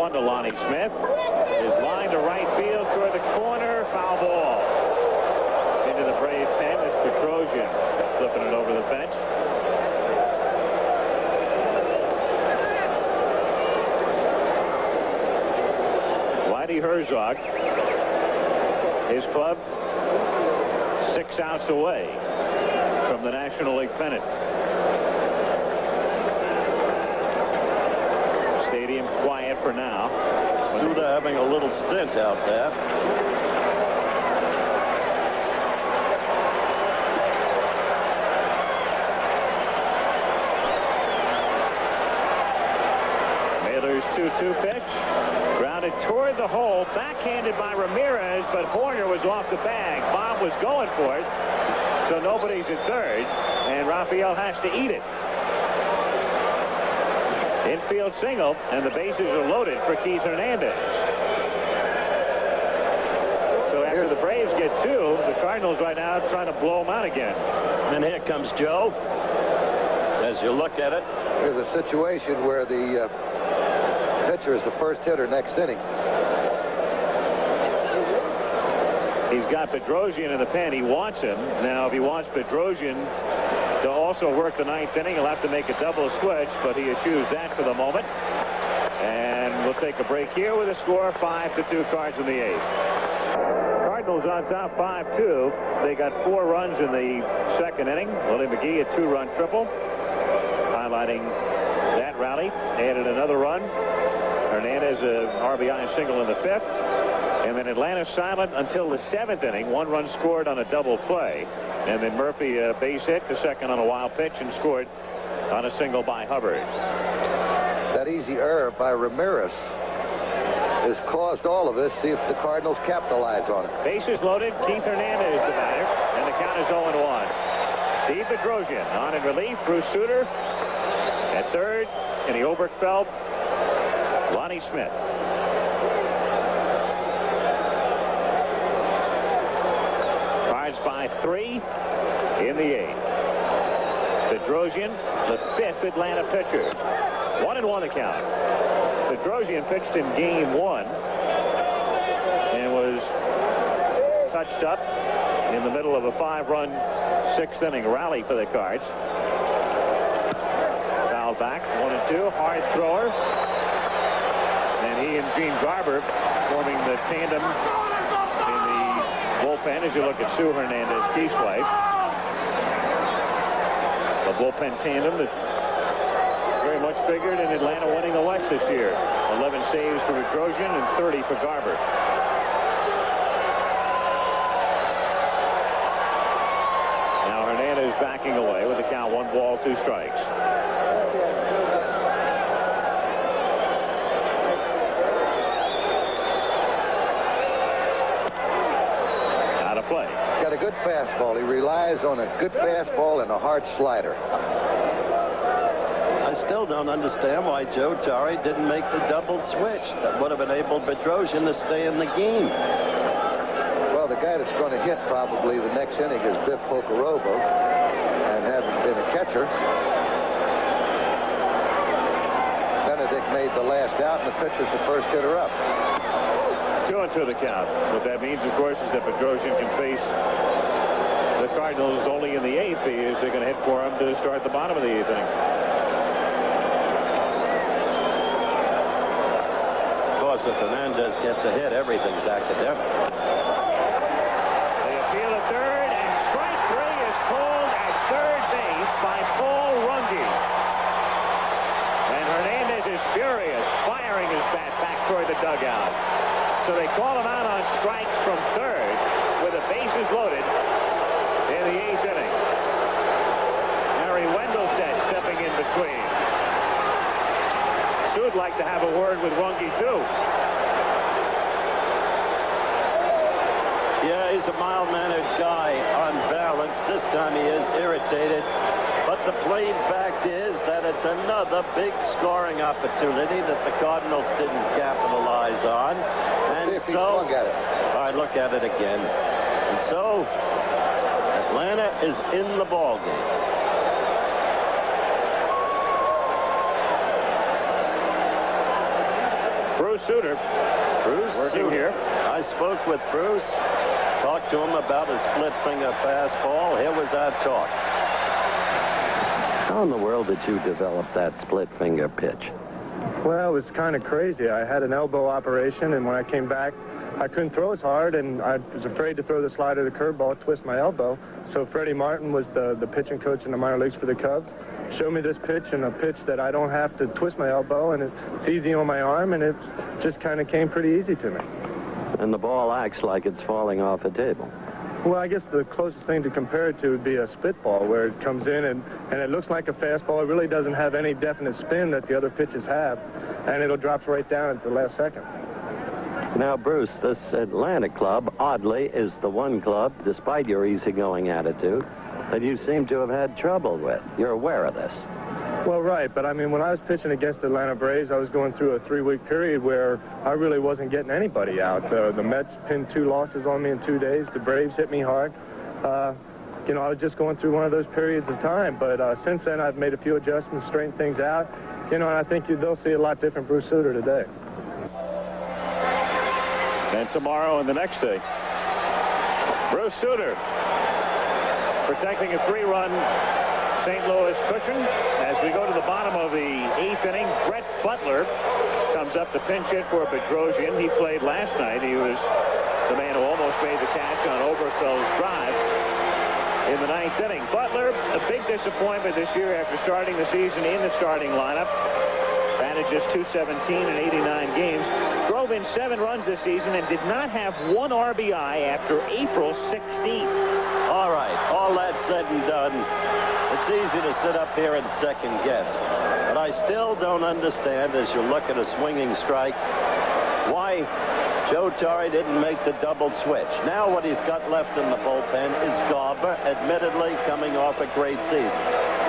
Speaker 1: To Lonnie Smith. His line to right field toward the corner. Foul ball. Into the Brave pen. It's Petrosian flipping it over the fence. Whitey Herzog. His club 6 outs away from the National League pennant. Stadium quiet for now.
Speaker 3: Sutter having a little stint out there.
Speaker 1: Mailer's 2-2 pitch. Grounded toward the hole. Backhanded by Ramirez, but Horner was off the bag. Bob was going for it. So nobody's at third. And Raphael has to eat it. Infield single, and the bases are loaded for Keith Hernandez. So after the Braves get 2, the Cardinals right now trying to blow them out again.
Speaker 3: And here comes Joe. As you look at it,
Speaker 2: there's a situation where the pitcher is the first hitter next inning.
Speaker 1: He's got Bedrosian in the pen. He wants him. Now, if he wants Bedrosian to also work the 9th inning, he'll have to make a double switch, but he eschews that for the moment. And we'll take a break here with a score 5-2 Cards in the 8th. Cardinals on top 5-2. They got 4 runs in the 2nd inning. Willie McGee a 2-run triple. Highlighting that rally. Added another run. Hernandez a RBI single in the 5th. And then Atlanta silent until the 7th inning. 1 run scored on a double play. And then Murphy a base hit to second on a wild pitch and scored on a single by Hubbard.
Speaker 2: That easy error by Ramirez has caused all of this. See if the Cardinals capitalize on it.
Speaker 1: Bases loaded. Keith Hernandez the batter. And the count is 0-1. Steve Bedrosian on in relief. Bruce Sutter at third. Kenny Oberkfell. Lonnie Smith. Cards by 3 in the 8th. Bedrosian, the 5th Atlanta pitcher. 1-1 the count. Bedrosian pitched in game 1 and was touched up in the middle of a 5-run 6th inning rally for the Cards. Fouled back, 1-2, hard thrower. And he and Gene Garber forming the tandem in the bullpen as you look at Sue Hernandez-Keith's play. The bullpen tandem that very much figured in Atlanta winning the West this year. 11 saves for Bedrosian and 30 for Garber. Now Hernandez backing away with the count 1 ball, 2 strikes. Out of play.
Speaker 2: He's got a good fastball. He relies on a good fastball and a hard slider.
Speaker 3: I still don't understand why Joe Torre didn't make the double switch. That would have enabled Bedrosian to stay in the game.
Speaker 2: Well, the guy that's going to hit probably the next inning is Biff Pocorovo, and having been a catcher, Benedict made the last out, and the pitcher's the first hitter up.
Speaker 1: 2-2 the count. What that means, of course, is that Bedrosian can face the Cardinals only in the 8th. Is they're going to hit for him to start the bottom of the 8th inning.
Speaker 3: If Hernandez gets a hit, everything's academic.
Speaker 1: They appeal at third, and strike 3 is called at third base by Paul Runge. And Hernandez is furious, firing his bat back toward the dugout. So they call him out on strikes from third with the bases loaded in the 8th inning. Harry Wendelstedt stepping in between. Would like to have a word with Runge too.
Speaker 3: Yeah, he's a mild-mannered guy on balance. This time he is irritated. But the plain fact is that it's another big scoring opportunity that the Cardinals didn't capitalize on. And
Speaker 2: see if he swung at it.
Speaker 3: All right, look at it again. And so Atlanta is in the ballgame.
Speaker 1: Bruce Sutter.
Speaker 3: Bruce
Speaker 1: working here.
Speaker 3: I spoke with Bruce, talked to him about a split finger fastball. Here was our talk. How in the world did you develop that split finger pitch?
Speaker 12: Well, it was kind of crazy. I had an elbow operation, and when I came back, I couldn't throw as hard, and I was afraid to throw the slider, the curveball, twist my elbow. So Freddie Martin was the pitching coach in the minor leagues for the Cubs. Showed me this pitch, and a pitch that I don't have to twist my elbow, and it's easy on my arm, and it just kind of came pretty easy to me.
Speaker 3: And the ball acts like it's falling off a table.
Speaker 12: Well, I guess the closest thing to compare it to would be a spitball, where it comes in and it looks like a fastball. It really doesn't have any definite spin that the other pitches have, and it'll drop right down at the last second.
Speaker 3: Now, Bruce, this Atlanta club, oddly, is the one club, despite your easygoing attitude, that you seem to have had trouble with. You're aware of this.
Speaker 12: Well, right, but I mean, when I was pitching against the Atlanta Braves, I was going through a 3-week period where I really wasn't getting anybody out. The Mets pinned 2 losses on me in 2 days. The Braves hit me hard. you know, I was just going through one of those periods of time. But since then, I've made a few adjustments, straightened things out. You know, and I think they'll see a lot different Bruce Sutter today.
Speaker 1: And tomorrow and the next day, Bruce Sutter protecting a 3-run St. Louis cushion. As we go to the bottom of the 8th inning, Brett Butler comes up to pinch hit for Bedrosian. He played last night. He was the man who almost made the catch on Oberfeld's drive in the 9th inning. Butler, a big disappointment this year after starting the season in the starting lineup. Batted just .217 in 89 games. Drove in 7 runs this season and did not have 1 RBI after April 16th.
Speaker 3: All right, all that said and done, it's easy to sit up here and second guess. But I still don't understand, as you look at a swinging strike, why Joe Torre didn't make the double switch. Now what he's got left in the bullpen is Garber, admittedly coming off a great season.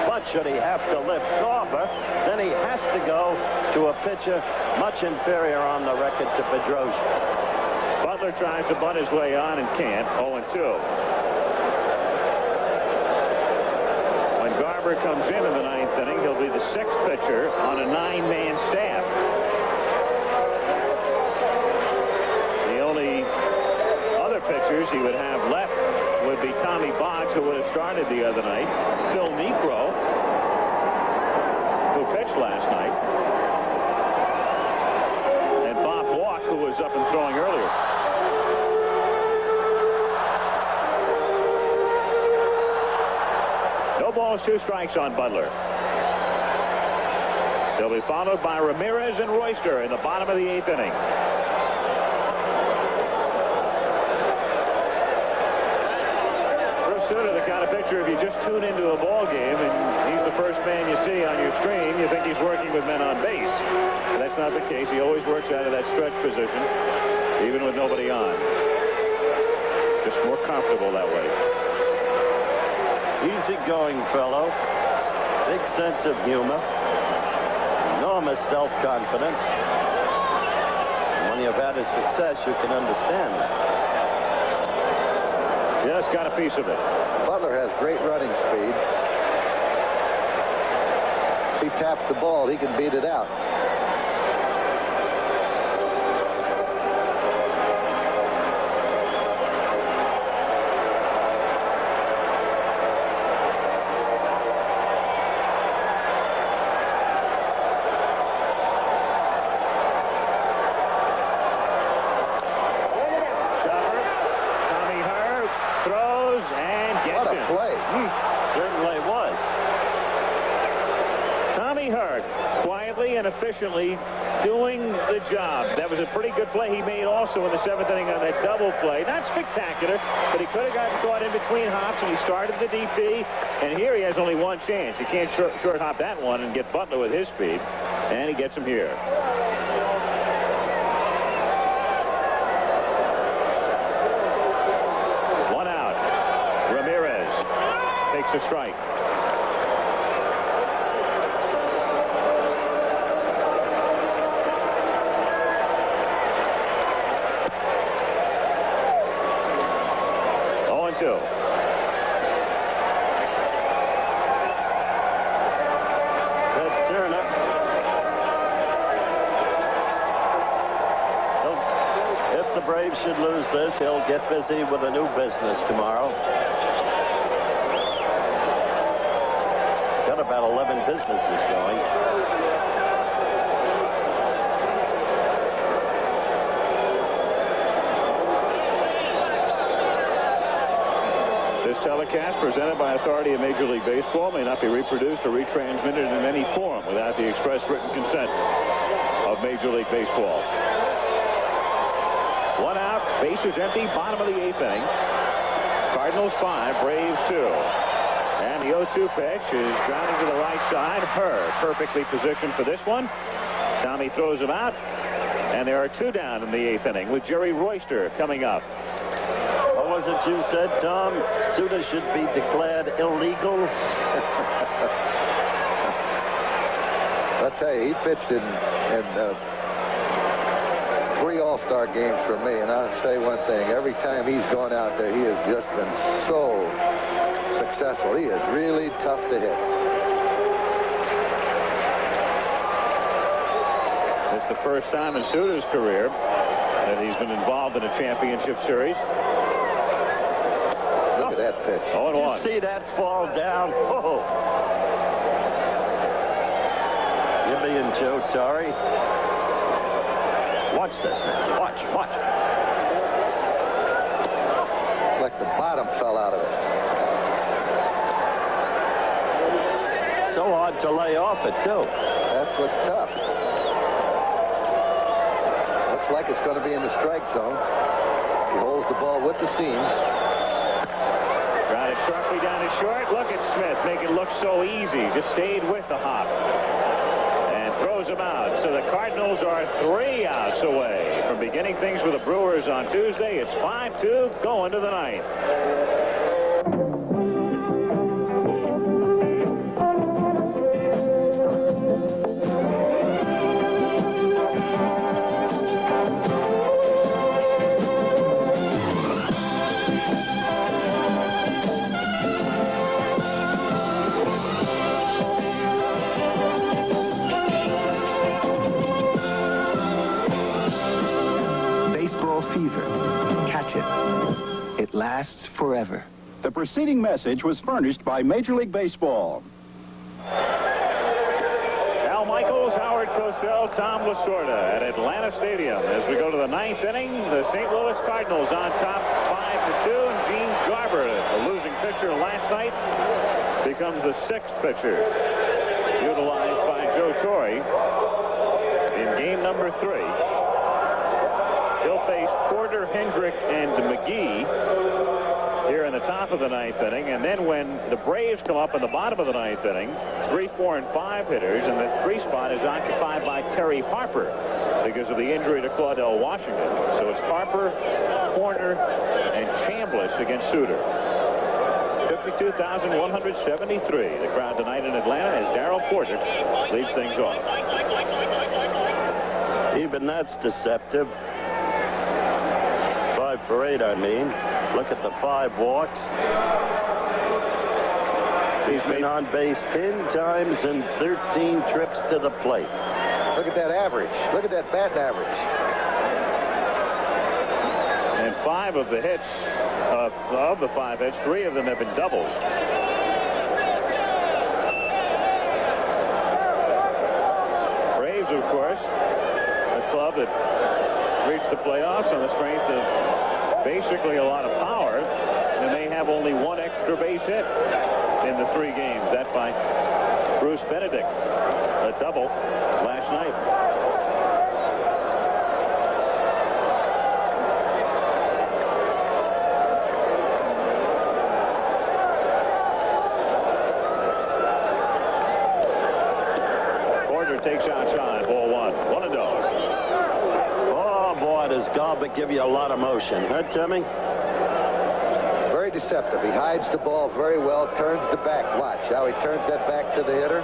Speaker 3: But should he have to lift Garber, then he has to go to a pitcher much inferior on the record to Bedrosian.
Speaker 1: Butler tries to bunt his way on and can't. 0-2. When Garber comes in the 9th inning, he'll be the 6th pitcher on a 9-man staff. The only other pitchers he would have left would be Tommy Boggs, who would have started the other night, Phil Niekro, who pitched last night, and Bob Walk, who was up and throwing earlier. No balls, 2 strikes on Butler. They'll be followed by Ramirez and Royster in the bottom of the 8th inning. Bruce Sutter, the kind of pitcher, if you just tune into a ball game and he's the first man you see on your screen, you think he's working with men on base. But that's not the case. He always works out of that stretch position, even with nobody on. Just more comfortable that way.
Speaker 3: Easy-going fellow, big sense of humor, enormous self-confidence. When you've had his success, you can understand that.
Speaker 1: Just got a piece of it.
Speaker 2: Butler has great running speed. If he taps the ball, he can beat it out.
Speaker 1: Efficiently doing the job. That was a pretty good play he made also in the 7th inning on that double play. Not spectacular, but he could have gotten caught in between hops, and he started the deep D, and here he has only 1 chance. He can't short hop that one and get Butler with his speed, and he gets him here. One out. Ramirez takes a strike.
Speaker 3: Should lose this, he'll get busy with a new business tomorrow. He's got about 11 businesses going.
Speaker 1: This telecast, presented by authority of Major League Baseball, may not be reproduced or retransmitted in any form without the express written consent of Major League Baseball. 1 out, bases empty, bottom of the 8th inning. Cardinals 5, Braves 2. And the 0-2 pitch is grounded to the right side. Perfectly positioned for this one. Tommy throws him out. And there are 2 down in the 8th inning with Jerry Royster coming up.
Speaker 3: What was it you said, Tom? Sutter should be declared illegal.
Speaker 2: I'll tell you, he pitched in 3 All-Star games for me, and I'll say one thing. Every time he's gone out there, he has just been so successful. He is really tough to hit.
Speaker 1: It's the first time in Suter's career that he's been involved in a championship series.
Speaker 2: Look at that pitch.
Speaker 1: 0-1.
Speaker 3: Did you see that fall down? Oh. Gibby and Joe Torre. Watch this now. Watch.
Speaker 2: Like the bottom fell out of it.
Speaker 3: So hard to lay off it, too.
Speaker 2: That's what's tough. Looks like it's going to be in the strike zone. He holds the ball with the seams.
Speaker 1: Got it sharply down to short. Look at Smith. Make it look so easy. Just stayed with the hop. And throws him out. So the Cardinals are 3 outs away from beginning things with the Brewers on Tuesday. It's 5-2 going to the 9th.
Speaker 13: It lasts forever. The preceding message was furnished by Major League Baseball.
Speaker 1: Al Michaels, Howard Cosell, Tom Lasorda at Atlanta Stadium. As we go to the 9th inning, the St. Louis Cardinals on top 5-2, and Gene Garber, the losing pitcher last night, becomes the 6th pitcher utilized by Joe Torre in game number 3. He'll face Porter, Hendrick, and McGee here in the top of the 9th inning. And then when the Braves come up in the bottom of the 9th inning, 3, 4, and 5 hitters, and the 3 spot is occupied by Terry Harper because of the injury to Claudell Washington. So it's Harper, Horner, and Chambliss against Suter. 52,173. The crowd tonight in Atlanta as Darryl Porter leads things off.
Speaker 3: Even that's deceptive. 5 for 8, I mean. Look at the 5 walks. He's been on base 10 times and 13 trips to the plate.
Speaker 2: Look at that average. Look at that bat average.
Speaker 1: And 5 of the hits, of the 5 hits, 3 of them have been doubles. Braves, of course, a club that reached the playoffs on the strength of basically a lot of power, and they have only 1 extra base hit in the 3 games. That by Bruce Benedict, a double last night. Porter takes outside, ball 1. 1-0.
Speaker 3: Does Garber give you a lot of motion, huh, Timmy?
Speaker 2: Very deceptive. He hides the ball very well, turns the back. Watch how he turns that back to the hitter.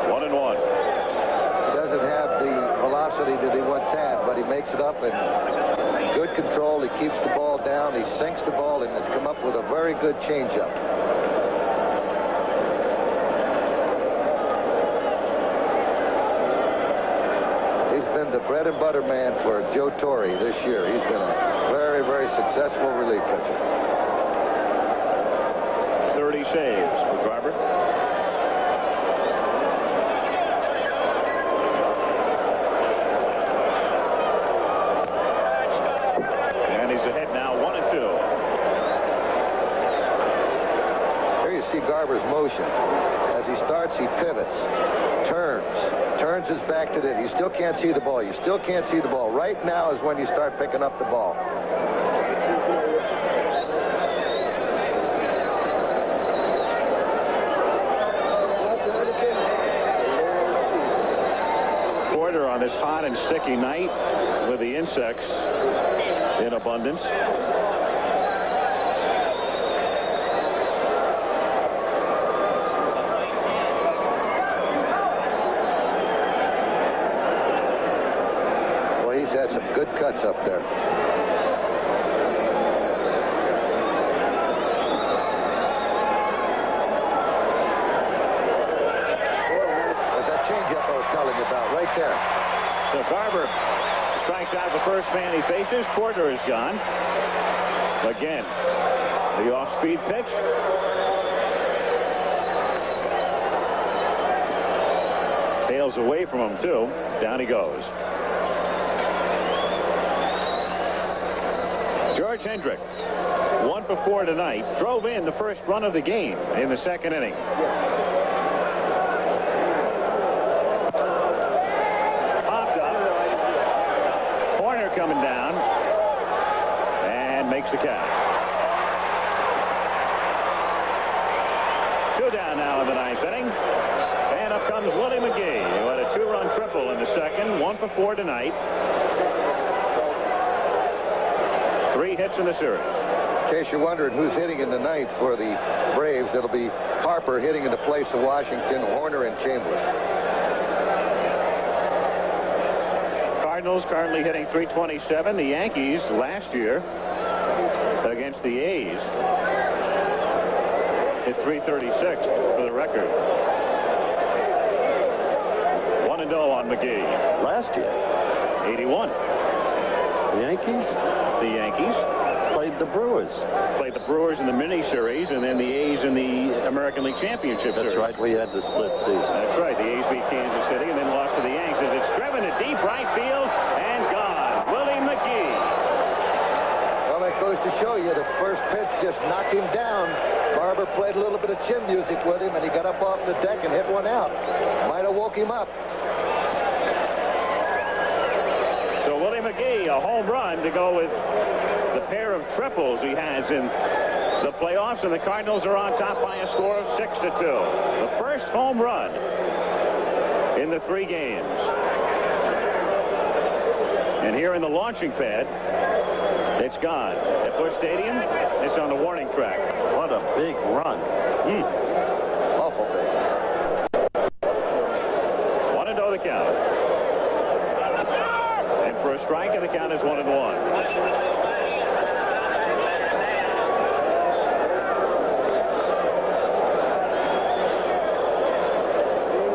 Speaker 1: 1-1.
Speaker 2: He doesn't have the velocity that he once had, but he makes it up in good control. He keeps the ball down. He sinks the ball and has come up with a very good changeup. The bread and butter man for Joe Torre this year. He's been a very, very successful relief pitcher.
Speaker 1: 30 saves for Garber. And he's ahead now, 1-2.
Speaker 2: Here you see Garber's motion. As he starts, he pivots, turns his back to it. You still can't see the ball. You still can't see the ball. Right now is when you start picking up the ball.
Speaker 1: Porter on this hot and sticky night with the insects in abundance.
Speaker 2: cuts up there. There's that changeup I was telling you about right there.
Speaker 1: So Garber strikes out the first man he faces. Porter is gone. Again, the off-speed pitch. Sails away from him, too. Down he goes. George Hendrick, 1 for 4 tonight, drove in the first run of the game in the second inning. Popped up. Corner coming down. And makes the catch. 2 down now in the ninth inning. And up comes Willie McGee, who had a 2-run triple in the second, 1 for 4 tonight. 3 hits in the series.
Speaker 2: In case you're wondering who's hitting in the ninth for the Braves, it'll be Harper hitting in the place of Washington, Horner, and Chambliss.
Speaker 1: Cardinals currently hitting .327. The Yankees last year against the A's hit .336 for the record. 1-0 on McGee.
Speaker 3: Last year.
Speaker 1: 81.
Speaker 3: The Yankees?
Speaker 1: The Yankees
Speaker 3: played the Brewers.
Speaker 1: Played the Brewers in the mini-series, and then the A's in the American League Championship Series.
Speaker 3: That's right. We had the split season.
Speaker 1: That's right. The A's beat Kansas City and then lost to the Yankees. It's driven to deep right field and gone. Willie McGee.
Speaker 2: Well, that goes to show you the first pitch just knocked him down. Barber played a little bit of chin music with him, and he got up off the deck and hit one out. Might have woke him up.
Speaker 1: So Willie McGee, a home run to go with the pair of triples he has in the playoffs, and the Cardinals are on top by a score of 6-2. The first home run in the 3 games. And here in the launching pad, it's gone. At Busch Stadium, it's on the warning track.
Speaker 3: What a big run.
Speaker 2: Awful big.
Speaker 1: 1-0 the count. And for a strike, and the count is 1-1.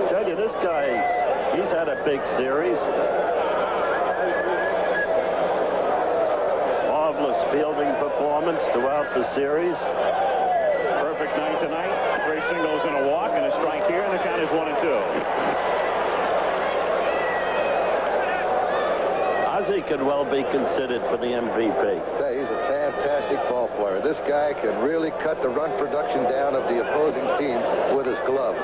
Speaker 3: Tell you, this guy, he's had a big series. Marvelous fielding performance throughout the series.
Speaker 1: Perfect night tonight. 3 singles and a walk and a strike here, and the count is 1-2.
Speaker 3: Ozzie could well be considered for the MVP.
Speaker 2: He's a fantastic ball player. This guy can really cut the run production down of the opposing team with his glove.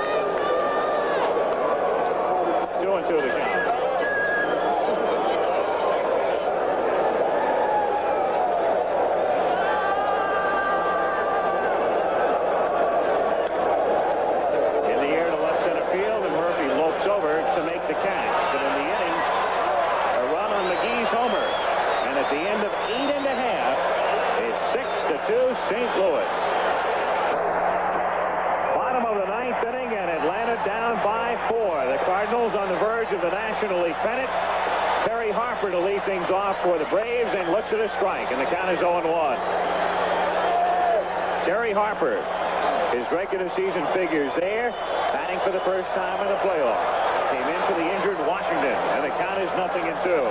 Speaker 1: 2-2 the count. In the air to left center field, and Murphy lopes over to make the catch. But in the inning, a run on McGee's homer. And at the end of 8 1/2, it's 6-2 St. Louis. Bottom of the ninth inning, and Atlanta down by 4. The Cardinals on the verge of the National League pennant. Terry Harper to lead things off for the Braves, and looks at a strike, and the count is 0-1. Terry Harper, his regular season figures there, batting for the first time in the playoffs. Came in for the injured Washington, and the count is 0-2.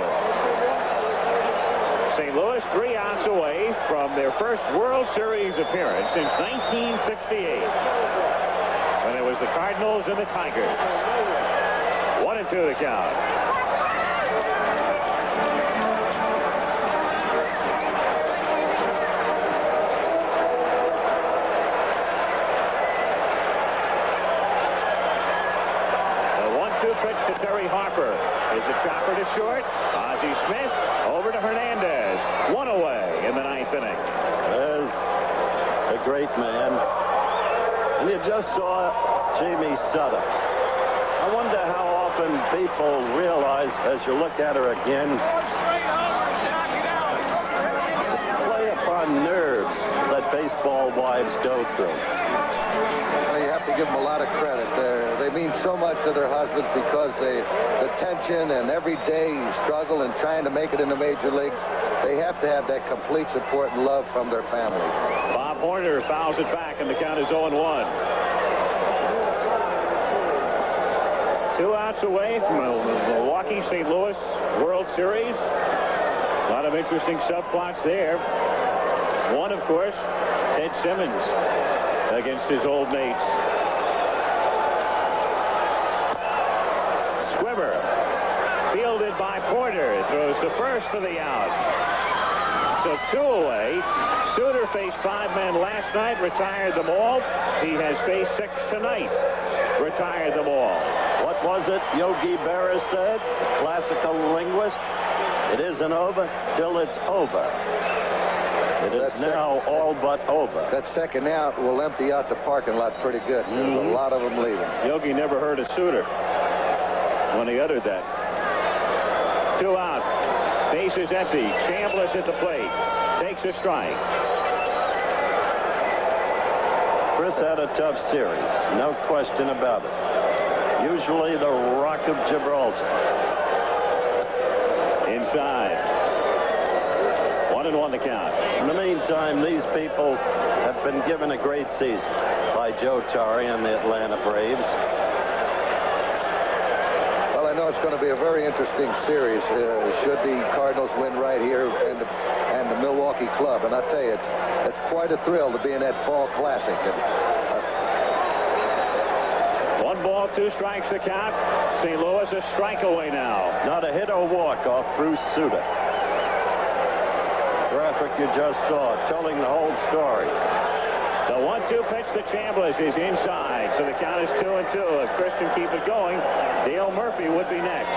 Speaker 1: St. Louis 3 outs away from their first World Series appearance since 1968. When it was the Cardinals and the Tigers. 1-2 the count. The 1-2 pitch to Terry Harper is a chopper to short. Ozzie Smith over to Hernandez. 1 away in the ninth inning.
Speaker 3: There's a great man. And you just saw Jamie Sutter. I wonder how often people realize, as you look at her again, play upon nerves that that baseball wives go through.
Speaker 2: Well, you have to give them a lot of credit. They mean so much to their husbands because the tension and everyday struggle and trying to make it in the major leagues, they have to have that complete support and love from their family.
Speaker 1: Bob Horner fouls it back, and the count is 0-1. 2 outs away from the Milwaukee St. Louis World Series. A lot of interesting subplots there. One, of course, Ted Simmons against his old mates. Squibber, fielded by Porter, throws to first for the out. So 2 away. Suter faced 5 men last night, retired them all. He has faced 6 tonight, retired them all.
Speaker 3: What was it Yogi Berra said, classical linguist? It isn't over till it's over. It is now all but over.
Speaker 2: That second out will empty out the parking lot pretty good. There's a lot of them leaving.
Speaker 1: Yogi never heard of Suter when he uttered that. 2 out. Bases empty. Chambliss at the plate. Takes a strike.
Speaker 3: Chris had a tough series. No question about it. Usually the Rock of Gibraltar.
Speaker 1: Inside. 1-1 the count.
Speaker 3: In the meantime, these people have been given a great season by Joe Torre and the Atlanta Braves.
Speaker 2: Well, I know it's going to be a very interesting series. Should the Cardinals win right here and the Milwaukee club. And I tell you, it's quite a thrill to be in that fall classic.
Speaker 1: 1 ball, 2 strikes the count. St. Louis a strike away now.
Speaker 3: Not a hit or walk off Bruce Suter. Graphic you just saw, telling the whole story.
Speaker 1: The 1-2 pitch to Chambliss is inside, so the count is 2-2. If Chris can keep it going, Dale Murphy would be next.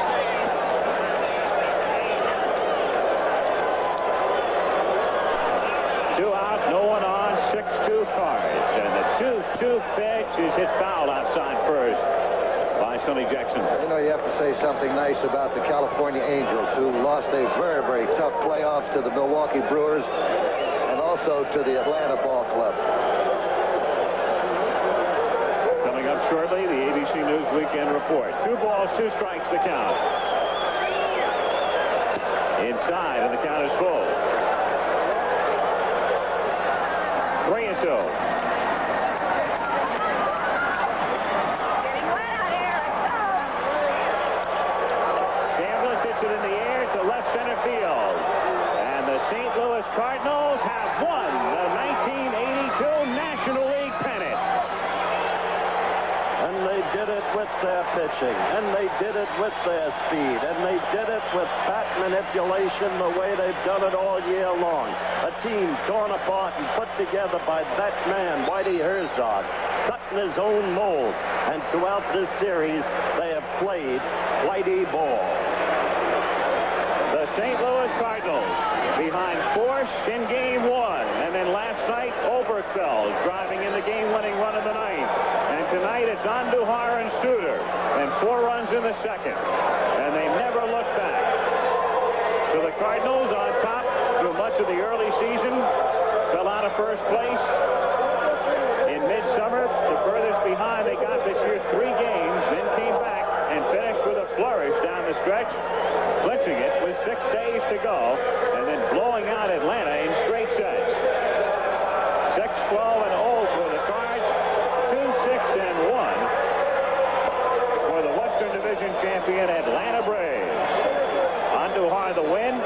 Speaker 1: Two out, no one on, 6-2 Cards. And the 2-2 pitch is hit foul outside first by Sonny Jackson.
Speaker 2: You know, you have to say something nice about the California Angels, who lost a very, very tough playoffs to the Milwaukee Brewers and also to the Atlanta Ball Club.
Speaker 1: Coming up shortly, the ABC News Weekend Report. 2 balls, 2 strikes, the count. Inside, and the count is full. 3-2. Chambliss hits it in the air to left center field. And the St. Louis Cardinals have won the 1982 National League pennant.
Speaker 3: And they did it with their pitching, and they did it with their speed, and they did it with bat manipulation the way they've done it all year long. A team torn apart and put together by that man, Whitey Herzog, cut in his own mold. And throughout this series, they have played Whitey ball.
Speaker 1: The St. Louis Cardinals behind Force in Game 1. And then last night, Oberkfell driving in the game-winning run of the ninth. And tonight, it's Andujar and Suter. And 4 runs in the second. And they never look back. So the Cardinals on top through much of the early season fell out of first place. In midsummer, the furthest behind they got this year, 3 games, then came back and finished with a flourish down the stretch, clinching it with 6 days to go, and then blowing out Atlanta in straight sets. 6-12-0 for the Cards, 2-6-1 for the Western Division champion Atlanta Braves. Andujar the win,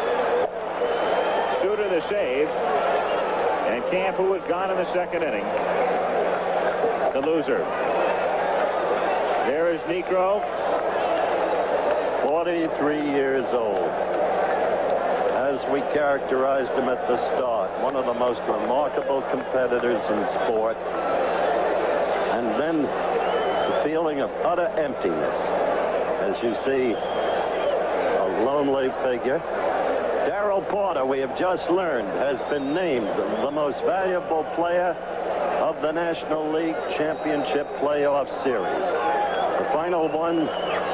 Speaker 1: Suter the save, and Camp, who was gone in the second inning, the loser. There is Necro,
Speaker 3: 43 years old. As we characterized him at the start, one of the most remarkable competitors in sport. And then the feeling of utter emptiness. As you see, a lonely figure. Darrell Porter, we have just learned, has been named the most valuable player of the National League Championship Playoff Series. The final one,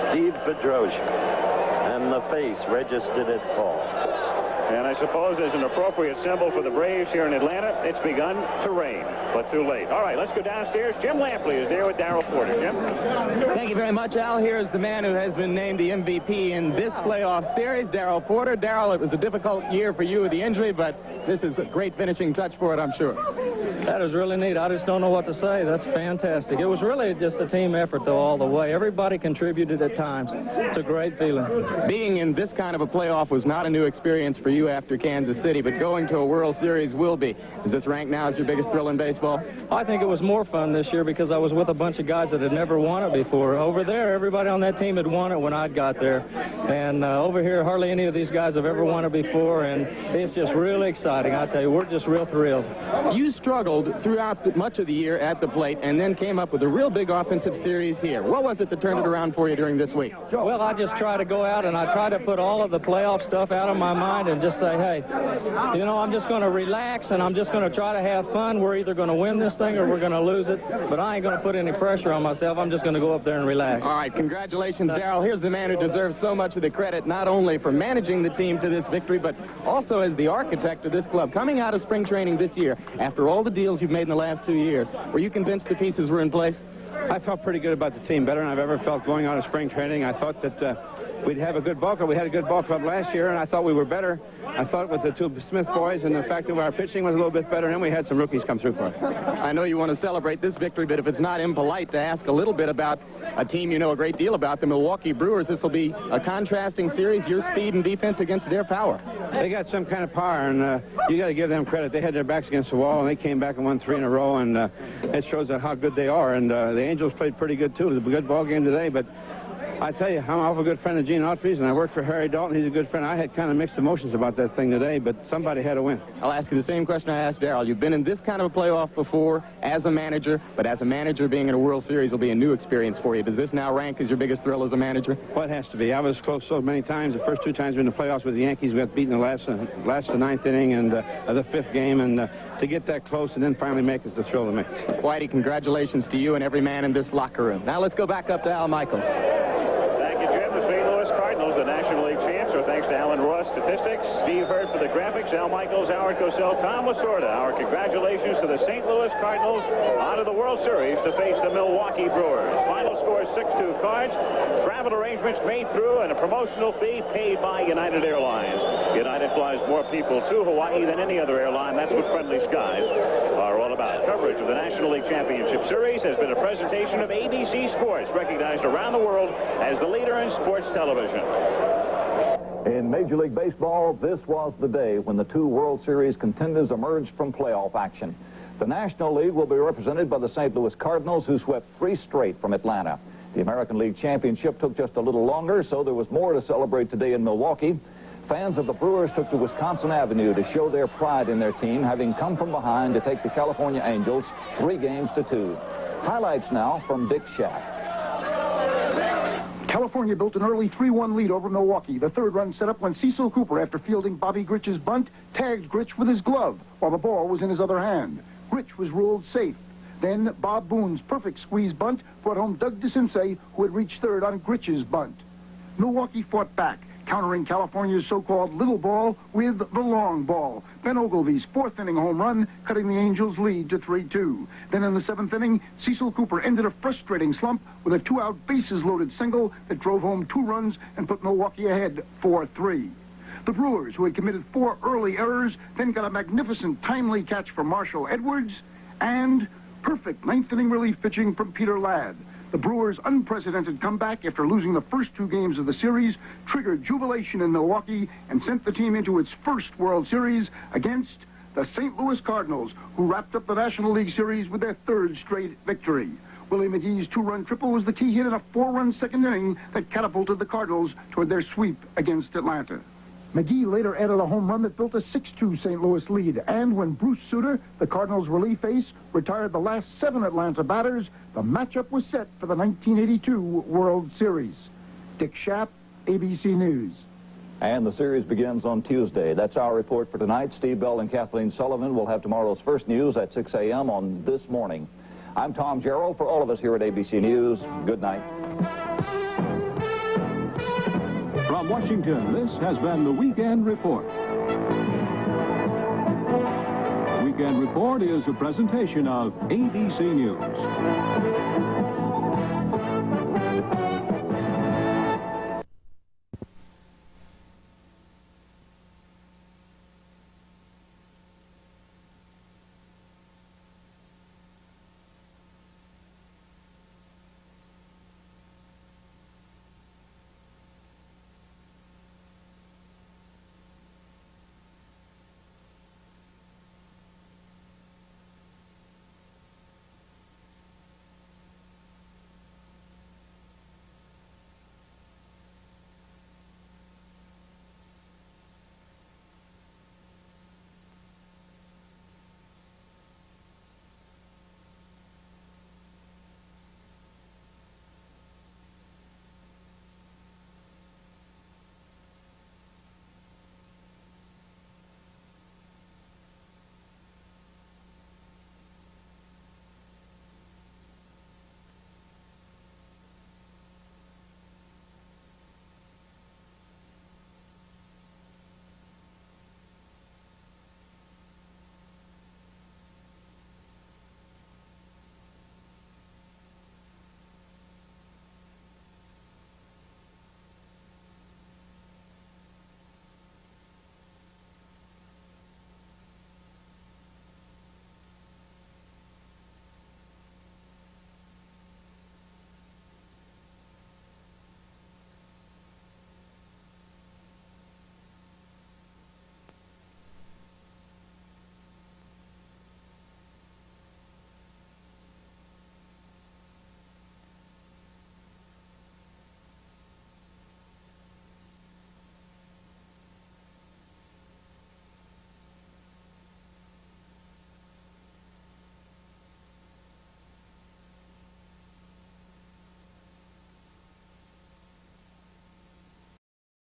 Speaker 3: Steve Bedrosian, and the face registered at Paul.
Speaker 1: And I suppose as an appropriate symbol for the Braves here in Atlanta, it's begun to rain, but too late. All right, let's go downstairs. Jim Lampley is there with Darryl Porter. Jim?
Speaker 14: Thank you very much, Al. Here is the man who has been named the MVP in this playoff series, Darryl Porter. Darryl, it was a difficult year for you with the injury, but this is a great finishing touch for it, I'm sure.
Speaker 15: That is really neat. I just don't know what to say. That's fantastic. It was really just a team effort, though, all the way. Everybody contributed at times. It's a great feeling.
Speaker 14: Being in this kind of a playoff was not a new experience for you after Kansas City, but going to a World Series will be. Is this ranked now as your biggest thrill in baseball?
Speaker 15: I think it was more fun this year because I was with a bunch of guys that had never won it before. Over there, everybody on that team had won it when I got there. And over here, hardly any of these guys have ever won it before, and it's just really exciting. I tell you, we're just real thrilled.
Speaker 14: You struggled throughout much of the year at the plate and then came up with a real big offensive series here. What was it that turned it around for you during this week?
Speaker 15: Well, I just try to go out and I try to put all of the playoff stuff out of my mind and just say, hey, you know, I'm just going to relax and I'm just going to try to have fun. We're either going to win this thing or we're going to lose it, but I ain't going to put any pressure on myself. I'm just going to go up there and relax.
Speaker 14: All right, congratulations, Darryl. Here's the man who deserves so much of the credit, not only for managing the team to this victory, but also as the architect of this club. Coming out of spring training this year, after all the deals you've made in the last 2 years, were you convinced the pieces were in place?
Speaker 5: I felt pretty good about the team, better than I've ever felt going out of spring training. I thought that we'd have a good ball club. We had a good ball club last year, and I thought we were better. I thought with the two Smith boys and the fact that our pitching was a little bit better, and then we had some rookies come through for us.
Speaker 14: I know you want to celebrate this victory, but if it's not impolite to ask a little bit about a team you know a great deal about, the Milwaukee Brewers, this will be a contrasting series, your speed and defense against their power.
Speaker 5: They got some kind of power, and you got to give them credit. They had their backs against the wall, and they came back and won 3 in a row, and it shows how good they are. And the Angels played pretty good, too. It was a good ball game today, but I tell you, I'm an awful good friend of Gene Autry's, and I work for Harry Dalton. He's a good friend. I had kind of mixed emotions about that thing today, but somebody had to win.
Speaker 14: I'll ask you the same question I asked Darryl. You've been in this kind of a playoff before as a manager, but as a manager, being in a World Series will be a new experience for you. Does this now rank as your biggest thrill as a manager?
Speaker 5: Well, it has to be. I was close so many times. The first 2 times we were in the playoffs with the Yankees, we got beaten in the ninth inning and the 5th game, and to get that close and then finally make it's a thrill to me.
Speaker 14: Whitey, congratulations to you and every man in this locker room. Now let's go back up to Al Michaels.
Speaker 1: Cardinals, the National League champs, so thanks to Alan Ross, statistics, Steve Hurt for the graphics, Al Michaels, Howard Cosell, Tom Lasorda. Our congratulations to the St. Louis Cardinals out of the World Series to face the Milwaukee Brewers. Final score 6-2 Cards. Travel arrangements made through and a promotional fee paid by United Airlines. United flies more people to Hawaii than any other airline. That's what Friendly Skies are all about. Coverage of the National League Championship Series has been a presentation of ABC Sports, recognized around the world as the leader in sports television.
Speaker 16: In Major League Baseball, this was the day when the 2 World Series contenders emerged from playoff action. The National League will be represented by the St. Louis Cardinals, who swept 3 straight from Atlanta. The American League Championship took just a little longer, so there was more to celebrate today in Milwaukee. Fans of the Brewers took to Wisconsin Avenue to show their pride in their team, having come from behind to take the California Angels 3-2. Highlights now from Dick Schaap.
Speaker 17: California built an early 3-1 lead over Milwaukee. The 3rd run set up when Cecil Cooper, after fielding Bobby Gritch's bunt, tagged Gritch with his glove while the ball was in his other hand. Gritch was ruled safe. Then Bob Boone's perfect squeeze bunt brought home Doug DeCinces, who had reached 3rd on Gritch's bunt. Milwaukee fought back, countering California's so-called little ball with the long ball. Ben Ogilvy's 4th inning home run, cutting the Angels' lead to 3-2. Then in the 7th inning, Cecil Cooper ended a frustrating slump with a 2-out bases-loaded single that drove home 2 runs and put Milwaukee ahead 4-3. The Brewers, who had committed 4 early errors, then got a magnificent timely catch from Marshall Edwards and perfect 9th inning relief pitching from Peter Ladd. The Brewers' unprecedented comeback after losing the first 2 games of the series triggered jubilation in Milwaukee and sent the team into its first World Series against the St. Louis Cardinals, who wrapped up the National League Series with their 3rd straight victory. Willie McGee's 2-run triple was the key hit in a 4-run 2nd inning that catapulted the Cardinals toward their sweep against Atlanta. McGee later added a home run that built a 6-2 St. Louis lead. And when Bruce Sutter, the Cardinals' relief ace, retired the last 7 Atlanta batters, the matchup was set for the 1982 World Series. Dick Schaap, ABC News.
Speaker 16: And the series begins on Tuesday. That's our report for tonight. Steve Bell and Kathleen Sullivan will have tomorrow's first news at 6 a.m. on This Morning. I'm Tom Gerald. For all of us here at ABC News, good night.
Speaker 10: From Washington, this has been the Weekend Report.
Speaker 18: Weekend Report is a presentation of ABC News.